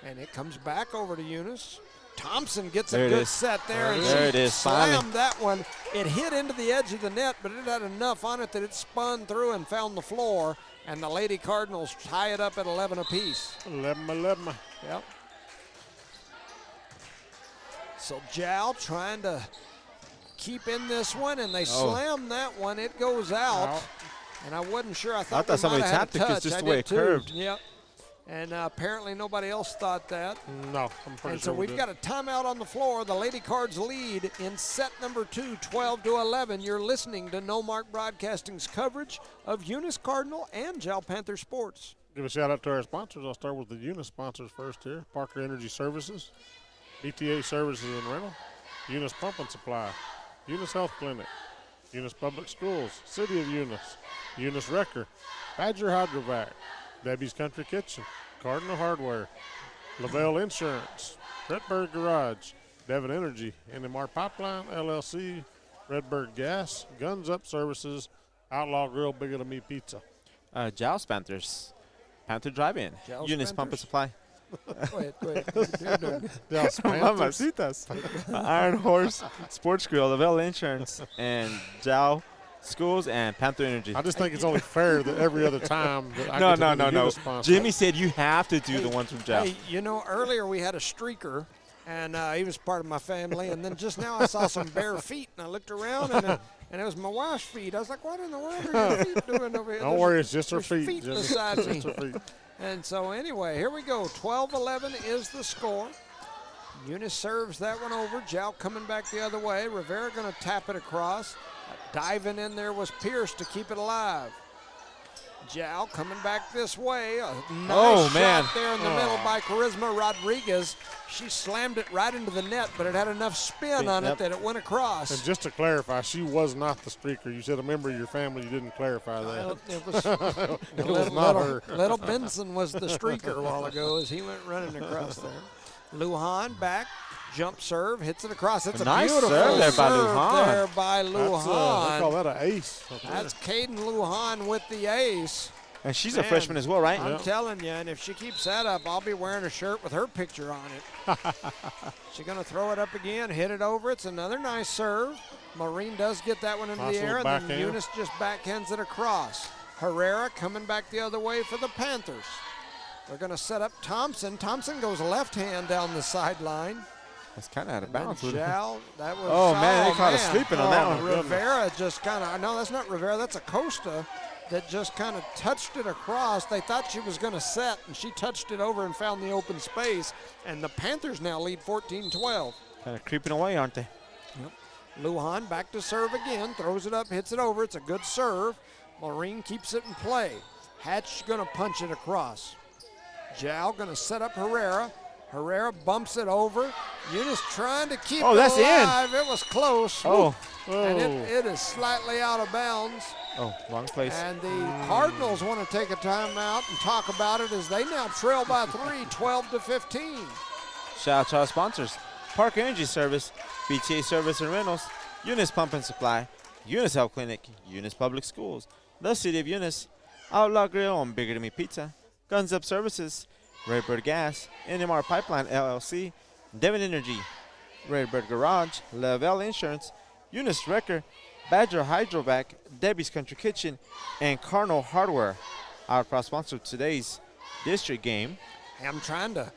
And it comes back over to Eunice. Thompson gets a good set there, and There it she is, slammed finally. that one. It hit into the edge of the net, but it had enough on it that it spun through and found the floor, and the Lady Cardinals tie it up at 11 apiece. 11. Yep. So Jal trying to keep in this one, and they slam that one. It goes out. And I wasn't sure. I thought somebody we might have tapped it had a 'cause touch. just I the way did it too. curved. Yep. And apparently nobody else thought that. No, I'm pretty And sure so we've we got a timeout on the floor. The Lady Cards lead in set number 2, 12-11. You're listening to No Mark Broadcasting's coverage of Eunice Cardinal and Jal Panther Sports. Give a shout out to our sponsors. I'll start with the Eunice sponsors first here. Parker Energy Services, BTA Services and Rental, Eunice Pump and Supply, Eunice Health Clinic, Eunice Public Schools, City of Eunice, Eunice Wrecker, Badger Hydrovac, Debbie's Country Kitchen, Cardinal Hardware, Lavelle Insurance, Redbird Garage, Devon Energy, NMR Pipeline, LLC, Redbird Gas, Guns Up Services, Outlaw Grill, Bigger Than Me Pizza. Jal's Panthers. Panther Drive-In. Jal's Eunice Pump and Panthers? Supply. Go ahead. You're doing it. Dallas Panthers. Mamacitas. Iron Horse Sports Grill, Lavelle Insurance, and Jal Schools and Panther Energy. I just think it's only fair that every other time that I No, get to no, be the no, no. Eunice sponsor. Jimmy said you have to do the ones from Jal. Hey, you know, earlier we had a streaker, and he was part of my family. And then just now I saw some bare feet, and I looked around, and it was my wife's feet. I was like, what in the world are your feet doing over here? Don't worry, it's just her There's feet. feet beside me. Just her feet. And so anyway, here we go. 12-11 is the score. Eunice serves that one over. Jal coming back the other way. Rivera going to tap it across. Diving in there was Pierce to keep it alive. Jal coming back this way. A nice man. shot there in the middle by Charisma Rodriguez. She slammed it right into the net, but it had enough spin on it that it went across. And just to clarify, she was not the streaker. You said a member of your family. You didn't clarify that. It was, It was not her. Little Benson was the streaker a while ago as he went running across there. Lujan back, jump serve, hits it across. It's a Nice beautiful serve there by serve Lujan. there by They Lujan. call that an ace. up there. That's Caden Lujan with the ace. And she's a Man, freshman as well, right? I'm telling you, and if she keeps that up, I'll be wearing a shirt with her picture on it. She's going to throw it up again, hit it over. It's another nice serve. Maureen does get that one into Nice the air, little and then backhand. Eunice just backhands it across. Herrera coming back the other way for the Panthers. They're going to set up Thompson. Thompson goes left hand down the sideline. That's kind of out of And then bounds. Jal, that was Oh, man, they caught us man. sleeping on that one. Rivera just kind of, no, that's not Rivera, that's Acosta that just kind of touched it across. They thought she was going to set, and she touched it over and found the open space. And the Panthers now lead 14-12. Kind of creeping away, aren't they? Lujan back to serve again, throws it up, hits it over. It's a good serve. Maureen keeps it in play. Hatch going to punch it across. Jal going to set up Herrera. Herrera bumps it over. Eunice trying to keep it that's in. alive. It was close. Oh, And it is slightly out of bounds. wrong place. And the Cardinals want to take a timeout and talk about it as they now trail by 3, 12-15. Shout out to our sponsors: Park Energy Service, BTA Service and Rentals, Eunice Pump and Supply, Eunice Health Clinic, Eunice Public Schools, the City of Eunice, Outlaw Grill and Bigger Than Me Pizza, Guns Up Services, Redbird Gas, NMR Pipeline LLC, Devon Energy, Redbird Garage, Lavelle Insurance, Eunice Wrecker, Badger Hydrovac, Debbie's Country Kitchen, and Cardinal Hardware. Our proud sponsor of today's district game. Hey, I'm trying to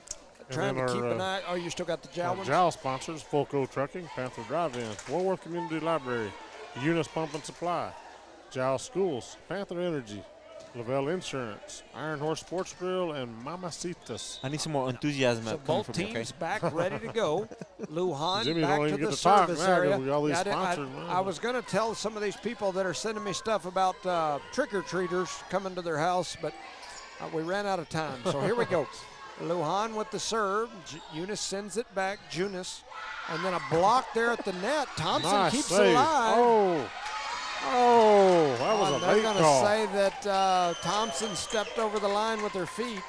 then keep our, an eye. Oh, you still got the Jal ones? Jal sponsors: Fulco Trucking, Panther Drive-In, Woolworth Community Library, Eunice Pump and Supply, Jal Schools, Panther Energy, Lavelle Insurance, Iron Horse Sports Grill, and Mamacitas. I need some more enthusiasm So coming both from you, okay? teams back, ready to go. Lujan Jimmy back don't to even the get to talk service now area. 'cause we got all these I sponsors, man. I was going to tell some of these people that are sending me stuff about trick-or-treaters coming to their house, but we ran out of time. So here we go. Lujan with the serve. Eunice sends it back. Junis. And then a block there at the net. Thompson Nice keeps save. it alive. Oh, Oh, that was a they're late going to call. say that Thompson stepped over the line with her feet.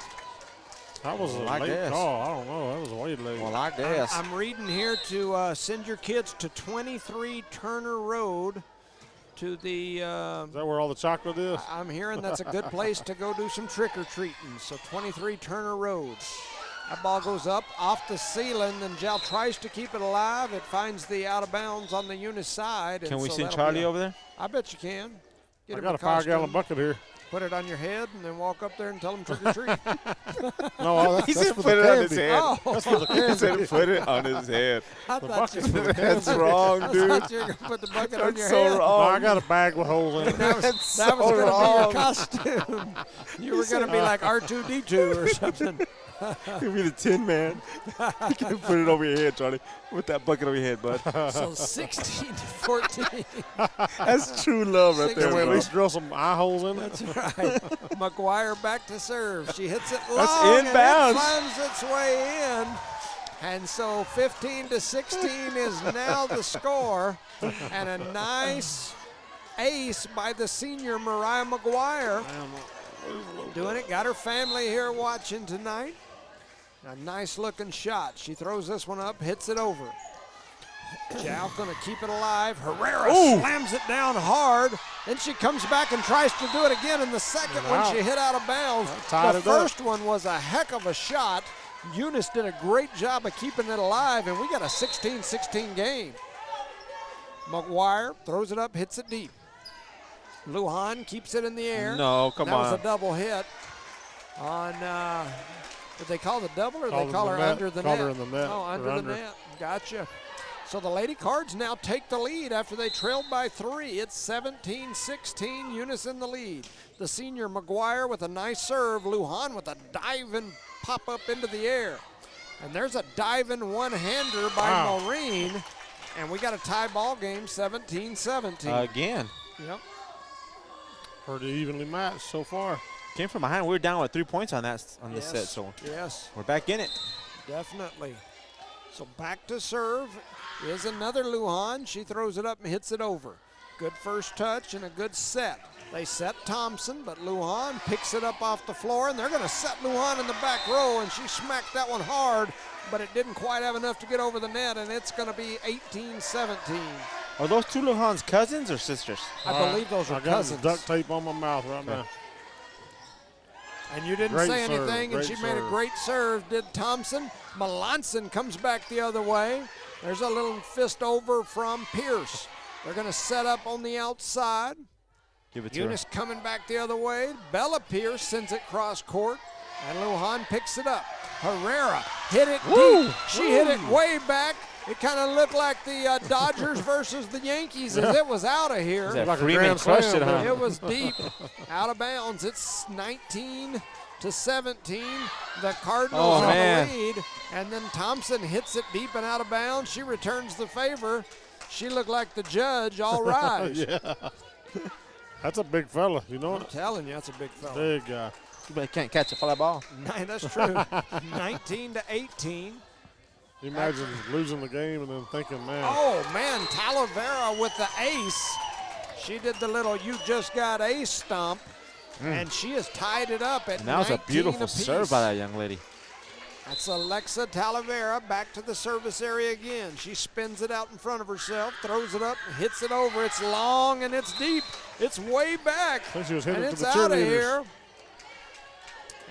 That was a I late guess. call. I don't know. That was way late. Well, I guess. I'm reading here to send your kids to 23 Turner Road to the. Is that where all the chocolate is? I'm hearing that's a good place to go do some trick-or-treating. So 23 Turner Road. That ball goes up off the ceiling, and Jal tries to keep it alive. It finds the out of bounds on the Eunice side. Can and we so send that'll Charlie be a- over there? I bet you can. Get I him got a costume, 5-gallon bucket here. Put it on your head, and then walk up there and tell him trick or treat. No, that's, He that's said for put the it on candy. his head. Oh, That's for the He said candy. put it on his head. I The thought you bucket's for the That's candy. wrong, I dude. thought you were going to put the bucket on your That's so head. No, wrong. I got a bag with holes in it. That was so going to be your wrong. costume. You were going to be like R2-D2 or something. Give me the Tin Man. You can put it over your head, Charlie. Put that bucket over your head, bud. So 16-14. That's true love right there, Can we at bro. least drill some eye holes in it? That's right. McGuire back to serve. She hits it long. That's and it inbounds. finds its way in. And so 15-16 is now the score. And a nice ace by the senior Mariah McGuire. Doing it. Got her family here watching tonight. A nice looking shot. She throws this one up, hits it over. Jal gonna keep it alive. Herrera slams it down hard. Then she comes back and tries to do it again in the second one. Wow. She hit out of bounds. tied The it up. first one was a heck of a shot. Eunice did a great job of keeping it alive, and we got a 16-16 game. McGuire throws it up, hits it deep. Lujan keeps it in the air. No, come that on. was a double hit on, did they call the double or Called they call in her the net. under the Called net? her in the net, Oh, or under the under. net. Gotcha. So the Lady Cards now take the lead after they trailed by 3. It's 17-16, Eunice in the lead. The senior McGuire with a nice serve. Lujan with a diving pop-up into the air. And there's a diving one-hander by Wow. Maureen. And we got a tie ball game, 17-17. Again. Yep. Pretty evenly matched so far. Came from behind. We were down with 3 points on this set, so Yes. we're back in it. Definitely. So back to serve is another Lujan. She throws it up and hits it over. Good first touch and a good set. They set Thompson, but Lujan picks it up off the floor, and they're going to set Lujan in the back row, and she smacked that one hard, but it didn't quite have enough to get over the net, and it's going to be 18-17. Are those two Lujan's cousins or sisters? I believe those I are got cousins. duct tape on my mouth right now. And you didn't Great say serve, anything, and great she made a serve. great serve, did Thompson. Melanson comes back the other way. There's a little fist over from Pierce. They're going to set up on the outside. Give it to her. Eunice coming back the other way. Bella Pierce sends it cross court, and Lujan picks it up. Herrera hit it deep. She hit it way back. It kind of looked like the Dodgers versus the Yankees as it was out of here. Is that Like a Freeman grand crushed slam, it, huh? It was deep, out of bounds. It's 19-17. The Cardinals Oh, have man. the lead, and then Thompson hits it deep and out of bounds. She returns the favor. She looked like the judge. All rise. Yeah. That's a big fella, you know I'm it? telling you, that's a big fella. Big guy. You better can't catch a fly ball. That's true. 19-18. You imagine losing the game and then thinking, man, Oh, man, Talavera with the ace. She did the little you just got ace stomp, and she has tied it up at And that was a 19 beautiful apiece. serve by that young lady. That's Alexa Talavera back to the service area again. She spins it out in front of herself, throws it up, hits it over. It's long and it's deep. It's way back. I think she was And hitting to it's the out of cheerleaders. here.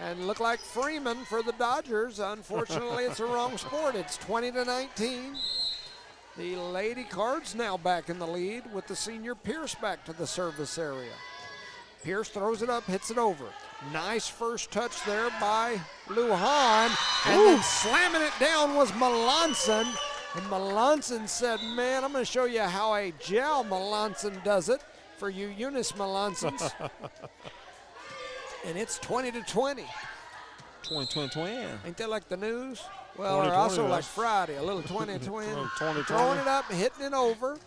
And look like Freeman for the Dodgers. Unfortunately, it's the wrong sport. It's 20-19. The Lady Cards now back in the lead with the senior Pierce back to the service area. Pierce throws it up, hits it over. Nice first touch there by Lujan. And then slamming it down was Melanson. And Melanson said, man, I'm going to show you how a Jal Melanson does it for you Eunice Melansons. And it's 20-20. 20. Ain't that like the news? Well, 20-20, or also like that's- Friday, a little 20-20. 20-20. Throwing it up, hitting it over.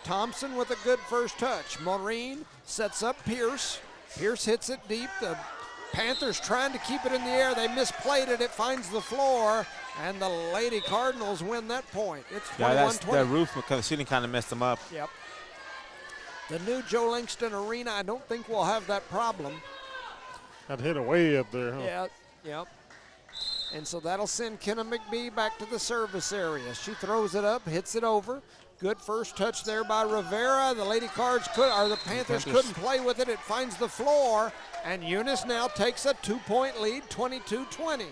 Thompson with a good first touch. Maureen sets up Pierce. Pierce hits it deep. The Panthers trying to keep it in the air. They misplayed it. It finds the floor, and the Lady Cardinals win that point. It's 21-20. Yeah, that's that roof, the ceiling kind of messed them up. Yep. The new Joe Langston Arena, I don't think we'll have that problem. I'd hit away up there, huh? Yeah, yep. And so that'll send Kenna McBee back to the service area. She throws it up, hits it over. Good first touch there by Rivera. The the Panthers couldn't play with it. It finds the floor, and Eunice now takes a 2-point lead, 22-20.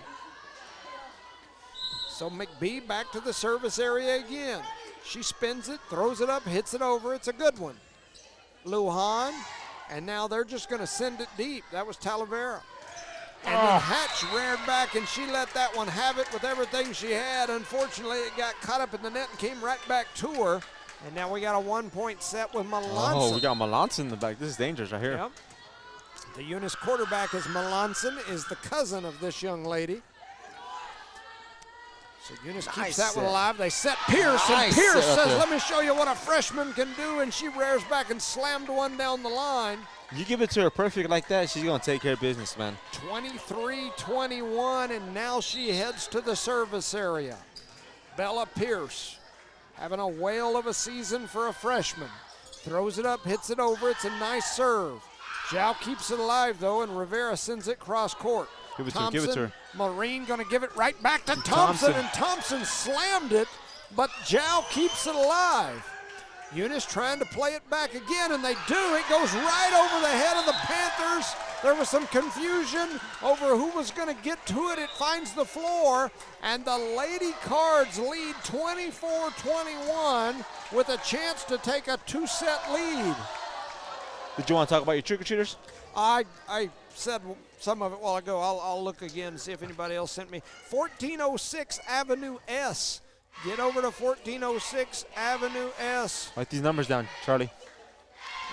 So McBee back to the service area again. She spins it, throws it up, hits it over. It's a good one. Lujan, and now they're just going to send it deep. That was Talavera. And then Hatch reared back, and she let that one have it with everything she had. Unfortunately, it got caught up in the net and came right back to her. And now we got a 1-point set with Melanson. Oh, we got Melanson in the back. This is dangerous right here. Yep. The Eunice quarterback is Melanson, is the cousin of this young lady. So Eunice keeps that one alive. They set Pierce, and Pierce says, let me show you what a freshman can do, and she rears back and slammed one down the line. You give it to her perfect like that, she's going to take care of business, man. 23-21, and now she heads to the service area. Bella Pierce having a whale of a season for a freshman. Throws it up, hits it over. It's a nice serve. Jal keeps it alive, though, and Rivera sends it cross court. Give it to her. Marine going to give it right back to Thompson, and Thompson slammed it, but Jal keeps it alive. Eunice trying to play it back again, and they do. It goes right over the head of the Panthers. There was some confusion over who was going to get to it. It finds the floor, and the Lady Cards lead 24-21 with a chance to take a 2-set lead. Did you want to talk about your trick-or-treaters? I said some of it a while ago. I'll look again and see if anybody else sent me. 1406 Avenue S. Get over to 1406 Avenue S. Write these numbers down, Charlie.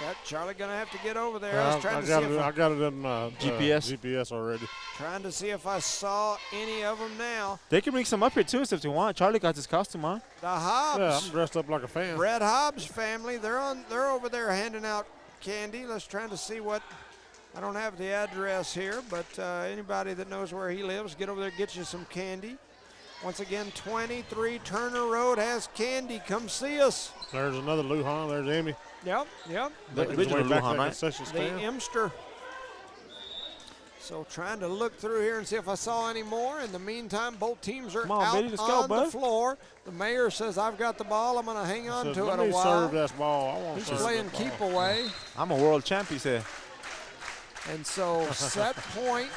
Yeah, Charlie gonna have to get over there. I I was trying to see if I got it in my GPS already. trying to see if I saw any of them now. They can bring some up here, too, if they want. Charlie got his costume on. The Hobbs. Yeah, I'm dressed up like a fan. Brett Hobbs family. They're over there handing out candy. Let's try to see what. I don't have the address here, but anybody that knows where he lives, get over there, get you some candy. Once again, 23 Turner Road has candy. Come see us. There's another Lujan. There's Amy. Yep. The original Lujan, right? The Imster. So trying to look through here and see if I saw any more. In the meantime, both teams are out baby, let's on go, the floor. The mayor says, I've got the ball. I'm going to hang on to it a while. Serve this ball. I want He's to serve playing this keep ball. away. I'm a world champ, he said. And so set point,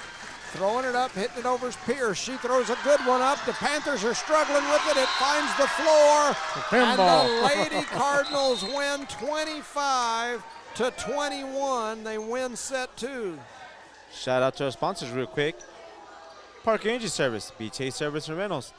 throwing it up, hitting it over is Pierce. She throws a good one up. The Panthers are struggling with it. It finds the floor. And the Lady Cardinals win 25-21. They win set 2. Shout out to our sponsors real quick. Park Energy Service, BJ Service and Rentals,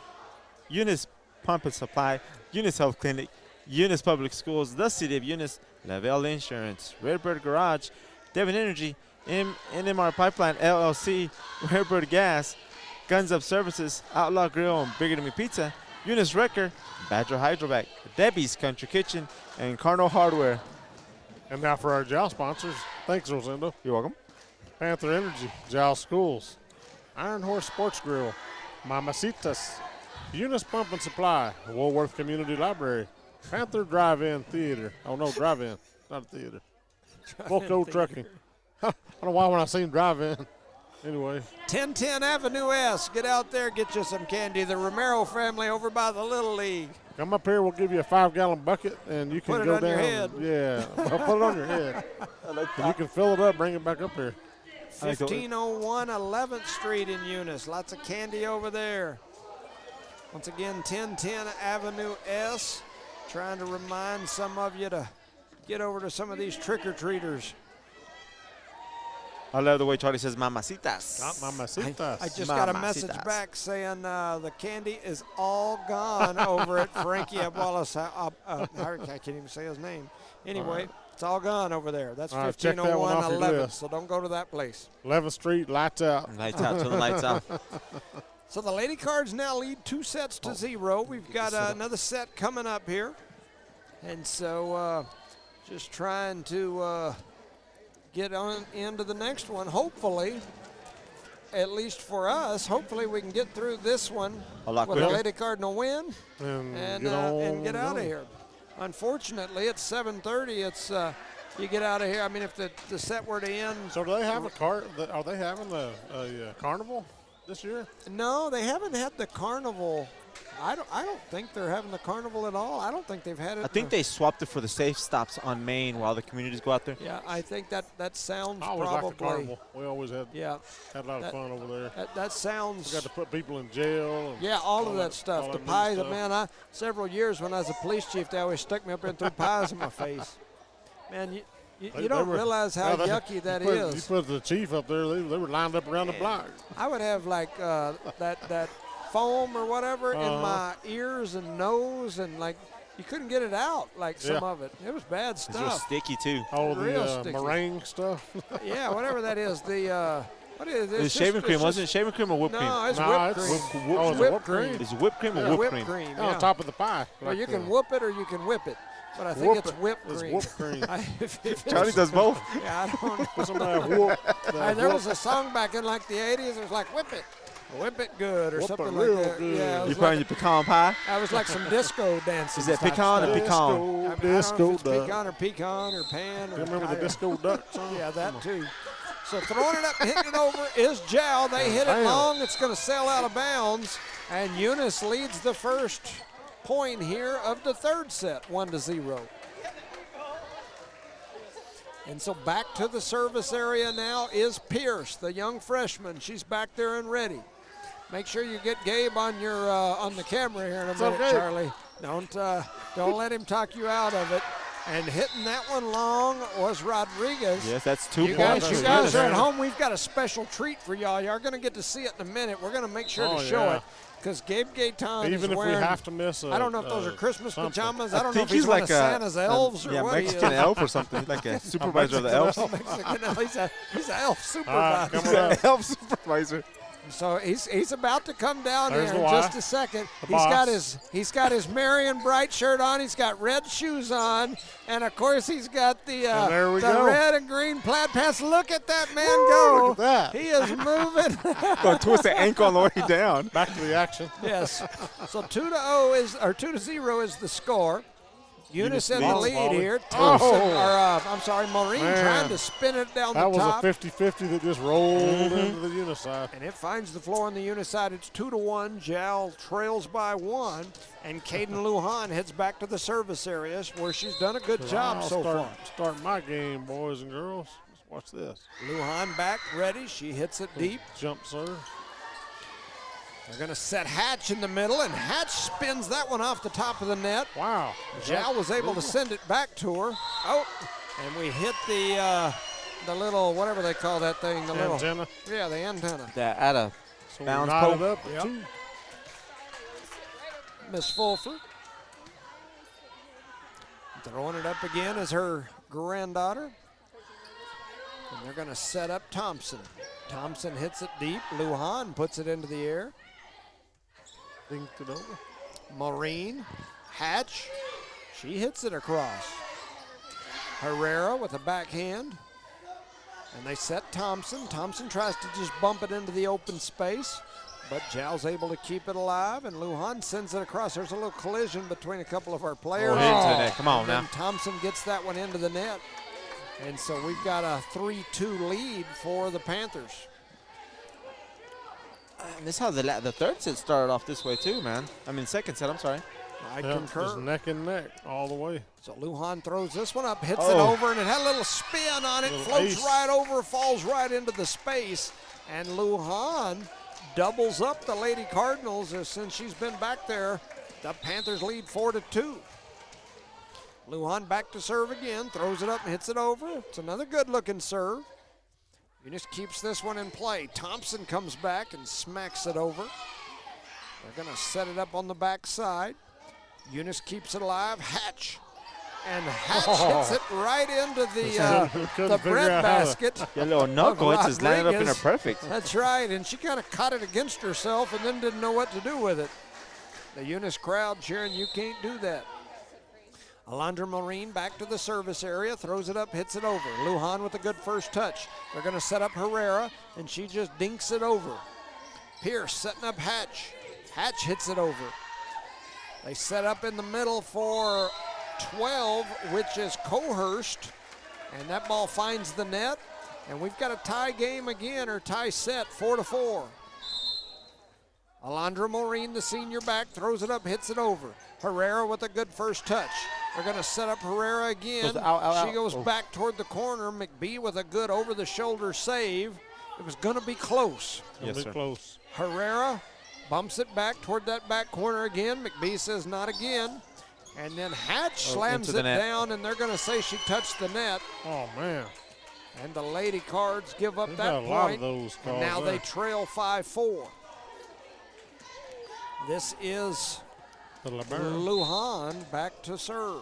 Eunice Pump and Supply, Eunice Health Clinic, Eunice Public Schools, the City of Eunice, Lavelle Insurance, Redbird Garage, Devon Energy, NMR Pipeline LLC, Redbird Gas, Guns Up Services, Outlaw Grill and Bigger Than Me Pizza, Eunice Wrecker, Badger Hydrovac, Debbie's Country Kitchen, and Carnal Hardware. And now for our Jal sponsors. Thanks, Rosendo. You're welcome. Panther Energy, Jal Schools, Iron Horse Sports Grill, Mamacitas, Eunice Pump and Supply, Woolworth Community Library, Panther Drive-In Theater. Oh, no, Drive-In, not a theater. Volco Trucking. I don't know why when I seen Drive-In. Anyway. 1010 Avenue S. Get out there, get you some candy. The Romero family over by the Little League. Come up here, we'll give you a 5-gallon bucket, and you can Put it go on down. your head. Yeah, I'll put it on your head. And you can fill it up, bring it back up here. 1501 11th Street in Eunice. Lots of candy over there. Once again, 1010 Avenue S. Trying to remind some of you to get over to some of these trick-or-treaters. I love the way Charlie says mamacitas. Mamacitas. I just got a message back saying the candy is all gone over at Frankie Wallace. I can't even say his name. Anyway, it's all gone over there. That's 1501 11th, so don't go to that place. 11th Street, lights out. Lights out till the lights out. So the Lady Cards now lead 2-0. We've got another set coming up here. And so just trying to get on into the next one. Hopefully, at least for us, hopefully we can get through this one with a Lady Cardinal win and get out of here. Unfortunately, at 7:30, it's you get out of here. I mean, if the set were to end. So do they have a cart? Are they having a carnival this year? No, they haven't had the carnival. I don't think they're having the carnival at all. I don't think they've had it. I think they swapped it for the safe stops on Main while the communities go out there. Yeah, I think that sounds I always probably. liked the carnival. We always had Yeah, a lot of fun over there. that sounds. We got to put people in jail. And Yeah, all of that stuff. all The that neat pie, stuff. man, several years when I was a police chief, they always stuck me up there and threw pies in my face. Man, you They don't were- realize how yeah, yucky that you is. put the chief up there, they were lined up around the block. I would have like that foam or whatever in my ears and nose, and like you couldn't get it out. Like some Yeah. of it, it was bad It's real stuff. sticky too. Oh, Real the sticky. meringue stuff. Yeah, whatever that is. The what is It was shaving cream, wasn't it? Shaving cream or whipped cream? No, it's Nah, whipped it's cream. Oh, is it Whipped whipped cream? cream. Is it whipped cream or Yeah, whipped whipped cream? cream. On Yeah. top of the pie. Well, like you the- can whoop it or you can whip it, but I think Whoop it's it. whipped It's cream. whipped cream. If Charlie it's- does both. Yeah, I don't know. Put some of that whoop. There was a song back in like the 80s. It was like "Whip It Good" or Whip it something real like that. good. Yeah, it You was put on like, your pecan pie? that was like some disco dancing. Is that type pecan or stuff. pecan? I don't know if Disco it's duck. pecan or pan. Or You remember the disco duck song? Yeah, that too. So throwing it up and hitting it over is Jal. They hit it Damn. long. It's going to sail out of bounds. And Eunice leads the first point here of the third set, 1-0. And so back to the service area now is Pierce, the young freshman. She's back there and ready. Make sure you get Gabe on your on the camera here in a minute, okay. Charlie. Don't let him talk you out of it. And hitting that one long was Rodriguez. Yes, that's 2 You points. guys, for you guys are at Eunice. home. We've got a special treat for y'all. Y'all are going to get to see it in a minute. We're going to make sure Oh, to show yeah. it because Gabe Gaetan is Even if we wearing. have to miss a I don't know if those are Christmas something. pajamas. I don't know think if he's he's one like of Santa's elves or yeah, what Mexican he is. elf or something, like a supervisor of the elves. Mexican elf. He's an elf All right, supervisor. come on. elf supervisor. So he's about to come down There's here the in Y. just a second. The He's got his Marion Bright shirt on. He's got red shoes on, and of course he's got the And there we the go. red and green plaid pants. Look at that man go! Look at that. He is moving. Gonna twist the ankle on the way down. Back to the action. Yes. So 2-0 is the score. Eunice in the leads. lead Volley. here. Oh. Thompson, I'm sorry, Maureen Man. trying to spin it down That the was top. a 50-50 that just rolled into the Eunice side. And it finds the floor on the Eunice side. It's 2-1. Jal trails by 1. And Caden Lujan heads back to the service areas where she's done a good job I'll so far. start my game, boys and girls. Let's watch this. Lujan back ready. She hits it deep. Jump serve. They're going to set Hatch in the middle, and Hatch spins that one off the top of the net. Wow. Jal was able to send it back to her. Oh, and we hit the little, whatever they call that thing, the Antenna. little, yeah, the antenna. That at a So we bounce knotted poke. up at Yep. 2. Miss Fulford. Throwing it up again is her granddaughter. And they're going to set up Thompson. Thompson hits it deep. Lujan puts it into the air. Dinked it over. Maureen, Hatch, she hits it across. Herrera with a backhand. And they set Thompson. Thompson tries to just bump it into the open space, but Jal's able to keep it alive, and Lujan sends it across. There's a little collision between a couple of our players. Oh, hit into the net. Come on And then now. Thompson gets that one into the net. And so we've got a 3-2 lead for the Panthers. And this is how the third set started off this way too, man. I mean, second set. I'm sorry. I Yep, concur. just neck and neck all the way. So Lujan throws this one up, hits it Oh. over, and it had a little spin on it, Little floats ace. right over, falls right into the space. And Lujan doubles up the Lady Cardinals since she's been back there. The Panthers lead 4-2. Lujan back to serve again, throws it up and hits it over. It's another good-looking serve. Eunice keeps this one in play. Thompson comes back and smacks it over. They're going to set it up on the back side. Eunice keeps it alive. Hatch. And Hatch hits it right into Couldn't the figure bread out how to- basket. Your little knuckle, it's just landed up in her Rodriguez. perfect. That's right, and she kind of caught it against herself and then didn't know what to do with it. The Eunice crowd cheering, "You can't do that." Alondra Maureen back to the service area, throws it up, hits it over. Lujan with a good first touch. They're going to set up Herrera, and she just dinks it over. Pierce setting up Hatch. Hatch hits it over. They set up in the middle for 12, which is Cohurst. And that ball finds the net. And we've got a tie game again, or tie set, 4-4. Alondra Maureen, the senior back, throws it up, hits it over. Herrera with a good first touch. They're going to set up Herrera again. She goes back toward the corner. McBee with a good over-the-shoulder save. It was going to be close. Yes, sir. Close. Herrera bumps it back toward that back corner again. McBee says not again. And then Hatch slams it down, and they're going to say she touched the net. Oh, man. And the Lady Cards give up They've that got a point. lot of those calls and now there. they trail 5-4. This is The libero. Lujan back to serve.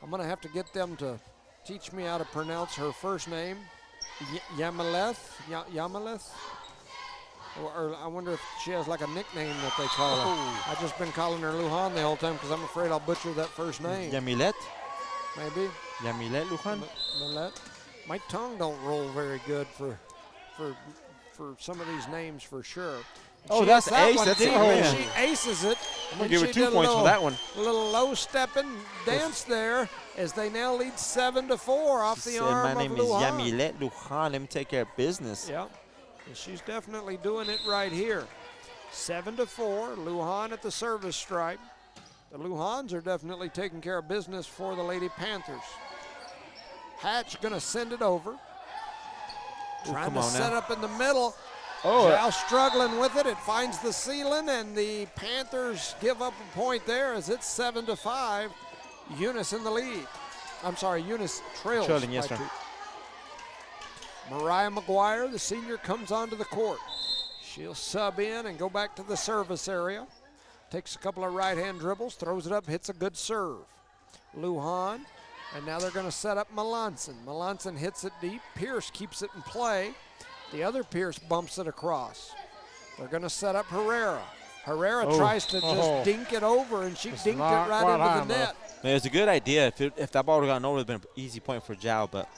I'm going to have to get them to teach me how to pronounce her first name. Yamaleth? Yamaleth? Or I wonder if she has like a nickname that they call her. I've just been calling her Lujan the whole time because I'm afraid I'll butcher that first name. Yamilet? Maybe. Yamilet Lujan? Millet. My tongue don't roll very good for some of these names for sure. Oh, She that's hits that ace. one That's deep, it. and Man. she aces it. I'm going and to give her she 2 did a points for that one. A little low stepping dance there as they now lead 7-4 off the Said, arm my name of is Lujan. Yamilet Lujan. Let me take care of business. Yeah, and she's definitely doing it right here. 7-4, Lujan at the service stripe. The Lujans are definitely taking care of business for the Lady Panthers. Hatch gonna send it over. Trying come to on set now. up in the middle. Oh, Jal struggling with it. It finds the ceiling, and the Panthers give up a point there as it's 7-5. Eunice in the lead. I'm sorry, Eunice trails. Trailing, yes, by sir. 2. Mariah McGuire, the senior, comes onto the court. She'll sub in and go back to the service area. Takes a couple of right-hand dribbles, throws it up, hits a good serve. Lujan, and now they're going to set up Melanson. Melanson hits it deep. Pierce keeps it in play. The other Pierce bumps it across. They're going to set up Herrera. Herrera tries to just dink it over, and she dinked it right into the net. Man, it's a good idea. If that ball would have gone over, it would have been an easy point for Jal, but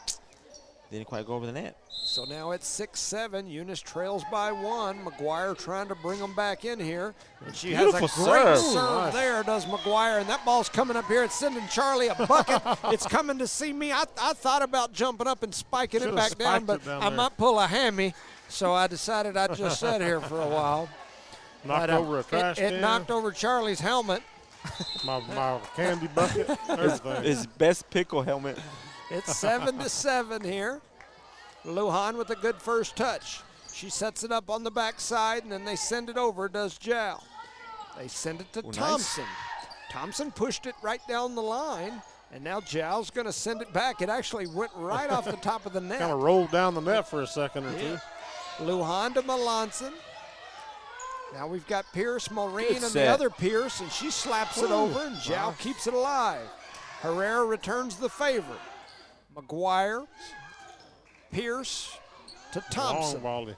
didn't quite go over the net. So now it's 6-7. Eunice trails by 1. McGuire trying to bring them back in here. And she Beautiful has a great serve. serve there, does McGuire. And that ball's coming up here. It's sending Charlie a bucket. It's coming to see me. I thought about jumping up and spiking it Should've back down, spiked but it down I there. might pull a hammy. So I decided I'd just sit here for a while. Knocked But, over a trash it can. knocked over Charlie's helmet. my candy bucket. Everything. His best pickle helmet. It's 7-7 here. Lujan with a good first touch. She sets it up on the backside, and then they send it over, does Jal. They send it to Nice. Thompson. Thompson pushed it right down the line, and now Jal's going to send it back. It actually went right off the top of the net. Kind of rolled down the net for a second or two. Lujan to Melanson. Now we've got Pierce, Maureen, and the set. other Pierce, and she slaps it over, and Jal keeps it alive. Herrera returns the favor. McGuire, Pierce to Thompson. Long volley.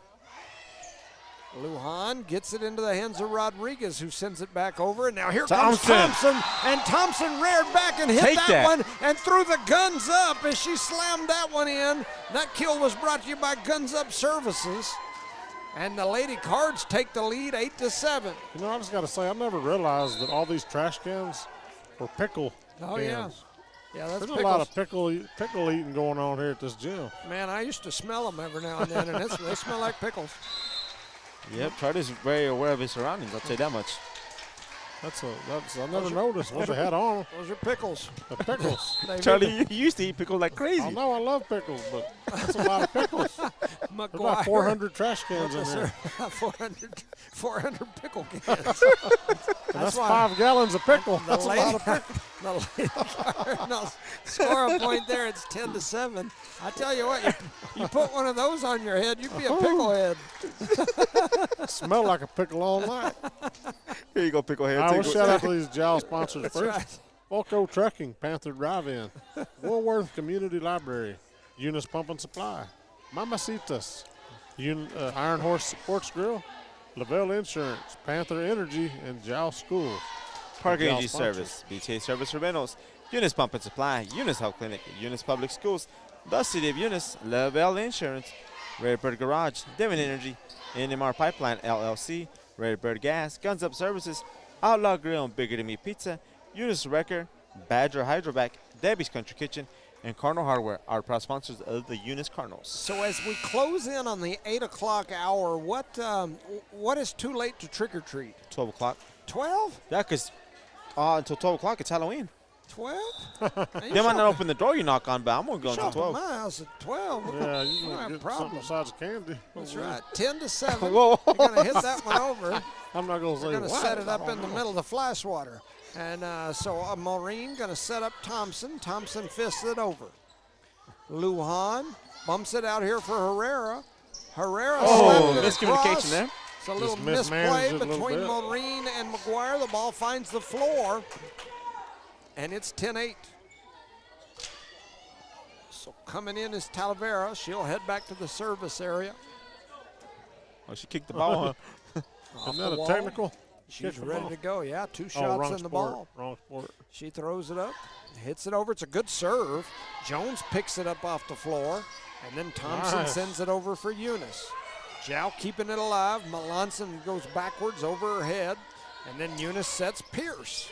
Lujan gets it into the hands of Rodriguez, who sends it back over. And now here Thompson. comes Thompson. And Thompson reared back and hit Take that, that. one and threw the guns up as she slammed that one in. That kill was brought to you by Guns Up Services. And the Lady Cards take the lead 8-7. You know, I just got to say, I never realized that all these trash cans were pickle Oh, cans. yeah. Yeah, that's There's pickles. a lot of pickle eating going on here at this gym. Man, I used to smell them every now and then, and they smell like pickles. Yep, Charlie's very aware of his surroundings. I'll tell you that much. I never noticed what they had on. Those are pickles. The pickles. Charlie, you used to eat pickles like I crazy. know I love pickles, but that's a lot of pickles. There's about McGuire. 400 trash cans in Yes, there. sir. 400 pickle cans. That's why 5 gallons of pickle. The That's a lot of pickle. the Lady Cardinals score a point there. It's 10-7. I tell you what, you put one of those on your head, you'd be a picklehead. Smell like a pickle all night. Here you go, picklehead. I will Take shout out to these Jal sponsors That's first. right. Volco Trucking, Panther Drive-In, Woolworth Community Library, Eunice Pump and Supply, Mamacitas, Iron Horse Sports Grill, Lavelle Insurance, Panther Energy, and Jal Schools. Park Jal Energy sponsors. Service, BTA Service for Rentals, Eunice Pump and Supply, Eunice Health Clinic, Eunice Public Schools, the City of Eunice, Lavelle Insurance, Redbird Garage, Devon Energy, NMR Pipeline LLC, Redbird Gas, Guns Up Services, Outlaw Grill and Bigger Than Me Pizza, Eunice Wrecker, Badger Hydrovac, Debbie's Country Kitchen, and Cardinal Hardware are proud sponsors of the Eunice Cardinals. So as we close in on the 8 o'clock hour, what is too late to trick or treat? 12 o'clock. 12? Yeah, because until 12 o'clock, it's Halloween. 12? They might not open the door you knock on, but I'm going to go until Shop at 12. my house at 12. Yeah, you don't can have get problem. something besides candy. That's right. 10 to 7. Whoa. You're going to hit that one over. I'm not going to say We're going to what. set it up in the middle of the fly swatter. And so Maureen going to set up Thompson. Thompson fists it over. Lujan bumps it out here for Herrera. Herrera slapped it miscommunication across. there. It's a little Just misplay mismanaged it a little between bit. Maureen and McGuire. The ball finds the floor, and it's 10-8. So coming in is Talavera. She'll head back to the service area. Oh, she kicked the ball. Off Isn't the that a wall. technical? She's Kick the ready ball. to go. Yeah, 2 Oh, shots wrong in the sport. ball. Wrong sport. She throws it up, hits it over. It's a good serve. Jones picks it up off the floor, and then Thompson Nice. sends it over for Eunice. Jal keeping it alive. Melanson goes backwards over her head, and then Eunice sets Pierce.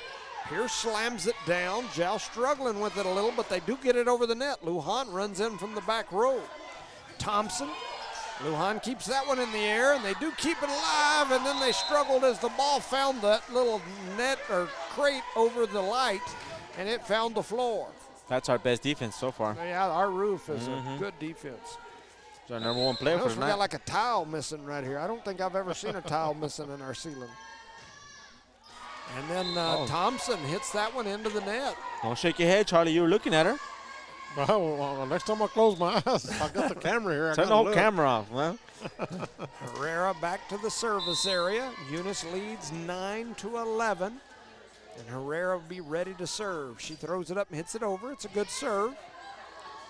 Pierce slams it down. Jal struggling with it a little, but they do get it over the net. Lujan runs in from the back row. Thompson. Lujan keeps that one in the air, and they do keep it alive, and then they struggled as the ball found that little net or crate over the light, and it found the floor. That's our best defense so far. Yeah, our roof is a good defense. It's our number one player for Notice we got tonight. like a tile missing right here. I don't think I've ever seen a tile missing in our ceiling. And then Thompson hits that one into the net. Don't shake your head, Charlie. You were looking at her. Well, next time I close my eyes, I got the camera here. I Turn the gotta whole look. camera off, man. Herrera back to the service area. Eunice leads 9-11. And Herrera will be ready to serve. She throws it up and hits it over. It's a good serve.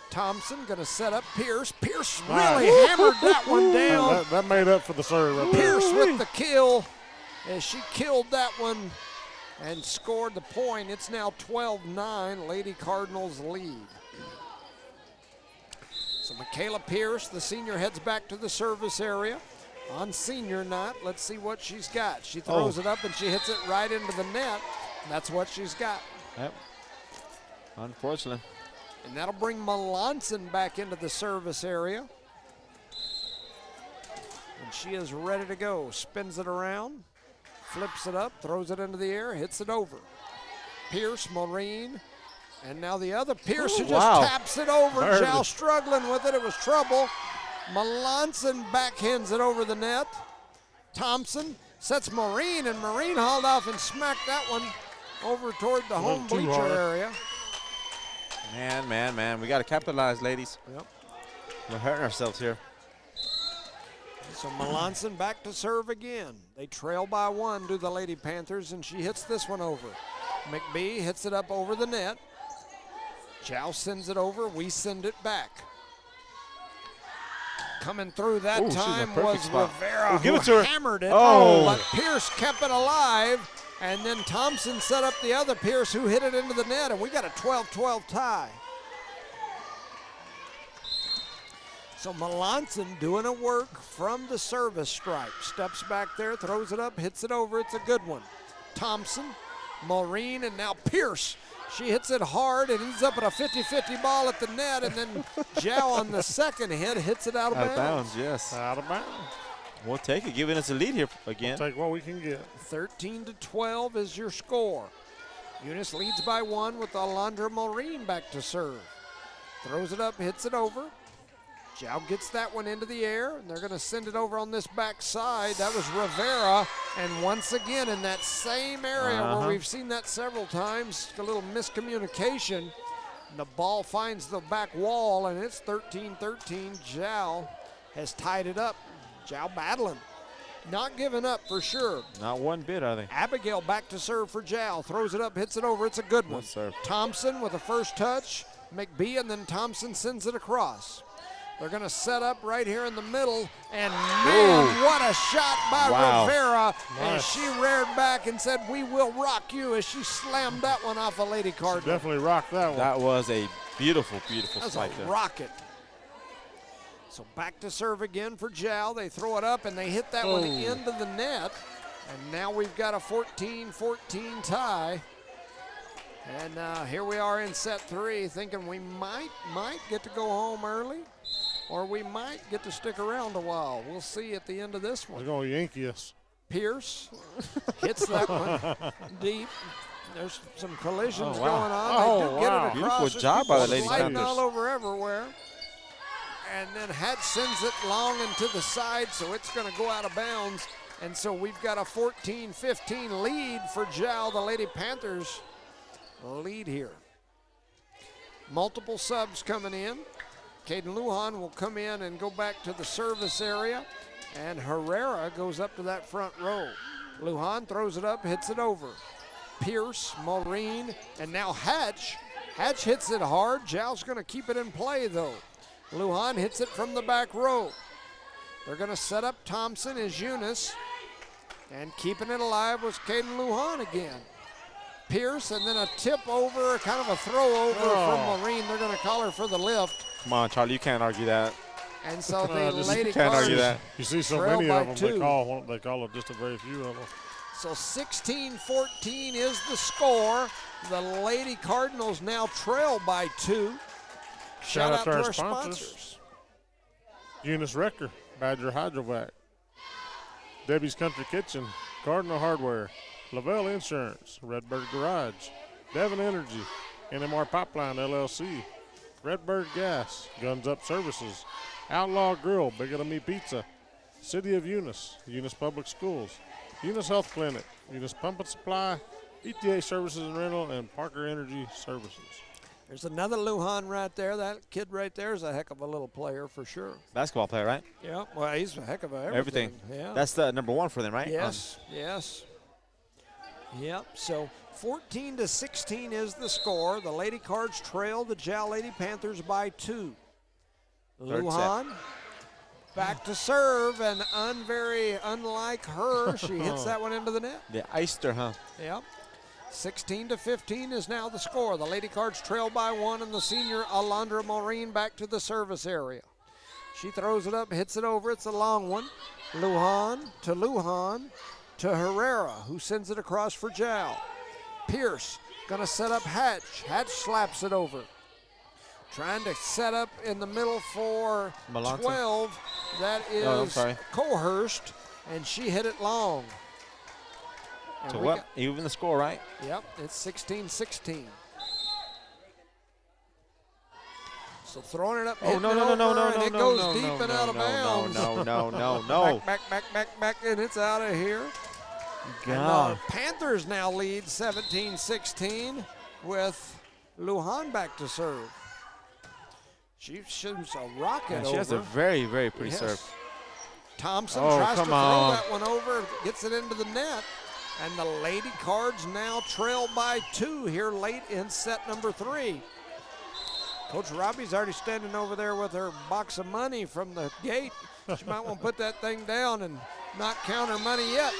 Thompson going to set up Pierce. Pierce really hammered that one down. That made up for the serve right there. Pierce with the kill as she killed that one and scored the point. It's now 12-9. Lady Cardinals lead. So Michaela Pierce, the senior, heads back to the service area on senior night. Let's see what she's got. She throws it up and she hits it right into the net. That's what she's got. Yep. Unfortunately. And that'll bring Melanson back into the service area. And she is ready to go. Spins it around, flips it up, throws it into the air, hits it over. Pierce, Maureen, and now the other Pierce who just taps it over. Barely. Jal struggling with it. It was trouble. Melanson backhands it over the net. Thompson sets Maureen, and Maureen hauled off and smacked that one over toward the home too bleacher hard. area. Man. We got to capitalize, ladies. Yep. We're hurting ourselves here. So Melanson back to serve again. They trail by 1 to the Lady Panthers, and she hits this one over. McBee hits it up over the net. Jal sends it over. We send it back. Coming through that Ooh, she's in a time perfect was spot. Rivera, Give who it to her. hammered it. Oh. But Pierce kept it alive, and then Thompson set up the other Pierce who hit it into the net, and we got a 12-12 tie. So Melanson doing a work from the service stripe. Steps back there, throws it up, hits it over. It's a good one. Thompson, Maureen, and now Pierce. She hits it hard and ends up at a 50-50 ball at the net, and then Jal on the second hit hits it out of bounds. Yes. Out of bounds. We'll take it, giving us a lead here again. Take what we can get. 13-12 is your score. Eunice leads by 1 with Alondra Maureen back to serve. Throws it up, hits it over. Jal gets that one into the air, and they're going to send it over on this back side. That was Rivera, and once again in that same area where we've seen that several times, a little miscommunication. The ball finds the back wall, and it's 13-13. Jal has tied it up. Jal battling. Not giving up for sure. Not one bit, are they? Abigail back to serve for Jal. Throws it up, hits it over. It's a good one. Good serve. Thompson with a first touch. McBee, and then Thompson sends it across. They're going to set up right here in the middle, and man, what a shot by Rivera as she reared back and said, "We will rock you," as she slammed that one off a Lady Cardinal. Definitely rocked that one. That was a beautiful, beautiful That's spike a there. rocket. So back to serve again for Jal. They throw it up, and they hit that one into the net, and now we've got a 14-14 tie. And here we are in set 3, thinking we might get to go home early, or we might get to stick around a while. We'll see at the end of this They're one. going to Yankee us. Pierce hits that one deep. There's some collisions Oh, wow. going on. Oh, They do get wow. it across. Beautiful There's job by the people Lady sliding Panthers. all over everywhere. And then Hatch sends it long and to the side, so it's going to go out of bounds. And so we've got a 14-15 lead for Jal. The Lady Panthers lead here. Multiple subs coming in. Caden Lujan will come in and go back to the service area. And Herrera goes up to that front row. Lujan throws it up, hits it over. Pierce, Maureen, and now Hatch. Hatch hits it hard. Jal's going to keep it in play, though. Lujan hits it from the back row. They're going to set up Thompson as Eunice. And keeping it alive was Caden Lujan again. Pierce, and then a tip over, kind of a throw over from Maureen. They're going to call her for the lift. Come on, Charlie, you can't argue that. And so the just Lady can't argue Cards that. You see so trail many by of them, 2. they call it just a very few of them. So 16-14 is the score. The Lady Cardinals now trail by 2. Shout out to our sponsors. Eunice Wrecker, Badger Hydrovac, Debbie's Country Kitchen, Cardinal Hardware, Lavelle Insurance, Redbird Garage, Devon Energy, NMR Pipeline LLC, Redbird Gas, Guns Up Services, Outlaw Grill, Bigger Than Me Pizza, City of Eunice, Eunice Public Schools, Eunice Health Clinic, Eunice Pump and Supply, ETA Services and Rental, and Parker Energy Services. There's another Lujan right there. That kid right there is a heck of a little player for sure. Basketball player, right? Yeah, well, he's a heck of a Everything. Yeah. That's the number 1 for them, right? Yes, yes. Yep, so 14-16 is the score. The Lady Cards trail the Jal Lady Panthers by 2. Third Lujan back to serve, and unlike her, she hits that one into the net. They iced her, huh? Yep. 16-15 is now the score. The Lady Cards trail by 1, and the senior Alondra Maureen back to the service area. She throws it up, hits it over. It's a long one. Lujan to Herrera, who sends it across for Jal. Pierce gonna set up Hatch. Hatch slaps it over. Trying to set up in the middle for Malanta. 12. That is Oh, I'm sorry. Cohurst, and she hit it long. And So we what? Even the score, right? Yep, it's 16-16. So throwing it up, Oh, hitting no, it no, no, over, no, no, and no, it no, goes no, deep no, and no, out of no, bounds. no. Back, and it's out of here. And God. Panthers now lead 17-16 with Lujan back to serve. She shoots a rocket Yeah, over. she has a very, very pretty Yes. serve. Thompson Oh, tries to come throw on. that one over, gets it into the net. And the Lady Cards now trail by 2 here late in set number 3. Coach Robbie's already standing over there with her box of money from the gate. She might want to put that thing down and not count her money yet.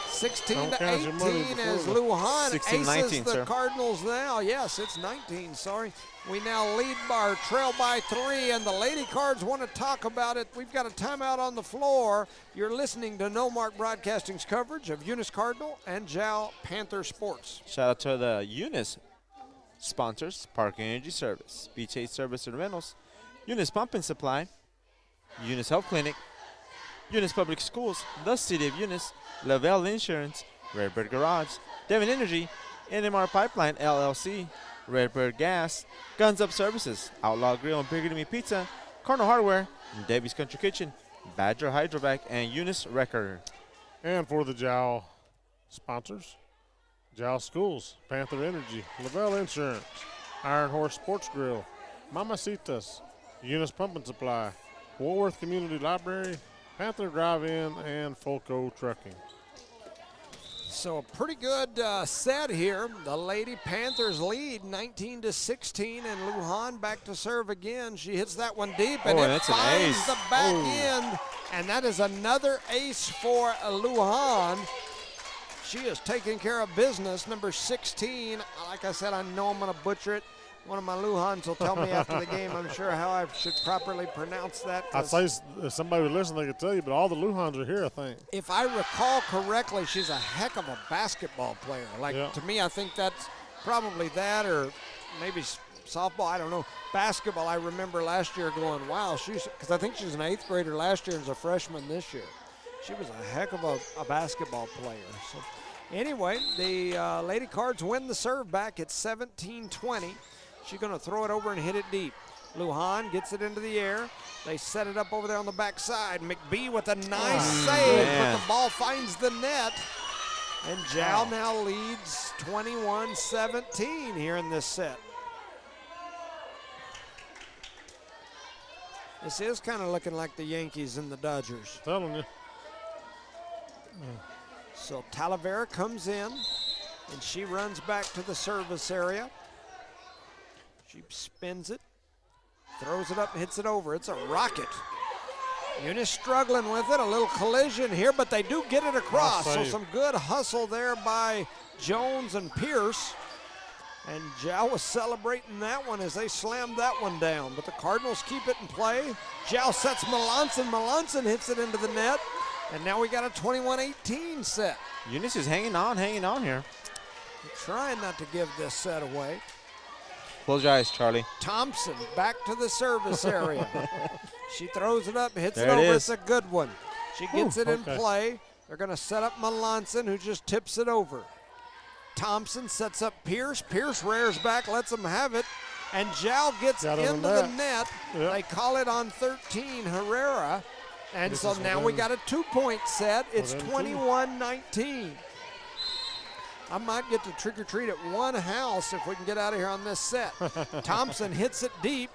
16 to count your money 18 before as the- Lujan 16, aces 19, the sir. Cardinals now. Yes, it's 19, sorry. We now lead by trail by 3, and the Lady Cards want to talk about it. We've got a timeout on the floor. You're listening to No Mark Broadcasting's coverage of Eunice Cardinal and Jal Panther Sports. Shout out to the Eunice sponsors: Parker Energy Service, BJ Service and Rentals, Eunice Pump and Supply, Eunice Health Clinic, Eunice Public Schools, the City of Eunice, Lavelle Insurance, Redbird Garage, Devon Energy, NMR Pipeline LLC, Redbird Gas, Guns Up Services, Outlaw Grill and Bigger Than Me Pizza, Cardinal Hardware, Debbie's Country Kitchen, Badger Hydrovac, and Eunice Wrecker. And for the Jal sponsors, Jal Schools, Panther Energy, Lavelle Insurance, Iron Horse Sports Grill, Mamacitas, Eunice Pump and Supply, Woolworth Community Library, Panther Drive-In, and Folco Trucking. So a pretty good set here. The Lady Panthers lead 19-16, and Lujan back to serve again. She hits that one deep, and Oh, it that's an finds ace. the back end, and that is another ace for Lujan. She is taking care of business. Number 16. Like I said, I know I'm going to butcher it. One of my Luhans will tell me after the game, I'm sure, how I should properly pronounce that. I'd 'cause say if somebody would listen, they could tell you, but all the Luhans are here, I think. if I recall correctly, she's a heck of a basketball player. Like, Yeah. to me, I think that's probably that or maybe softball, I don't know. Basketball, I remember last year going, wow, because I think she's an 8th grader last year and is a freshman this year. She was a heck of a basketball player. So anyway, the Lady Cards win the serve back at 17-20. She's going to throw it over and hit it deep. Lujan gets it into the air. They set it up over there on the backside. McBee with a nice save, but the ball finds the net. And Jal now leads 21-17 here in this set. This is kind of looking like the Yankees and the Dodgers. Telling you. So Talavera comes in, and she runs back to the service area. She spins it, throws it up, hits it over. It's a rocket. Eunice struggling with it, a little collision here, but they do get it across. So some good hustle there by Jones and Pierce. And Jal was celebrating that one as they slammed that one down. But the Cardinals keep it in play. Jal sets Melanson. Melanson hits it into the net. And now we got a 21-18 set. Eunice is hanging on here. Trying not to give this set away. Close your eyes, Charlie. Thompson back to the service area. She throws it up, hits it There it over. is. It's a good one. She gets it in play. They're going to set up Melanson, who just tips it over. Thompson sets up Pierce. Pierce rears back, lets them have it. And Jal gets into the net. Yep. They call it on 13, Herrera. And so now we got a 2-point set. It's 21-19. I might get to trick-or-treat at one house if we can get out of here on this set. Thompson hits it deep.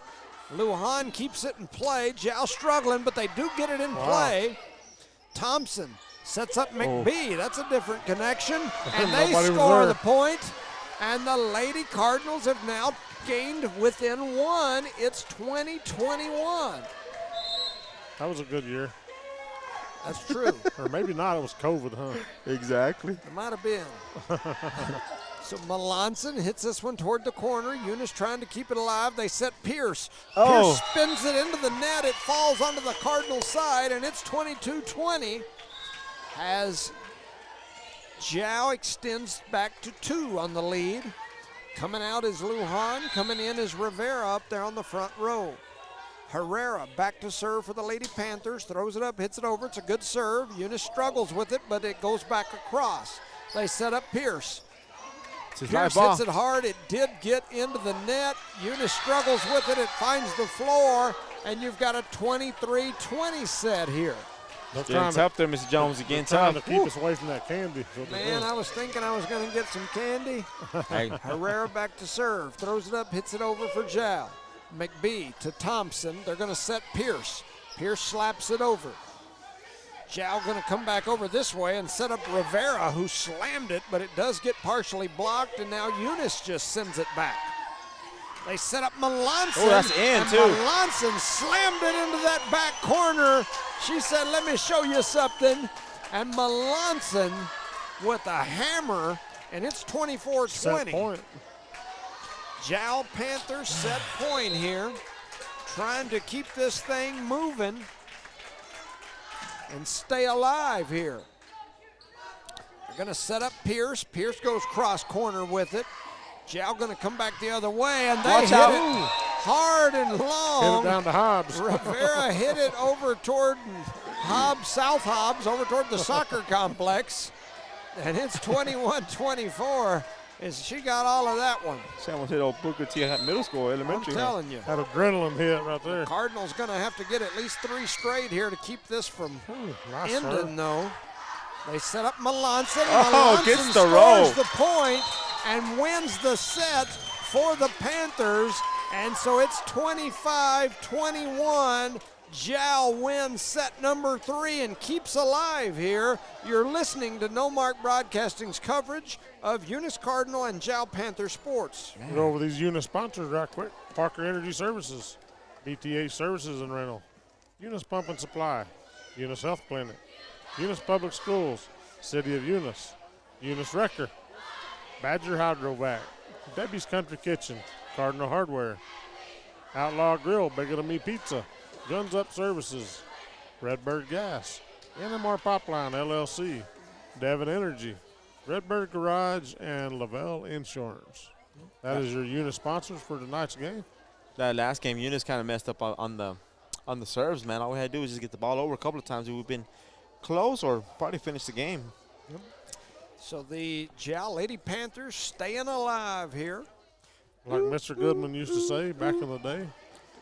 Lujan keeps it in play. Jal struggling, but they do get it in play. Thompson sets up McBee. That's a different connection. And they score the point. And the Lady Cardinals have now gained within one. It's 20-21. That was a good year. That's true. Or maybe not. It was COVID, huh? Exactly. It might have been. So Melanson hits this one toward the corner. Eunice trying to keep it alive. They set Pierce. Pierce spins it into the net. It falls onto the Cardinal side, and it's 22-20 as Jal extends back to 2 on the lead. Coming out is Lujan. Coming in is Rivera up there on the front row. Herrera back to serve for the Lady Panthers. Throws it up, hits it over. It's a good serve. Eunice struggles with it, but it goes back across. They set up Pierce. Pierce hits it hard. It did get into the net. Eunice struggles with it. It finds the floor, and you've got a 23-20 set here. Getting tough there, Mr. Jones. Again, trying tough. to keep us away from that candy. Man, I was thinking I was going to get some candy. Herrera back to serve. Throws it up, hits it over for Jal. McBee to Thompson. They're going to set Pierce. Pierce slaps it over. Jal going to come back over this way and set up Rivera, who slammed it, but it does get partially blocked, and now Eunice just sends it back. They set up Melanson. Oh, that's in, too. Melanson slammed it into that back corner. She said, let me show you something. And Melanson with a hammer, and it's 24-20. Set point. Jal Panthers set point here, trying to keep this thing moving and stay alive here. They're going to set up Pierce. Pierce goes cross corner with it. Jal going to come back the other way, and they hit it hard and long. Hit it down to Hobbs. Rivera hit it over toward Hobbs, South Hobbs, over toward the soccer complex, and it's 21-24. She got all of that one. She almost hit old Booker T at middle school, elementary. I'm telling you. That adrenaline hit right there. Cardinals going to have to get at least 3 straight here to keep this from ending, though. They set up Melanson. Melanson gets the scores roll. the point and wins the set for the Panthers. And so it's 25-21. Jal wins set number 3 and keeps alive here. You're listening to No Mark Broadcasting's coverage of Eunice Cardinal and Jal Panther sports. Go over these Eunice sponsors right quick. Parker Energy Services, BTH Services and Rental, Eunice Pump and Supply, Eunice Health Clinic, Eunice Public Schools, City of Eunice, Eunice Wrecker, Badger Hydrovac, Debbie's Country Kitchen, Cardinal Hardware, Outlaw Grill, Bigger Than Me Pizza, Guns Up Services, Redbird Gas, NMR Pipeline LLC, Devon Energy, Redbird Garage, and Lavelle Insurance. That is your unit sponsors for tonight's game. That last game, Eunice kind of messed up on the serves, man. All we had to do was just get the ball over a couple of times. We've been close or probably finished the game. So the Jal Lady Panthers staying alive here. Like Mr. Goodman used to say back in the day,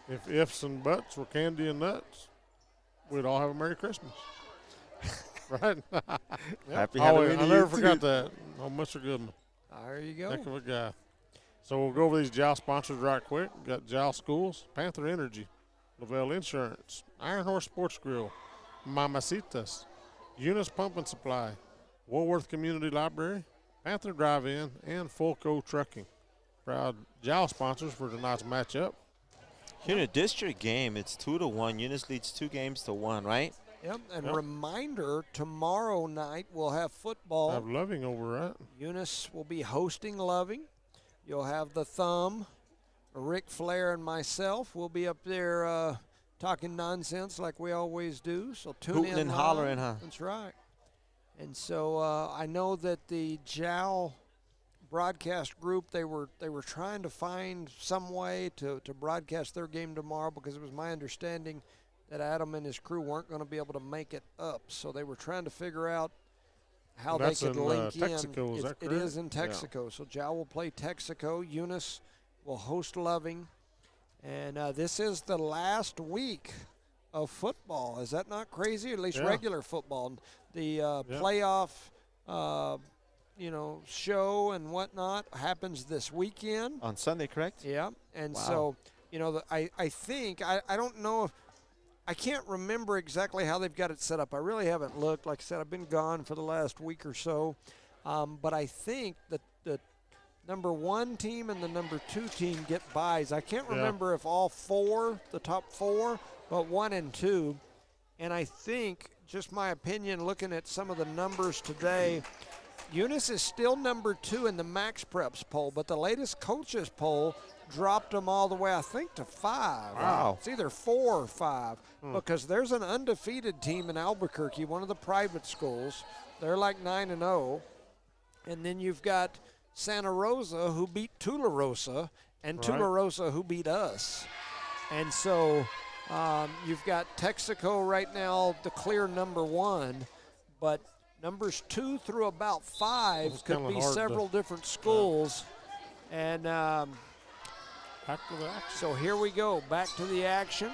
if ifs and buts were candy and nuts, we'd all have a Merry Christmas. Right? Happy Oh, Halloween to I you, never too. forgot that. Oh, Mr. Goodman. There you go. Heck of a guy. So we'll go over these JAL sponsors right quick. Got JAL Schools, Panther Energy, Lavelle Insurance, Iron Horse Sports Grill, Mamacitas, Eunice Pump and Supply, Woolworth Community Library, Panther Drive-In, and Fulco Trucking. Proud JAL sponsors for tonight's matchup. Here in a district game, it's 2-1. Eunice leads 2-1, right? Yep, and Yep. reminder, tomorrow night we'll have football. Have Loving over, right? Eunice will be hosting Loving. You'll have the Thumb, Rick Flair, and myself. We'll be up there talking nonsense like we always do. So tune Hooting in. and live. hollering, huh? That's right. And so I know that the JAL broadcast group, they were trying to find some way to broadcast their game tomorrow, because it was my understanding that Adam and his crew weren't going to be able to make it up. So they were trying to figure out how That's they could in, link Texaco, in. is that It is correct? in Texaco. So JAL will play Texaco. Eunice will host Loving. And this is the last week of football. Is that not crazy? At least Yeah. regular football. The playoff, show and whatnot happens this weekend. On Sunday, correct? Yeah, and Wow. so, I think, I don't know if, I can't remember exactly how they've got it set up. I really haven't looked. Like I said, I've been gone for the last week or so. But I think that the number 1 team and the number 2 team get buys. I can't Yeah. remember if all 4, the top 4, but 1 and 2. And I think, just my opinion, looking at some of the numbers today, Eunice is still number 2 in the Max Preps poll, but the latest coaches poll dropped them all the way, I think, to 5. Wow. It's either 4 or 5, because there's an undefeated team in Albuquerque, one of the private schools. They're like 9-0. And then you've got Santa Rosa, who beat Tularosa, and Right. Tularosa, who beat us. And so you've got Texaco right now, the clear number 1, but numbers 2 through about 5 It's could kinda be hard to- several different schools. And Back to the action. so here we go, back to the action.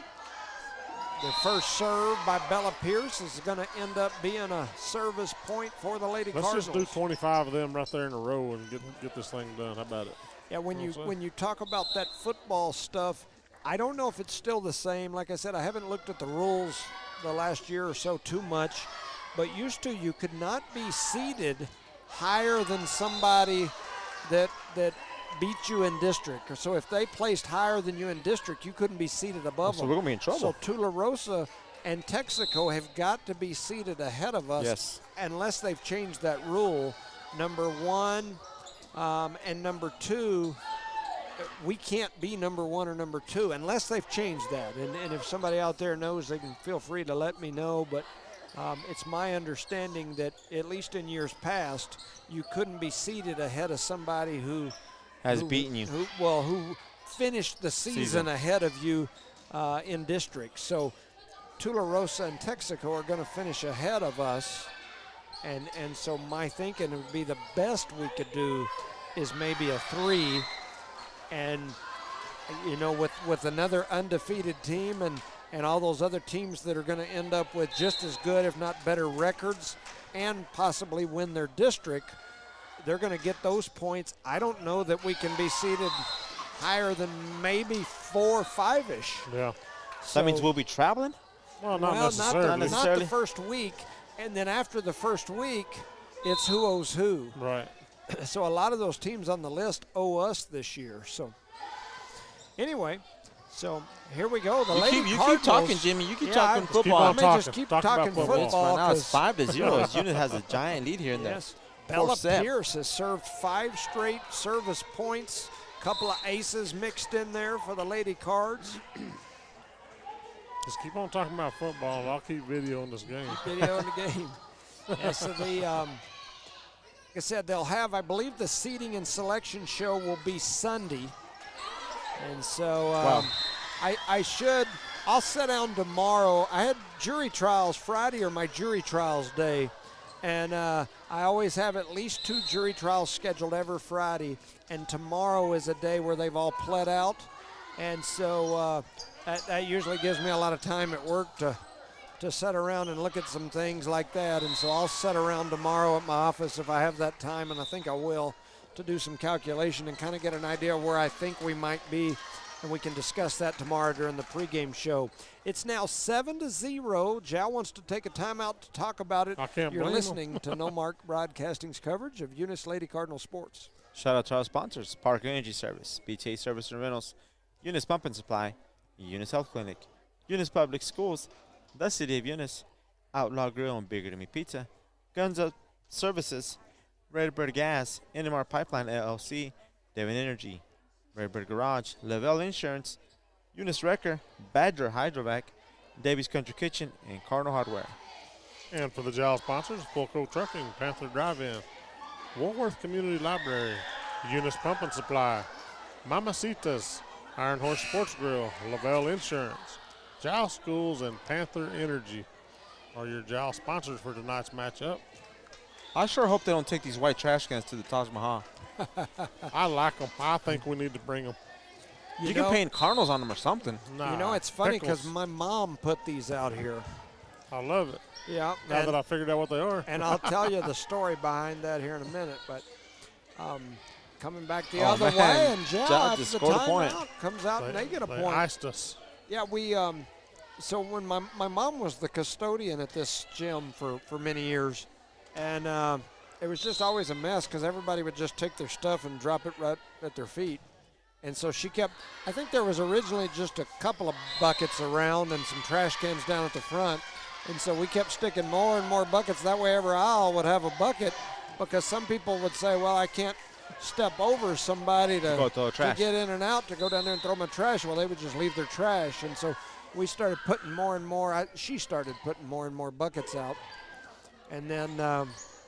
The first serve by Bella Pierce is going to end up being a service point for the Lady Let's Cardinals. just do 25 of them right there in a row and get this thing done. How about it? Yeah, when Know you what I'm saying? when you talk about that football stuff, I don't know if it's still the same. Like I said, I haven't looked at the rules the last year or so too much, but used to you could not be seated higher than somebody that beat you in district. So if they placed higher than you in district, you couldn't be seated above So them. we're going to be in trouble. So Tularosa and Texaco have got to be seated ahead of us, Yes. unless they've changed that rule. Number 1 and number 2, we can't be number 1 or number 2 unless they've changed that. And if somebody out there knows, they can feel free to let me know. But it's my understanding that at least in years past, you couldn't be seated ahead of somebody who Has beaten you. who finished the season ahead of you in district. So Tularosa and Texaco are going to finish ahead of us. And so my thinking would be the best we could do is maybe a 3. And, with another undefeated team and all those other teams that are going to end up with just as good, if not better, records and possibly win their district, they're going to get those points. I don't know that we can be seated higher than maybe 4 or 5-ish. Yeah. That means we'll be traveling? Well, not Well, necessarily. Not not necessarily. the first week. And then after the first week, it's who owes who. Right. So a lot of those teams on the list owe us this year. So anyway, so here we go. The Lady You keep Cardinals. talking, Jimmy. You keep Yeah, talking I- football. I may talking. just keep Talk about talking football. football. Now it's 'cause- 5-0. As Eunice has a giant lead here in the Yes. Bella fourth set. Pierce has served 5 straight service points. Couple of aces mixed in there for the Lady Cards. Just keep on talking about football, and I'll keep videoing this game. Video in the game. Yeah, so the going I said, they'll have, I believe the seating and selection show will be Sunday. And so I'll sit down tomorrow. I had jury trials Friday, or my jury trials day. And I always have at least 2 jury trials scheduled every Friday. And tomorrow is a day where they've all pled out. And so that usually gives me a lot of time at work to sit around and look at some things like that. And so I'll sit around tomorrow at my office if I have that time, and I think I will, to do some calculation and kind of get an idea of where I think we might be. And we can discuss that tomorrow during the pregame show. It's now 7-0. Jal wants to take a timeout to talk about it. I can't You're blame listening to No Mark Broadcasting's coverage of Eunice Lady Cardinal Sports. Shout out to our sponsors: Park Energy Service, BTA Service and Rentals, Eunice Pump and Supply, Eunice Health Clinic, Eunice Public Schools, the City of Eunice, Outlaw Grill and Bigger Than Me Pizza, Guns Up Services, Redbird Gas, NMR Pipeline LLC, Devon Energy, Redbird Garage, Lavelle Insurance, Eunice Wrecker, Badger Hydrovac, Davies Country Kitchen, and Cardinal Hardware. And for the Jal sponsors, Fulco Trucking, Panther Drive-In, Woolworth Community Library, Eunice Pump and Supply, Mamacitas, Iron Horse Sports Grill, Lavelle Insurance, Jal Schools, and Panther Energy are your Jal sponsors for tonight's matchup. I sure hope they don't take these white trash cans to the Taj Mahal. I like them. I think we need to bring them. You can paint Cardinals on them or something. Nah, You know, it's funny because pickles. my mom put these out here. I love it. Yeah. Now that I figured out what they are. And I'll tell you the story behind that here in a minute. But coming back the Oh, other man. way, and Jal, Jal after just the scored a point. timeout, comes out and they get a They point. iced us. Yeah, we so when my mom was the custodian at this gym for many years, and it was just always a mess because everybody would just take their stuff and drop it right at their feet. And so she kept, I think there was originally just a couple of buckets around and some trash cans down at the front. And so we kept sticking more and more buckets. That way every aisle would have a bucket, because some people would say, well, I can't step over somebody Go throw to trash. get in and out to go down there and throw my trash. Well, they would just leave their trash. And so we started putting more and more, she started putting more and more buckets out. And then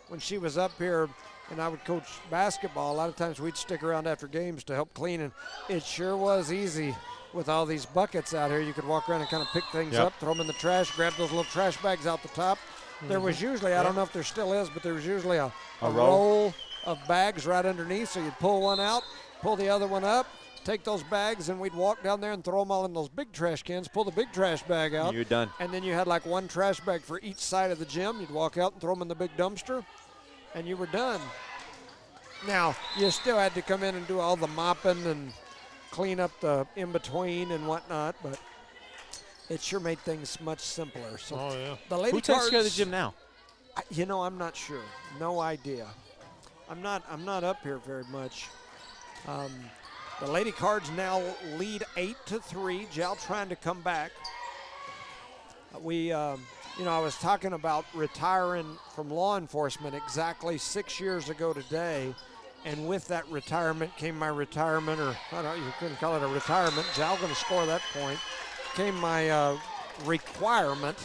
when she was up here and I would coach basketball, a lot of times we'd stick around after games to help clean, and it sure was easy with all these buckets out here. You could walk around and kind of pick things Yep. up, throw them in the trash, grab those little trash bags out the top. There was usually, I don't know if there still is, but there was usually a roll of bags right underneath, so you'd pull one out, pull the other one up, take those bags, and we'd walk down there and throw them all in those big trash cans, pull the big trash bag out. You're done. And then you had like one trash bag for each side of the gym. You'd walk out and throw them in the big dumpster, and you were done. Now, you still had to come in and do all the mopping and clean up the in-between and whatnot, but it sure made things much simpler. So Oh, yeah. the Lady Who takes care of the Cards- gym now? You know, I'm not sure. No idea. I'm not up here very much. The Lady Cards now lead 8-3. Jal trying to come back. I was talking about retiring from law enforcement exactly 6 years ago today, and with that retirement came my retirement, or I don't know, you couldn't call it a retirement. Jal going to score that point. Came my requirement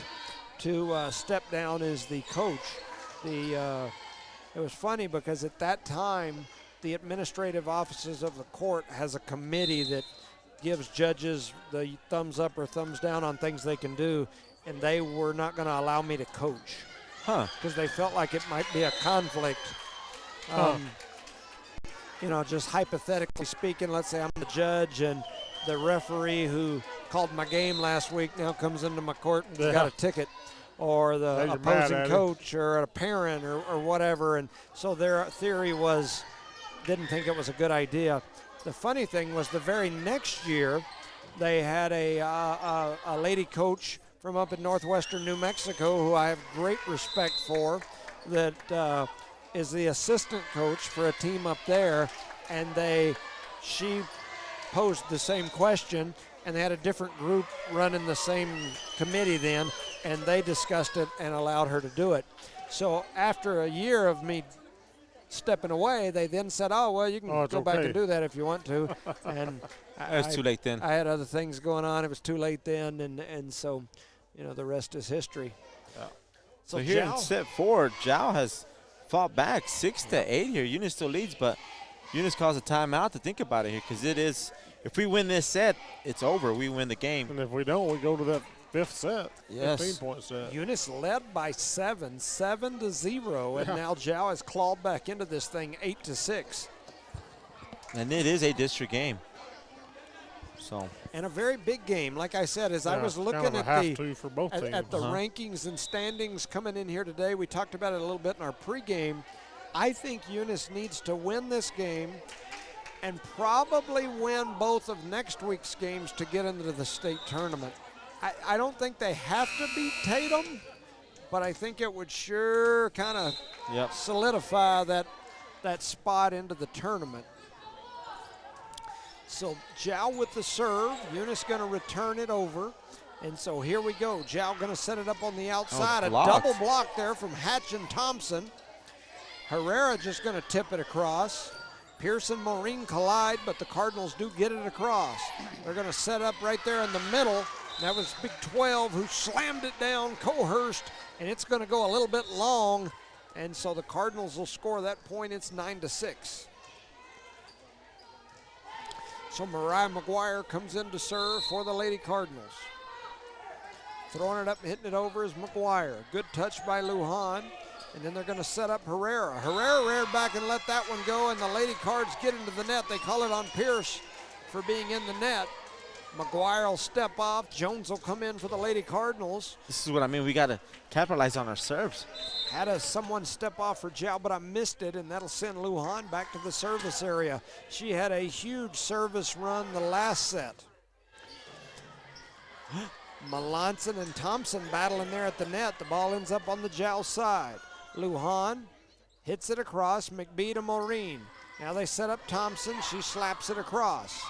to step down as the coach. It was funny because at that time, the administrative offices of the court has a committee that gives judges the thumbs up or thumbs down on things they can do, and they were not going to allow me to coach because they felt like it might be a conflict. Just hypothetically speaking, let's say I'm the judge and the referee who called my game last week now comes into my court and got a ticket, or the Now you're mad opposing at him. coach or a parent or whatever. And so their theory was, didn't think it was a good idea. The funny thing was the very next year, they had a lady coach from up in northwestern New Mexico who I have great respect for, that is the assistant coach for a team up there, and she posed the same question, and they had a different group running the same committee then, and they discussed it and allowed her to do it. So after a year of me stepping away, they then said, oh, well, you can Oh, it's go back okay. and do that if you want to. And It was too late then. I had other things going on. It was too late then, and so, the rest is history. So here in set 4, Jal has fought back 6-8 here. Eunice still leads, but Eunice calls a timeout to think about it here because it is, if we win this set, it's over. We win the game. And if we don't, we go to that 5th set, Yes. 15-point set. Eunice led by 7-0, and Yeah. now Jal has clawed back into this thing 8-6. And it is a district game. So And a very big game. Like I said, as I Yeah, was kind looking of a at have the to for both teams. at the rankings and standings coming in here today, we talked about it a little bit in our pregame. I think Eunice needs to win this game and probably win both of next week's games to get into the state tournament. I don't think they have to beat Tatum, but I think it would sure kind of Yep. solidify that spot into the tournament. So Jal with the serve. Eunice going to return it over. And so here we go. Jal going to set it up on the outside. A blocked. double block there from Hatch and Thompson. Herrera just going to tip it across. Pearson, Maureen collide, but the Cardinals do get it across. They're going to set up right there in the middle. That was Big 12 who slammed it down, Cohurst, and it's going to go a little bit long. And so the Cardinals will score that point. It's 9-6. So Mariah McGuire comes in to serve for the Lady Cardinals. Throwing it up and hitting it over is McGuire. Good touch by Lujan. And then they're going to set up Herrera. Herrera reared back and let that one go, and the Lady Cards get into the net. They call it on Pierce for being in the net. McGuire will step off. Jones will come in for the Lady Cardinals. This is what I mean. We got to capitalize on our serves. Had someone step off for Jal, but I missed it, and that'll send Lujan back to the service area. She had a huge service run the last set. Melanson and Thompson battling there at the net. The ball ends up on the Jal side. Lujan hits it across. McBee to Maureen. Now they set up Thompson. She slaps it across.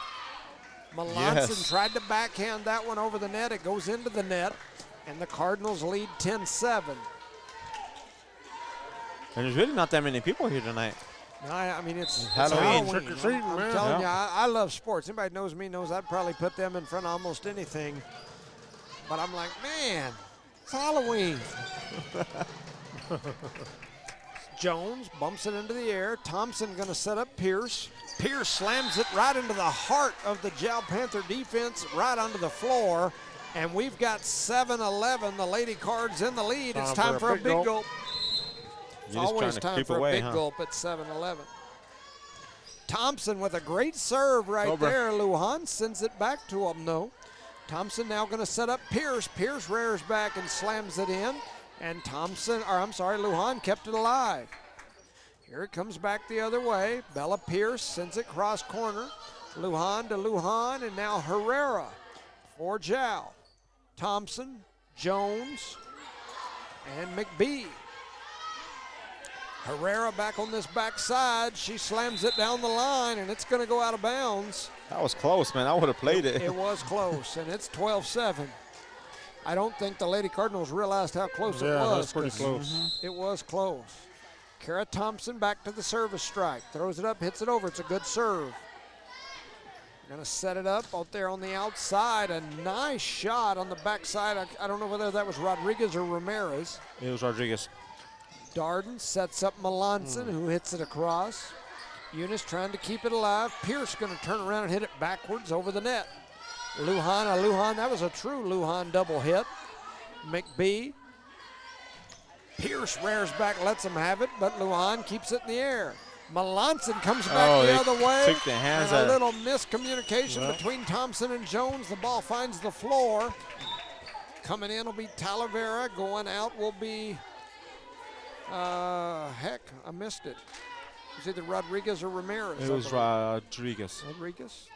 Melanson tried to backhand that one over the net. It goes into the net, and the Cardinals lead 10-7. And there's really not that many people here tonight. No, I mean, it's Halloween. Trick or treating, I'm man. telling you, Yeah. I love sports. Anybody knows me knows I'd probably put them in front of almost anything. But I'm like, man, it's Halloween. Jones bumps it into the air. Thompson going to set up Pierce. Pierce slams it right into the heart of the Jal Panther defense, right onto the floor. And we've got 7-11. The Lady Cards in the lead. It's time for a big gulp. It's You're just always trying to time creep for away, a big huh? gulp at 7-11. Thompson with a great serve right Cobra. there. Lujan sends it back to him, no. Thompson now going to set up Pierce. Pierce rears back and slams it in. And Lujan kept it alive. Here it comes back the other way. Bella Pierce sends it cross corner. Lujan to Lujan, and now Herrera for Jal. Thompson, Jones, and McBee. Herrera back on this backside. She slams it down the line, and it's going to go out of bounds. That was close, man. I would have played it. It was close, and it's 12-7. I don't think the Lady Cardinals realized how close it was. That's pretty 'cause close. It was close. Kara Thompson back to the service strike. Throws it up, hits it over. It's a good serve. Going to set it up out there on the outside. A nice shot on the backside. I don't know whether that was Rodriguez or Ramirez. It was Rodriguez. Darden sets up Melanson, who hits it across. Eunice trying to keep it alive. Pierce going to turn around and hit it backwards over the net. Lujan, that was a true Lujan double hit. McBee. Pierce rears back, lets him have it, but Lujan keeps it in the air. Melanson comes back the they other way. took the hands and out. a little miscommunication between Thompson and Jones. The ball finds the floor. Coming in will be Talavera. Going out will be, I missed it. It was either Rodriguez or Ramirez. It was Rodriguez. Rodriguez.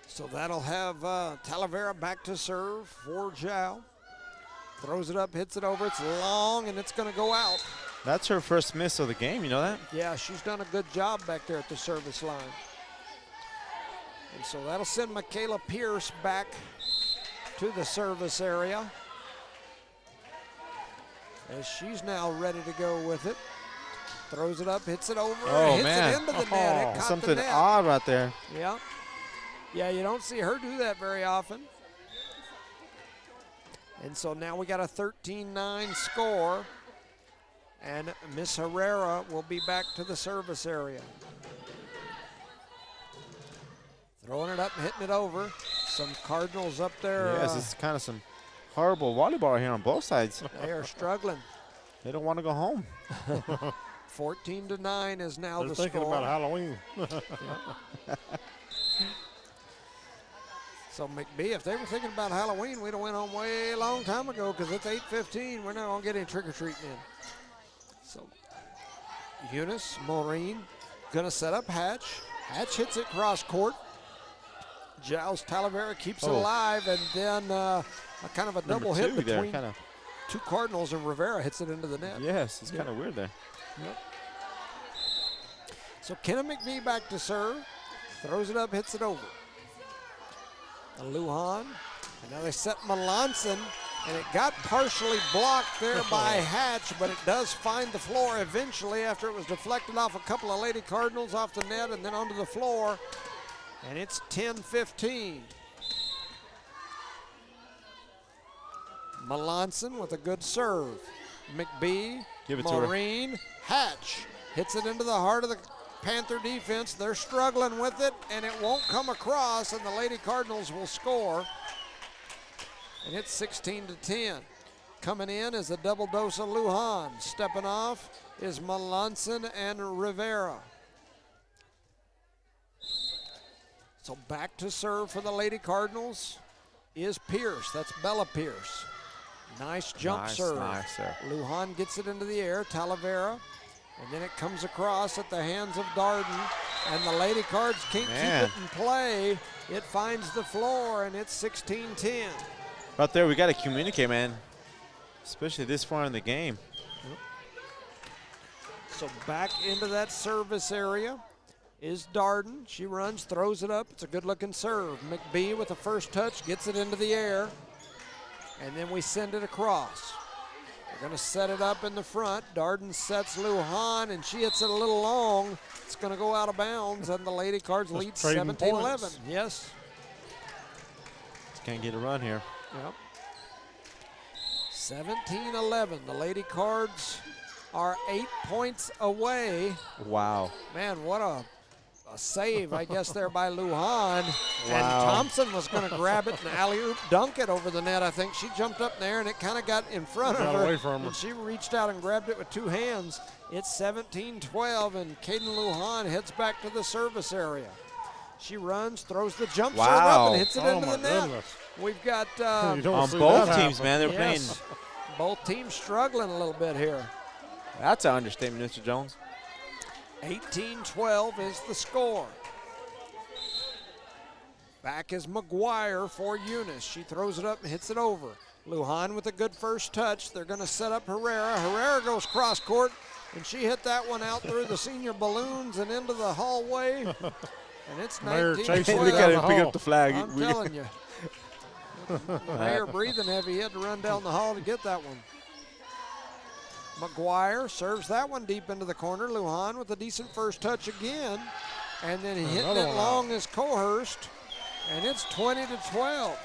So that'll have Talavera back to serve for Jal. Throws it up, hits it over. It's long, and it's going to go out. That's her first miss of the game. You know that? Yeah, she's done a good job back there at the service line. And so that'll send Michaela Pierce back to the service area, as she's now ready to go with it. Throws it up, hits it over, Oh, hits man. it into the net. It caught Something the net. odd right there. Yeah. Yeah, you don't see her do that very often. And so now we got a 13-9 score. And Miss Herrera will be back to the service area. Throwing it up and hitting it over. Some Cardinals up there. Yes, it's kind of some horrible volleyball here on both sides. They are struggling. They don't want to go home. 14-9 is now They're the thinking score. about Halloween. So McBee, if they were thinking about Halloween, we'd have went home way a long time ago because it's 8:15. We're not going to get any trick-or-treating in. So Eunice, Maureen, going to set up Hatch. Hatch hits it cross court. Giles Talavera keeps it alive, and then a kind of a double hit between two Cardinals, and Rivera hits it into the net. Yes, it's kind of weird there. Yep. So Kenna McBee back to serve. Throws it up, hits it over. Lujan. And now they set Melanson, and it got partially blocked there by Hatch, but it does find the floor eventually after it was deflected off a couple of Lady Cardinals off the net and then onto the floor. And it's 10-15. Melanson with a good serve. McBee, Give it to her. Maureen, Hatch hits it into the heart of the Panther defense. They're struggling with it, and it won't come across, and the Lady Cardinals will score. And it's 16-10. Coming in is a double dose of Lujan. Stepping off is Melanson and Rivera. So back to serve for the Lady Cardinals is Pierce. That's Bella Pierce. Nice jump serve. Nice serve. Lujan gets it into the air, Talavera, and then it comes across at the hands of Darden, and the Lady Cards can't keep it in play. It finds the floor, and it's 16-10. Right there, we got to communicate, man, especially this far in the game. So back into that service area is Darden. She runs, throws it up. It's a good-looking serve. McBee with the first touch, gets it into the air, and then we send it across. We're going to set it up in the front. Darden sets Lujan, and she hits it a little long. It's going to go out of bounds, and the Lady Cards lead 17-11. Yes. Just can't get a run here. Yep. 17-11. The Lady Cards are 8 points away. Wow. Man, what a save, I guess, there by Lujan. And Wow. Thompson was going to grab it and alley-oop dunk it over the net, I think. She jumped up there, and it kind of got in front of Got her. away from her. And she reached out and grabbed it with two hands. It's 17-12, and Caden Lujan heads back to the service area. She runs, throws the jump serve up, and hits it into the net. Goodness. We've got You don't On see both that teams, happen. man, they're yes, both teams struggling a little bit here. playing. That's an understatement, Mr. Jones. 18-12 is the score. Back is McGuire for Eunice. She throws it up and hits it over. Lujan with a good first touch. They're going to set up Herrera. Herrera goes cross court, and she hit that one out through the senior balloons and into the hallway. And it's Mayor 19-12. chasing Look down at the him pick hall. up the flag. I'm telling you. Mayor breathing heavy. He had to run down the hall to get that one. McGuire serves that one deep into the corner. Lujan with a decent first touch again. And then hitting Another it one long is Cohurst. And it's 20-12.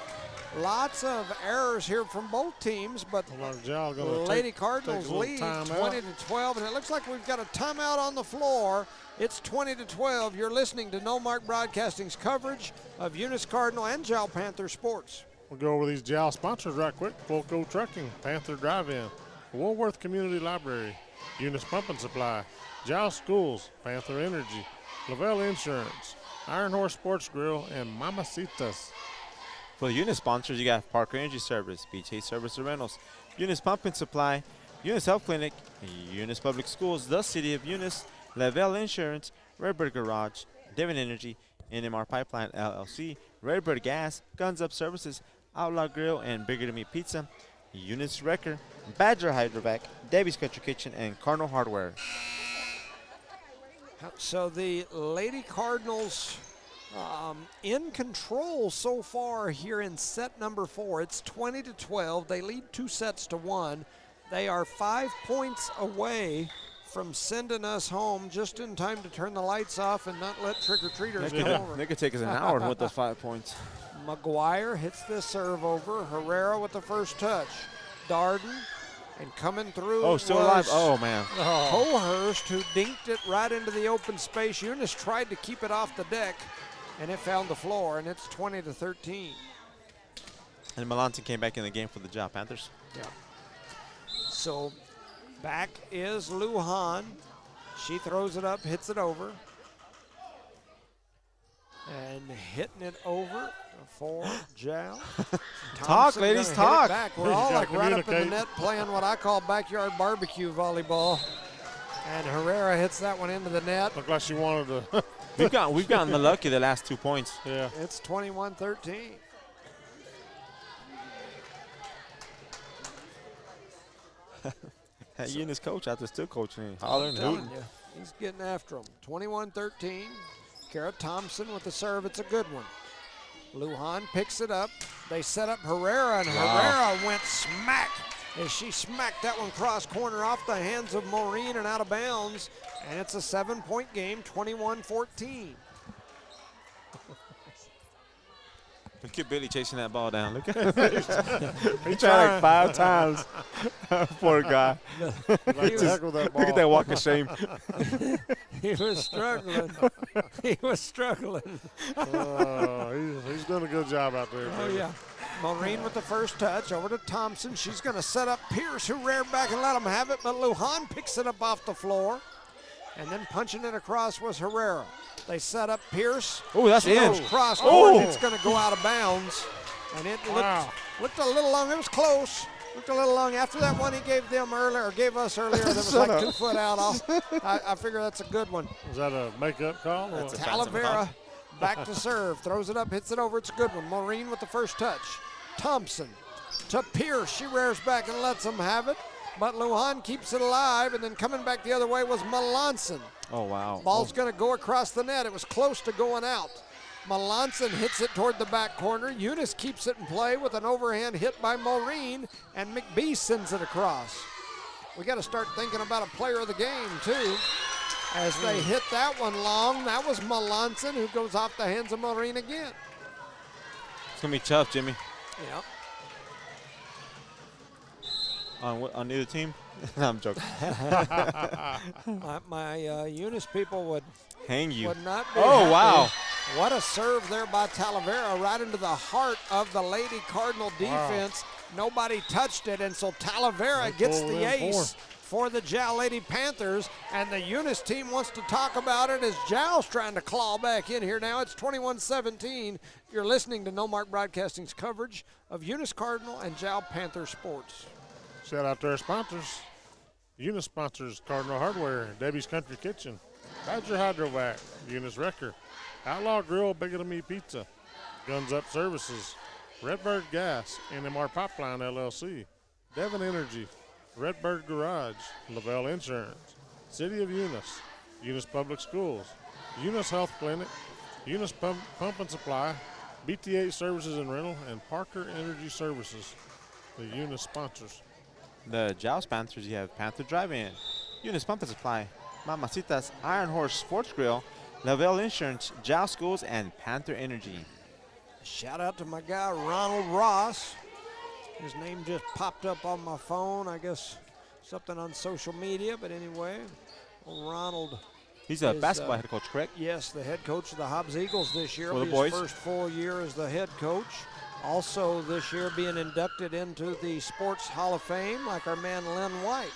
Lots of errors here from both teams, but Jal gonna Lady take Cardinals a little lead timeout. 20-12, and it looks like we've got a timeout on the floor. It's 20-12. You're listening to No Mark Broadcasting's coverage of Eunice Cardinal and Jal Panther sports. We'll go over these Jal sponsors right quick. Fulco Trucking, Panther Drive-In, Woolworth Community Library, Eunice Pump and Supply, Jal Schools, Panther Energy, Lavelle Insurance, Iron Horse Sports Grill, and Mamacitas. For the Eunice sponsors, you got Parker Energy Service, BJ Service and Rentals, Eunice Pump and Supply, Eunice Health Clinic, Eunice Public Schools, the City of Eunice, Lavelle Insurance, Redbird Garage, Devon Energy, NMR Pipeline LLC, Redbird Gas, Guns Up Services, Outlaw Grill, and Bigger Than Me Pizza, Eunice Wrecker, Badger Hydrovac, Debbie's Country Kitchen, and Cardinal Hardware. So the Lady Cardinals in control so far here in set number 4. It's 20-12. They lead 2 sets to 1. They are 5 points away from sending us home just in time to turn the lights off and not let trick-or-treaters come over. They could take us an hour with those 5 points. McGuire hits this serve over. Herrera with the first touch. Darden And coming through Oh, still alive. was Oh, man. Cohurst, who dinked it right into the open space. Eunice tried to keep it off the deck, and it found the floor, and it's 20-13. And Melanson came back in the game for the Jal Panthers. Yeah. So back is Lujan. She throws it up, hits it over. And hitting it over for Jal. Talk, ladies, talk. Back. We're all like right up in the communicate. net playing what I call backyard barbecue volleyball. And Herrera hits that one into the net. Looked like she wanted to. We've gotten the lucky the last 2 points. Yeah. It's 21-13. Hey, Eunice coach out there still coaching, hollering, Telling hooting. you, he's getting after him. 21-13. Kara Thompson with the serve. It's a good one. Lujan picks it up. They set up Herrera, and Herrera went smack as she smacked that one cross corner off the hands of Maureen and out of bounds. And it's a 7-point game, 21-14. Look at Billy chasing that ball down. Look at him. He tried like 5 times. Poor guy. Like to heck with that ball. Look at that walk of shame. He was struggling. He was struggling. He's done a good job out there. Oh, baby. yeah. Maureen with the first touch over to Thompson. She's going to set up Pierce, who reared back and let him have it, but Lujan picks it up off the floor. And then punching it across was Herrera. They set up Pierce. Oh, that's She goes in. cross Oh. court. It's going to go out of bounds. And it looked a little long. It was close. Looked a little long. After that one he gave them earlier, or gave us earlier, that was like 2 foot out. I figure that's a good one. Was that a makeup call? Or That's what? a fancy Talavera call. back to serve. Throws it up, hits it over. It's a good one. Maureen with the first touch. Thompson to Pierce. She rears back and lets them have it. But Lujan keeps it alive, and then coming back the other way was Melanson. Oh, wow. Ball's going to go across the net. It was close to going out. Melanson hits it toward the back corner. Eunice keeps it in play with an overhand hit by Maureen, and McBee sends it across. We got to start thinking about a player of the game, too. As they hit that one long, that was Melanson, who goes off the hands of Maureen again. It's going to be tough, Jimmy. Yeah. On either team? No, I'm joking. My Eunice people would Hang you. not be Oh, happy. wow. What a serve there by Talavera, right into the heart of the Lady Cardinal defense. Nobody touched it, and so Talavera gets pulled the in ace for the Jal Lady Panthers, and the Eunice team wants to talk about it as Jal's trying to claw back in here now. It's 21-17. You're listening to No Mark Broadcasting's coverage of Eunice Cardinal and Jal Panther sports. Shout out to our sponsors. Eunice sponsors Cardinal Hardware, Debbie's Country Kitchen, Badger Hydrovac, Eunice Wrecker, Outlaw Grill, Bigger Than Me Pizza, Guns Up Services, Redbird Gas, NMR Pipeline LLC, Devon Energy, Redbird Garage, Lavelle Insurance, City of Eunice, Eunice Public Schools, Eunice Health Clinic, Eunice Pump and Supply, BTH Services and Rental, and Parker Energy Services, the Eunice sponsors. The Jal Panthers, you have Panther Drive-In, Eunice Pump and Supply, Mamacita's Iron Horse Sports Grill, Lavelle Insurance, Jal Schools, and Panther Energy. Shout out to my guy, Ronald Ross. His name just popped up on my phone. I guess something on social media, but anyway, Ronald. He's a is, basketball head coach, correct? Yes, the head coach of the Hobbs Eagles this year. For the His boys. first full year as the head coach. Also this year being inducted into the Sports Hall of Fame like our man Len White.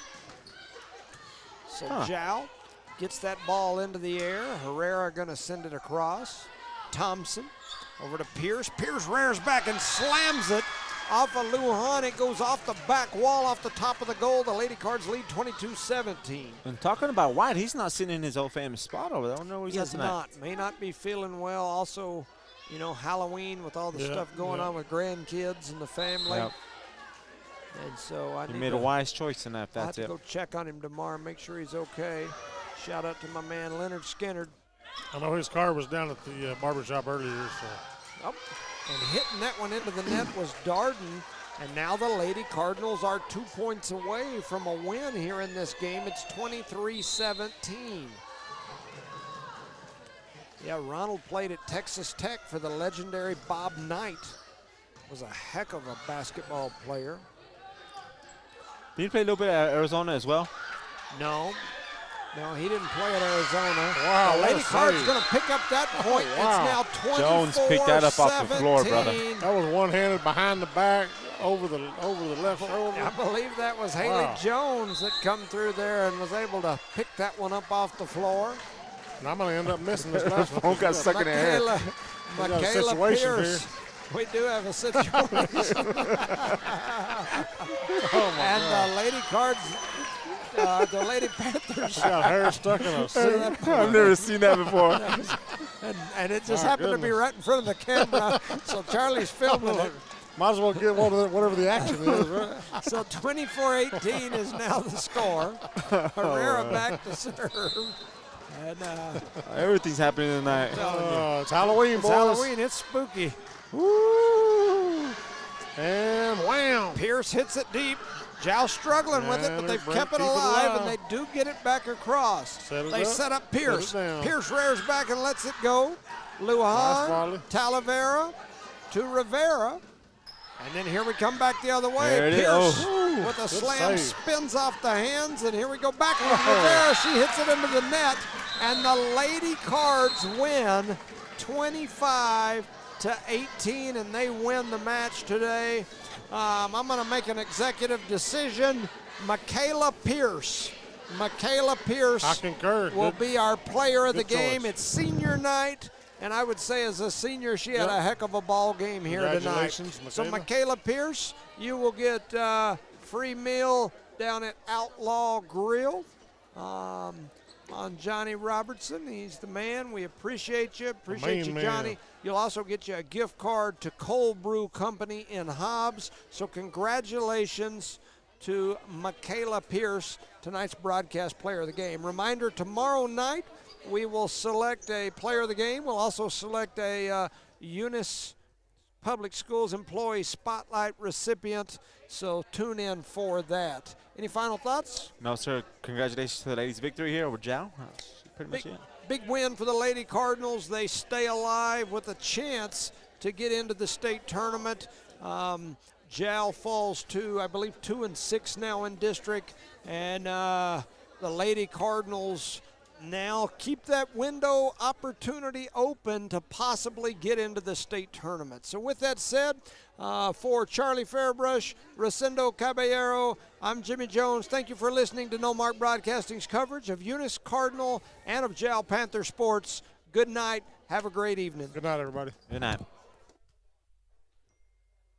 So Jal gets that ball into the air. Herrera going to send it across. Thompson over to Pierce. Pierce rears back and slams it off of Lujan. It goes off the back wall, off the top of the goal. The Lady Cards lead 22-17. And talking about White, he's not sitting in his old famous spot over there. I don't know where he's at He's tonight. not. May not be feeling well. Also, you know, Halloween with all the Yeah, stuff going yeah. on with grandkids and the family. Yep. And so I He need made to, a wise choice in that. I have That's to it. go check on him tomorrow and make sure he's okay. Shout out to my man Leonard Skinner. I know his car was down at the barbershop earlier, so Oh, and hitting that one into the net was Darden. And now the Lady Cardinals are 2 points away from a win here in this game. It's 23-17. Yeah, Ronald played at Texas Tech for the legendary Bob Knight. Was a heck of a basketball player. Did he play a little bit at Arizona as well? No. No, he didn't play at Arizona. Wow, Lady what a Card's save. going to pick up that point. wow. It's now 24-17. Jones picked that up off the floor, brother. That was one-handed behind the back over the left shoulder. I believe that was Haley Jones that come through there and was able to pick that one up off the floor. And I'm going to end up missing this last one. Phone got stuck in the hair. We got a Michaela situation Pierce. We do have a situation. And the Lady Cards, the Lady Panthers. She got hair stuck in a seat. I've never seen that before. And it just My happened to be goodness. right in front of the camera, so Charlie's filming it. Might as well get whatever the action is, right? So 24-18 is now the score. Herrera back to serve. And Everything's happening tonight. It's Halloween, it's boys. Halloween. It's spooky. Woo! And wham! Pierce hits it deep. Jal struggling with it, but And they've they kept it keep it alive, and alive. they do get it back across. Set it They up, set up Pierce. set it down. Pierce rears back and lets it go. Nice Lujan, volley. Talavera to Rivera. And then here we come back the other way. There it is. Pierce Oh. with a Good slam save. spins off the hands, and here we go back with Rivera. She hits it into the net, and the Lady Cards win 25-18, and they win the match today. I'm going to make an executive decision. Michaela Pierce I concur. will Good. be our player of the Good game. choice. It's senior night, and I would say as a senior, she had Yep. a heck of a ball game here tonight. Congratulations, So Michaela. Michaela Pierce, you will get free meal down at Outlaw Grill on Johnny Robertson. He's the man. We appreciate you. Appreciate main you, man. Johnny. You'll also get you a gift card to Cold Brew Company in Hobbs. So congratulations to Michaela Pierce, tonight's broadcast player of the game. Reminder, tomorrow night we will select a player of the game. We'll also select a Eunice Public Schools Employee Spotlight recipient, so tune in for that. Any final thoughts? No, sir. Congratulations to the ladies' victory here over Jal. That's pretty much it. Big win for the Lady Cardinals. They stay alive with a chance to get into the state tournament. Jal falls to, I believe, 2-6 now in district, and the Lady Cardinals now keep that window opportunity open to possibly get into the state tournament. So with that said, for Charlie Fairbrush, Rosendo Caballero, I'm Jimmy Jones. Thank you for listening to No Mark Broadcasting's coverage of Eunice Cardinal and of Jal Panther Sports. Good night. Have a great evening. Good night, everybody. Good night.